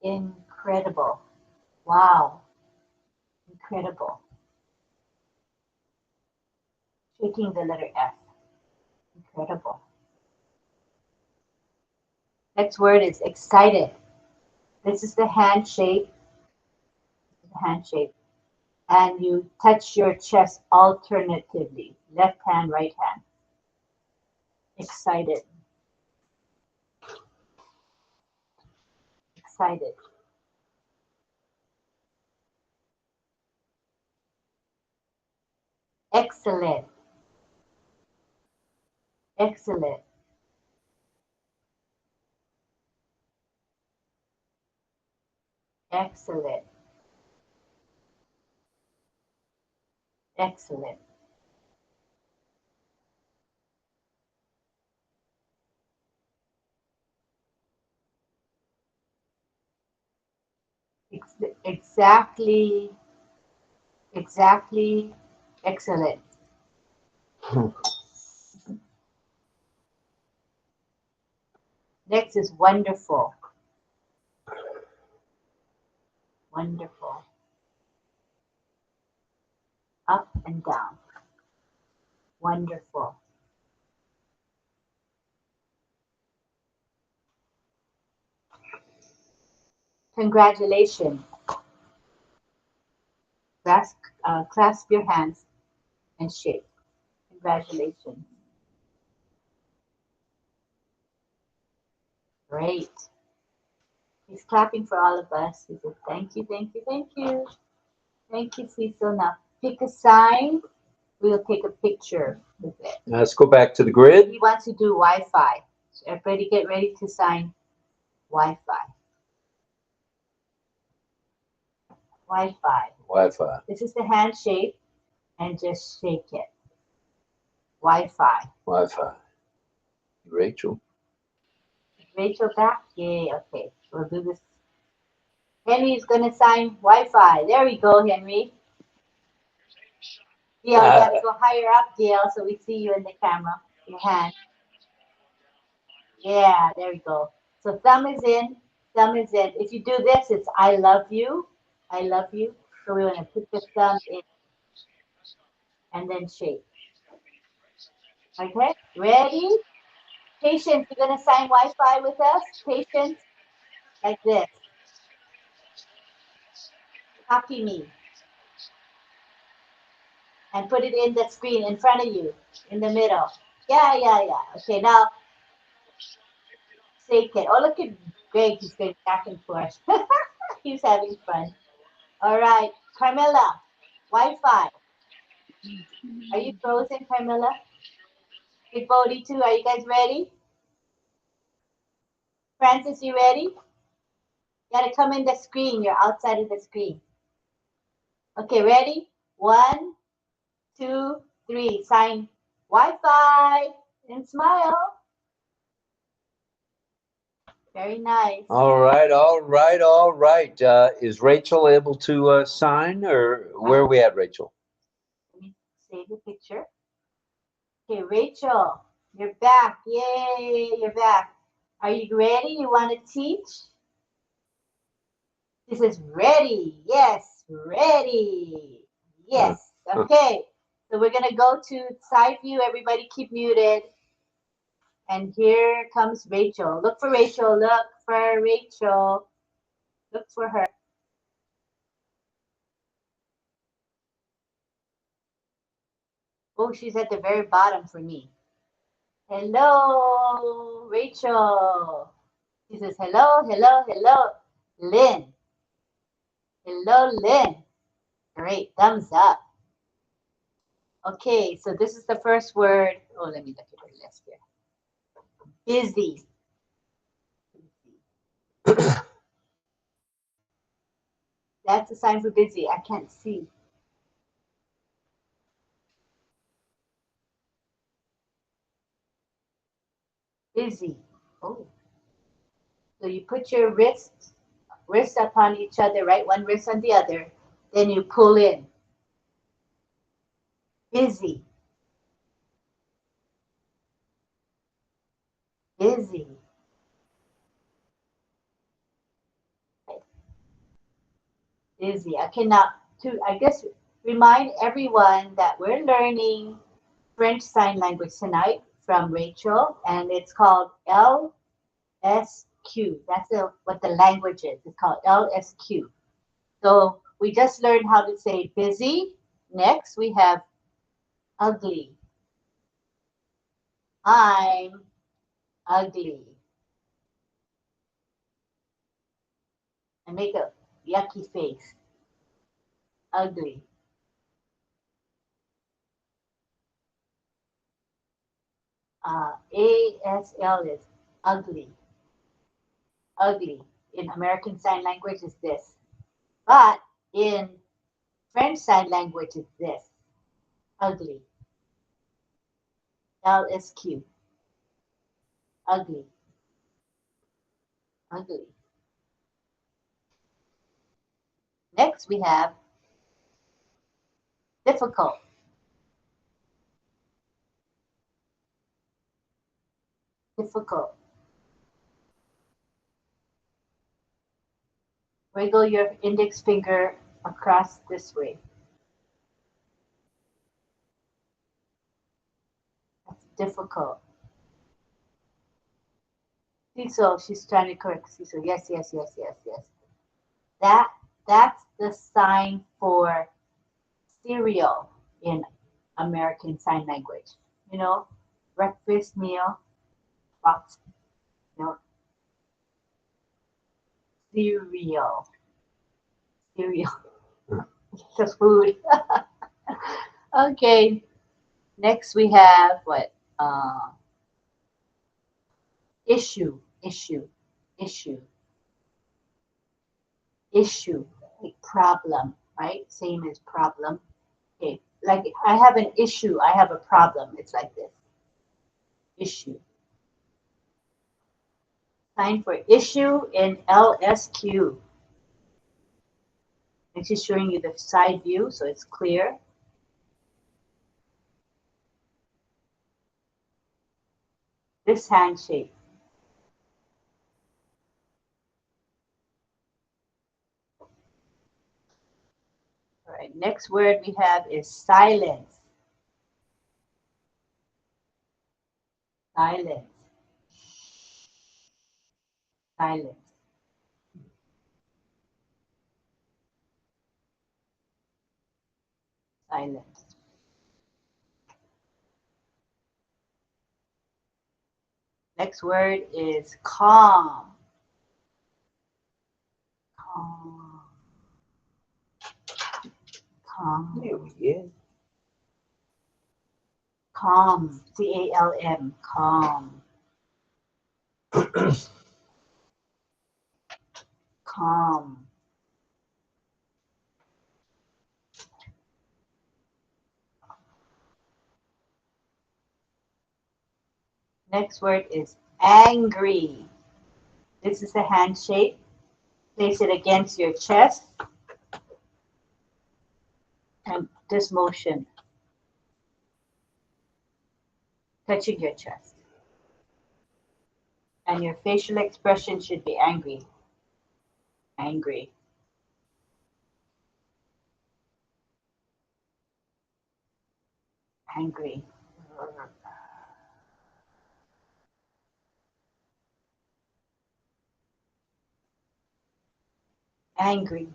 Incredible. Wow. Incredible. Shaking the letter F. Incredible. Next word is excited. This is the hand shape. Hand shape. And you touch your chest alternatively. Left hand, right hand. Excited. Excited. Excellent. Excellent. Excellent. Excellent. Exactly. Excellent. Next is wonderful. Wonderful. Up and down. Wonderful. Congratulations. Clasp your hands and shake. Congratulations. Great. He's clapping for all of us. He said, thank you, thank you, thank you. Thank you, Cecil. Now pick a sign. We'll take a picture with it. Now let's go back to the grid. He wants to do Wi-Fi. So everybody get ready to sign Wi-Fi. Wi-Fi. Wi-Fi. This is the handshake, and just shake it. Wi-Fi. Wi-Fi. Rachel. Rachel back? Yay, okay. We'll do this. Henry's going to sign Wi-Fi. There we go, Henry. Yeah, we got to go higher up, DL, so we see you in the camera. Your hand. Yeah, there we go. So thumb is in, thumb is in. If you do this, it's I love you. I love you. So we're going to put the thumb in and then shake. Okay, ready? Patience, you're going to sign Wi-Fi with us? Patience, like this. Copy me. And put it in the screen in front of you, in the middle. Yeah. Okay, now shake it. Oh, look at Greg. He's going back and forth. He's having fun. All right, Carmilla, Wi-Fi. Are you frozen, Carmilla? Big Bodie too. Are you guys ready? Francis, you ready? You gotta come in the screen. You're outside of the screen. Okay, ready? 1, 2, 3. Sign Wi-Fi and smile. Very nice. All right. Is Rachel able to sign, or where are we at, Rachel? Let me save the picture. Okay, Rachel, you're back. Yay, you're back. Are you ready? You want to teach? This is ready. Yes, ready. Yes. Okay. So we're going to go to side view. Everybody keep muted. And here comes Rachel. Look for Rachel. Look for Rachel. Look for her. Oh, she's at the very bottom for me. Hello, Rachel. She says, hello, hello, hello, Lynn. Hello, Lynn. Great, thumbs up. Okay, so this is the first word. Oh, let me look at her list here. Busy. That's a sign for busy. I can't see. Busy. Oh. So you put your wrists upon each other, right? One wrist on the other. Then you pull in. Busy. Busy. Busy. Okay, now I guess remind everyone that we're learning French Sign Language tonight from Rachel, and it's called LSQ. That's what the language is. It's called LSQ. So we just learned how to say busy. Next, we have ugly. I'm ugly. And make a yucky face. Ugly. ASL is ugly. Ugly. In American Sign Language is this. But in French Sign Language is this. Ugly. LSQ. Ugly. Ugly. Next we have difficult. Difficult. Wiggle your index finger across this way. That's difficult. Cecil, she's trying to correct Cecil. Yes, yes, yes, yes, yes. That's the sign for cereal in American Sign Language. You know, breakfast meal, box, you know, cereal. Cereal. The food. Okay. Next we have what? Issue. Issue, like problem, right? Same as problem. Okay, like I have an issue, I have a problem. It's like this. Issue. Sign for issue in LSQ. And she's showing you the side view, so it's clear. This handshake. All right, next word we have is silence. Silence. Silence. Silence. Next word is calm. Calm. Calm. Yeah. Calm. C-A-L-M. Calm. Calm. Next word is angry. This is the handshake. Place it against your chest. And this motion. Touching your chest. And your facial expression should be angry. Angry. Angry. Angry.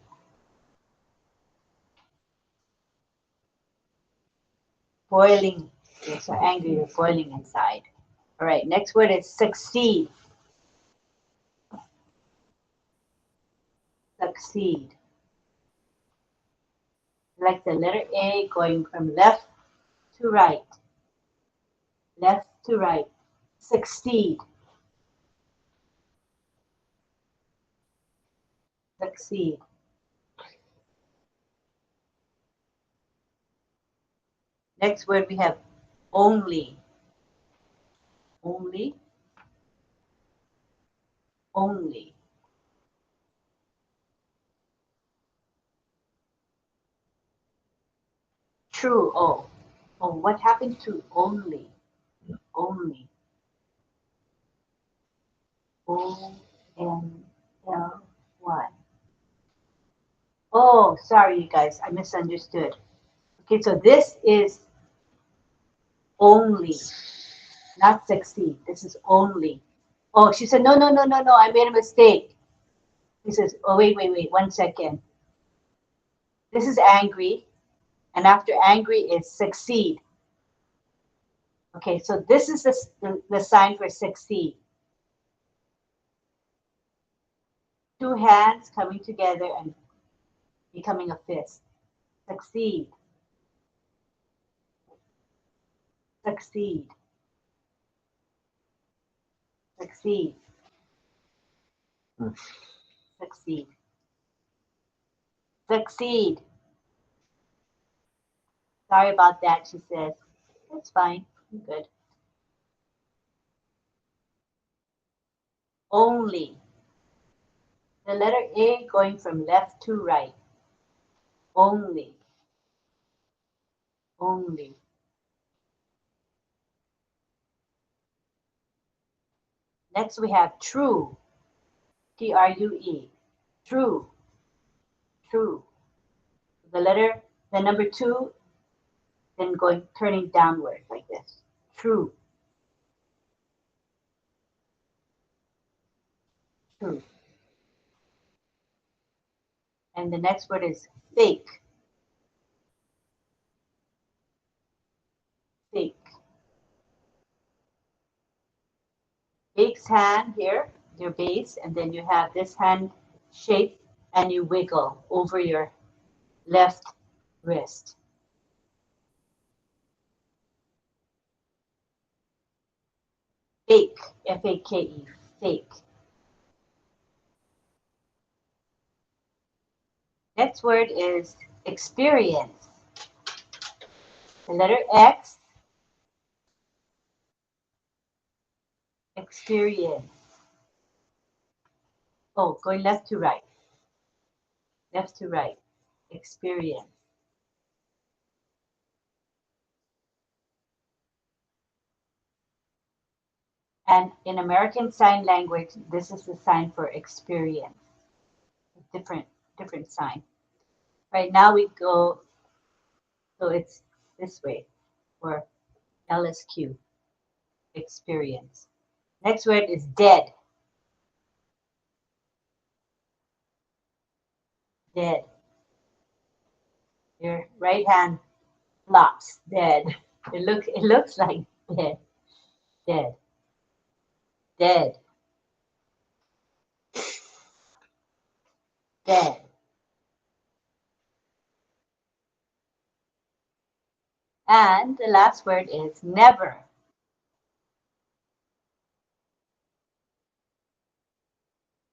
Boiling. You're so angry, you're boiling inside. All right, next word is succeed. Succeed. Like the letter A going from left to right. Left to right. Succeed. Succeed. Next word we have only. Only. Only. True. Oh. Oh, what happened to only? Only. O-N-L-Y. Oh, sorry, you guys. I misunderstood. Okay, so this is only, not succeed. This is only. Oh, she said, no, no, no, no, no. I made a mistake. He says, oh, wait, 1 second. This is angry. And after angry is succeed. Okay, so this is the sign for succeed. Two hands coming together and becoming a fist. Succeed. Succeed. Succeed. Succeed. Succeed. Sorry about that, she says. That's fine. I'm good. Only. The letter A going from left to right. only, only. Next we have true, T-R-U-E, true, true. The number 2, then turning downward like this, true, true. And the next word is fake, fake. Fake's hand here, your base, and then you have this hand shape, and you wiggle over your left wrist. Fake, F-A-K-E, fake. Next word is experience. The letter X, experience. Oh, going left to right. Left to right, experience. And in American Sign Language, this is the sign for experience. Different sign. Right now we go, so it's this way, or LSQ, experience. Next word is dead. Dead. Your right hand flops, dead. It looks like dead. Dead. Dead. Dead. And the last word is never.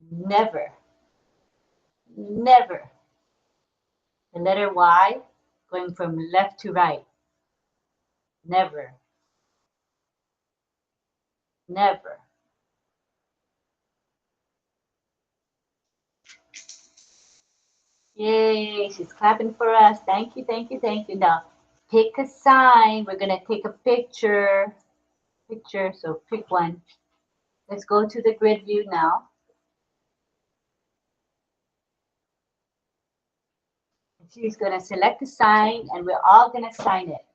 Never. Never. The letter Y going from left to right. Never. Never. Yay, she's clapping for us. Thank you, thank you, thank you. Now, pick a sign. We're going to take a picture. So pick one. Let's go to the grid view now. She's going to select a sign, and we're all going to sign it.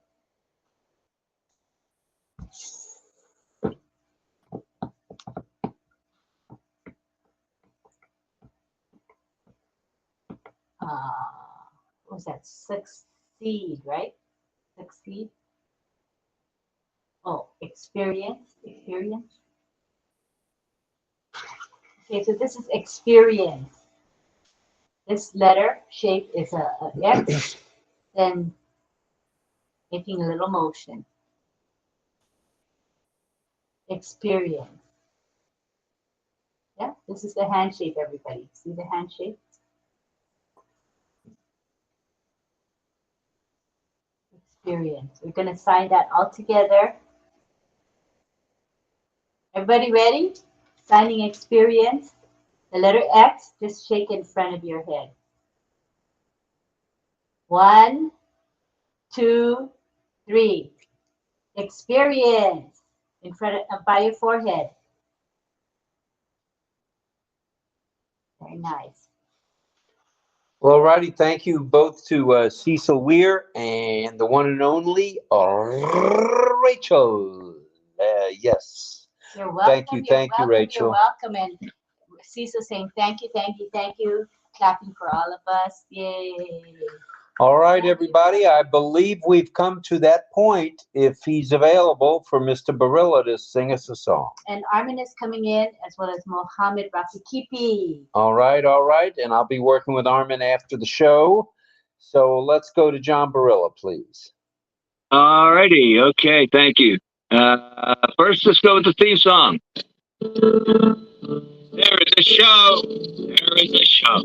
What was that? Succeed, right? Succeed. Oh, experience. Experience. Okay, so this is experience. This letter shape is a X, then making a little motion. Experience. Yeah, this is the hand shape, everybody. See the hand shape? Experience. We're going to sign that all together. Everybody ready? Signing experience. The letter X, just shake in front of your head. 1, 2, 3. Experience in front of by your forehead. Very nice. Well, alrighty. Thank you both to ጵ히𝗱 𝗦𝗃 and the one and only Rachel. Yes. You're welcome. Thank you, Rachel. You're welcome. And pp히𝗱 saying thank you, thank you, thank you. Clapping for all of us. Yay. All right, everybody. I believe we've come to that point, if he's available, for Mr. 𝗻𝗱 to sing us a song. And Armin is coming in, as well as Mohammed Rafikipi. All right. And I'll be working with Armin after the show. So let's go to John 𝗻𝗱, please. All righty. Okay. Thank you. First, let's go with the theme song. There is a show. There is a show.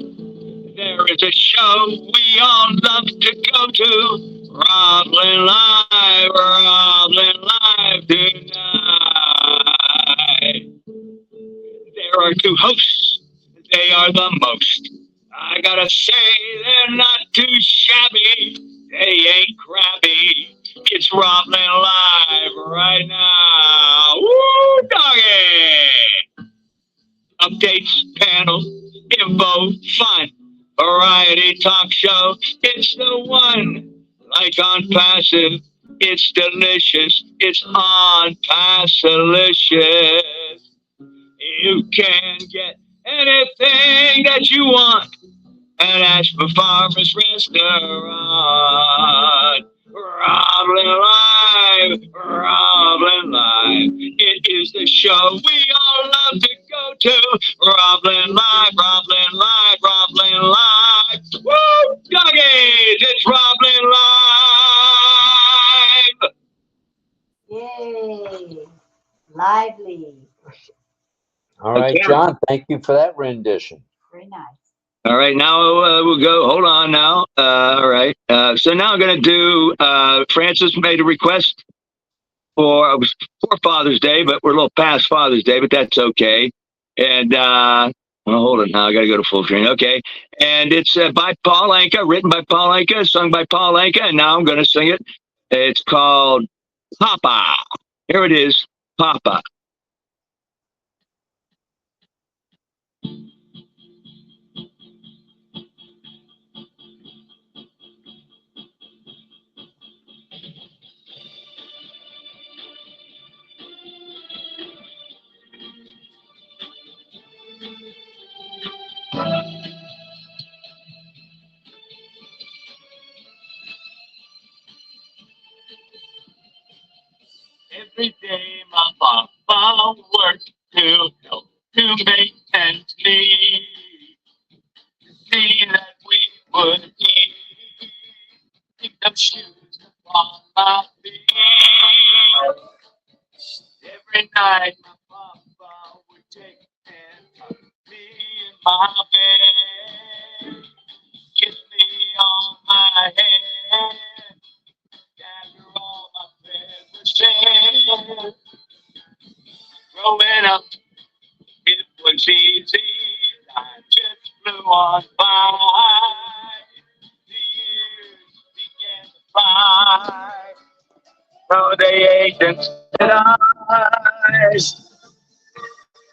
There is a show we all love to go to. RobLynn Live. RobLynn Live tonight. There are 2 hosts. They are the most. I gotta say they're not too shabby. They ain't crabby. It's RobLynn live right now. Woo, doggy! Updates, panel, info, fun, variety talk show. It's the one. Like on passive, it's delicious. It's on Passilicious. You can get anything that you want at Ashford Farmers Restaurant. RobLynn Live, RobLynn Live. It is the show we all love to go to. RobLynn Live, RobLynn Live, RobLynn Live. Woo, doggies, it's RobLynn Live. Yay! Lively. All right, Okay. John, thank you for that rendition. Very nice. All right, now we'll go. Hold on now. All right. So now I'm going to do, Francis made a request for Father's Day, but we're a little past Father's Day, but that's okay. And, well, hold on now. I got to go to full screen. Okay. And it's by Paul Anka, written by Paul Anka, sung by Paul Anka, and now I'm going to sing it. It's called Papa. Here it is, Papa. Every day my papa works to help to make ends meet. To see that we would eat, pick up shoes upon my feet. Every night my papa would take and tuck me in my bed, kiss me on my head. After all my friends were said, growing up, it was easy. I just flew on by. The years began to fly. So they agents said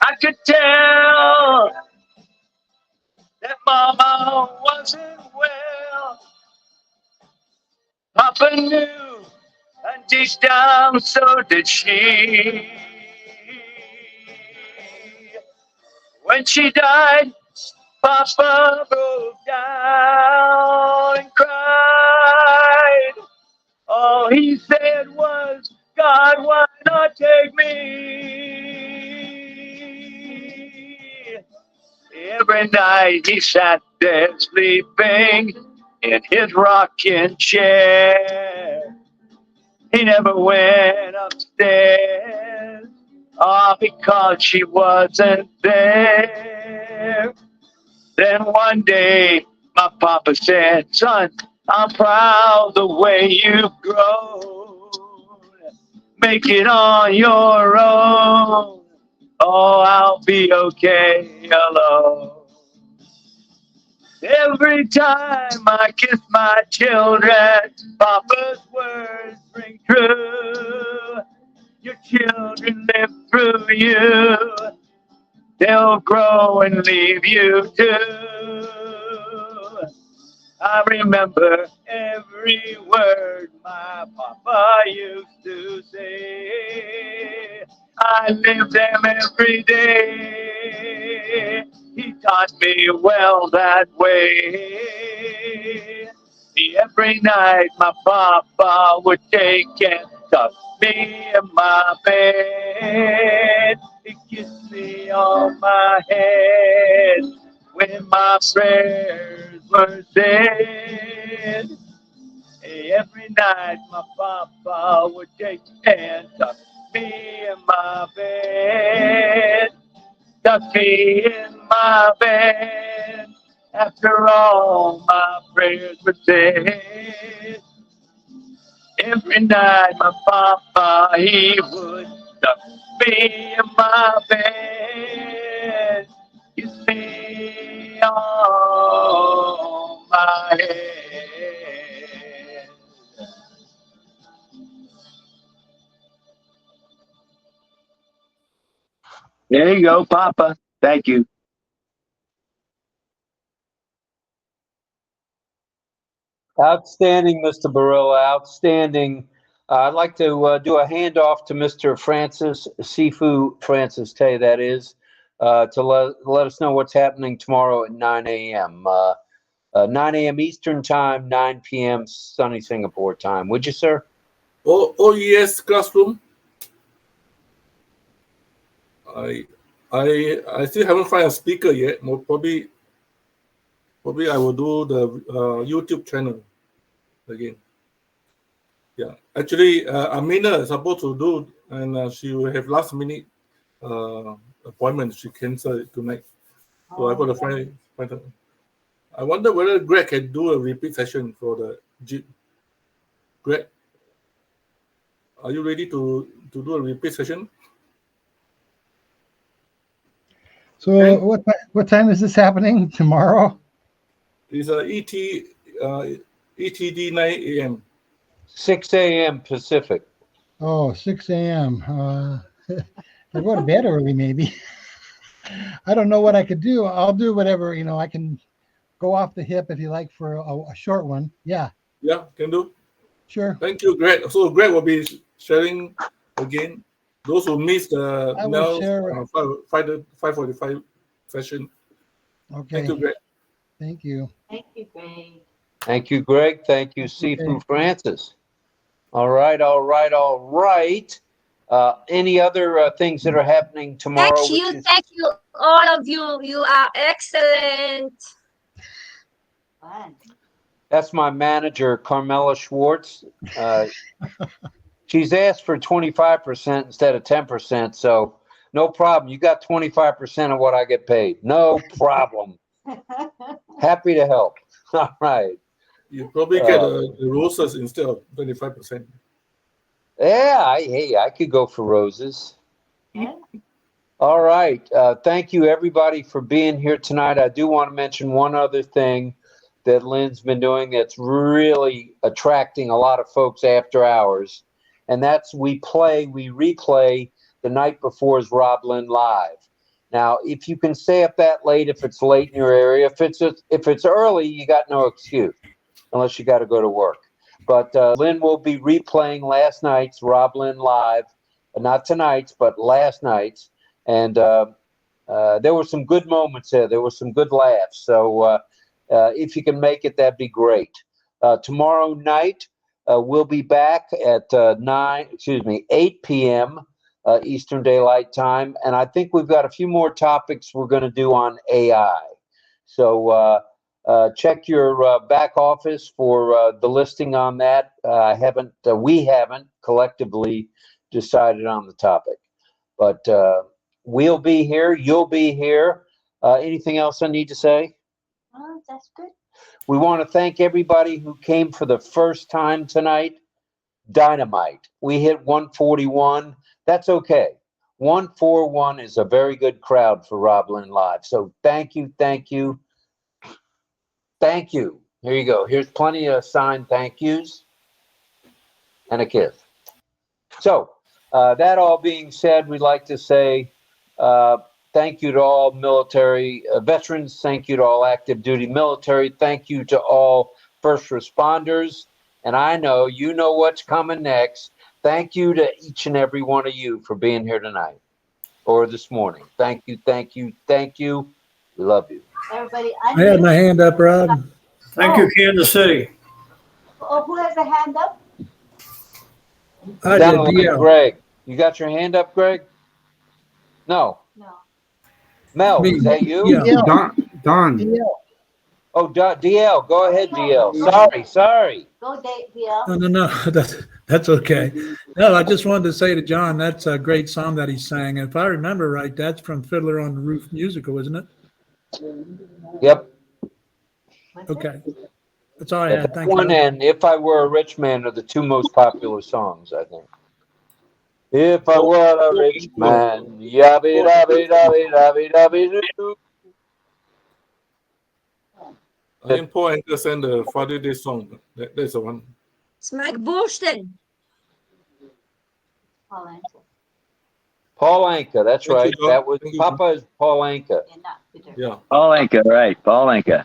I could tell that Mama wasn't well. Papa knew, and deep down so did she. When she died, Papa broke down and cried. All he said was, God, why not take me? Every night he sat there sleeping in his rocking chair. He never went upstairs, because she wasn't there. Then one day, my papa said, son, I'm proud the way you've grown. Make it on your own. Oh, I'll be okay alone. Every time I kiss my children, Papa's words ring true. Your children live through you. They'll grow and leave you too. I remember every word my Papa used to say. I live them every day. He taught me well that way. Every night my Papa would take and tuck me in my bed. He kissed me on my head when my prayers were said. Every night my Papa would take and tuck me in my bed. Tuck me in my bed. After all my prayers were said. Every night my Papa, he would tuck me in my bed. Kiss me on my head. There you go, Papa. Thank you. Outstanding, Mr. Barilla. Outstanding. I'd like to do a handoff to Mr. ጵහි𝗱 𝗦𝗃, that is, to let us know what's happening tomorrow at 9 a.m. 9 a.m. Eastern Time, 9 p.m. sunny Singapore time. Would you, sir? OES classroom. I still haven't found a speaker yet. Probably I will do the YouTube channel again. Yeah, actually, Amina is supposed to do, and she will have last minute appointment. She canceled it tonight, so I got to find her. I wonder whether Greg can do a repeat session for the Jeep. Greg, are you ready to do a repeat session? So what time is this happening tomorrow? It's ETD 9 a.m. 6 a.m. Pacific. Oh, 6 a.m. I go to bed early, maybe. I don't know what I could do. I'll do whatever, I can go off the hip if you like for a short one. Yeah. Yeah, can do. Sure. Thank you, Greg. So Greg will be sharing again. Those who missed the 5:45 session. Okay. Thank you, Greg. Thank you. Thank you, Greg. Thank you, Greg. Thank you, ጵහි𝗱 𝗦𝗃. All right. Any other things that are happening tomorrow? Thank you, all of you. You are excellent. Fun. That's my manager, Carmela Schwartz. She's asked for 25% instead of 10%, so no problem. You got 25% of what I get paid. No problem. Happy to help. All right. You probably get the roses instead of 25%. Yeah, I could go for roses. Yeah. All right. Thank you, everybody, for being here tonight. I do want to mention one other thing that Lynn's been doing that's really attracting a lot of folks after hours, and that's we replay the night before's RobLynn Live. Now, if you can stay up that late, if it's late in your area, if it's early, you got no excuse, unless you got to go to work. But Lynn will be replaying last night's RobLynn Live, not tonight's, but last night's, and there were some good moments there. There were some good laughs. So if you can make it, that'd be great. Tomorrow night, we'll be back at 8 p.m. Eastern Daylight Time, and I think we've got a few more topics we're going to do on AI. So check your back office for the listing on that. We haven't collectively decided on the topic, but we'll be here. You'll be here. Anything else I need to say? Oh, that's good. We want to thank everybody who came for the first time tonight. Dynamite. We hit 141. That's okay. 141 is a very good crowd for RobLynn Live. So thank you. Thank you. Thank you. Here you go. Here's plenty of signed thank yous and a kiss. So that all being said, we'd like to say thank you to all military veterans. Thank you to all active duty military. Thank you to all first responders. And I know you know what's coming next. Thank you to each and every one of you for being here tonight or this morning. Thank you, thank you, thank you. We love you. Everybody, I had my hand up, Rob. Thank you, Kansas City. Oh, who has a hand up? I Down did, like DL. Greg. You got your hand up, Greg? No. No. Mel, Me. is that you? Yeah. Don. Oh, DL. Go ahead, DL. Sorry. Go, DL. No. That's okay. No, I just wanted to say to John, that's a great song that he sang. If I remember right, that's from Fiddler on the Roof musical, isn't it? Yep. Okay. That's all I had. That Thank one you. and If I Were a Rich Man are the two most popular songs, I think. If I were a rich man, yabby dabby dabby dabby dabby doo. I am Paul Anderson, the Father Day song. That's the one. Smack Bushton. Paul Anka, that's Thank you, right. Doc. That was Thank you. Papa is Paul Anka. Yeah. Paul Anka, right? Paul Anka.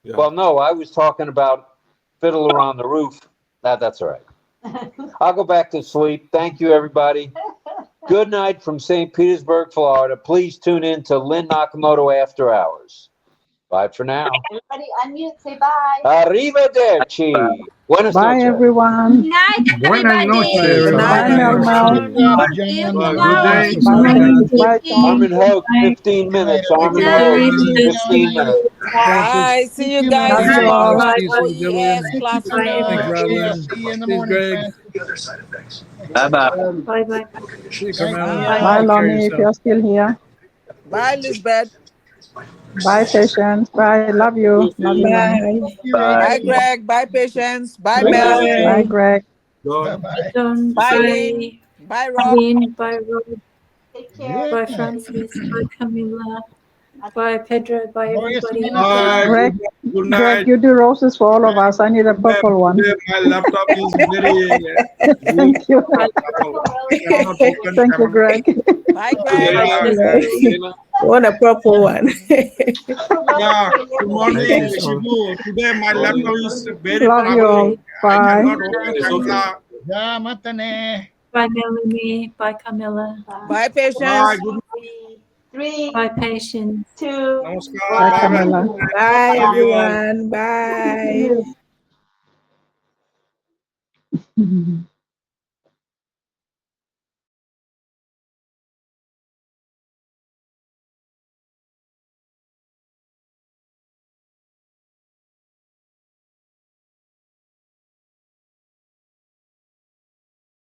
Yeah. Well, no, I was talking about Fiddler on the Roof. That's all right. I'll go back to sleep. Thank you, everybody. Good night from St. Petersburg, Florida. Please tune in to Lynn Nakamoto After Hours. Bye for now. Everybody unmute, say bye. Arrivederci. Buenas Bye, noches. everyone. Good night, Buenas everybody. noches. Good night, Melmel. See you Bye. tomorrow. Good day. Bye, Tom. Armin Hogue, 15 minutes. Armin Hogue, 15 minutes. Bye. See you guys Love you tomorrow all. at Steve, OES Thanks, classroom. Robin. See you in the Steve, morning, Greg. friends. Bye bye. Bye bye. See you, Thank Carmela. you. Bye, Take care of Lonnie, if yourself. you're still here. Bye, Lisbeth. Bye, Patience. Bye. Love you. Love you, Lonnie. Thank you, Bye. Bye, Ray. Greg. Bye, Patience. Bye, Bye. Mel. Bye, Greg. John. Bye-bye. John, Bye, bye. Lynn. Bye, Rob. Lynn, bye, Rob. Take care. Bye, Francis. Bye, Camilla. Bye, Pedro. Bye, Gloria everybody. Semena. Bye. Greg, Good Greg, night. you do roses for all of us. I need a purple one. Today my laptop is very Thank you. I cannot open Thank you, camera. Greg. Bye, Greg. Elena, Want a purple one? yeah, good morning, Thank you, Sean. Shibu. Today my laptop is very Love you all. trouble. I Bye. cannot open camera. Ja, matane. Bye, Melanie. Bye, Camilla. Bye, Bye. Patience. Good Three, Bye, Patience. 2, Namaskar. Bye, Bye. Camilla. Bye, Love you all. everyone. Bye.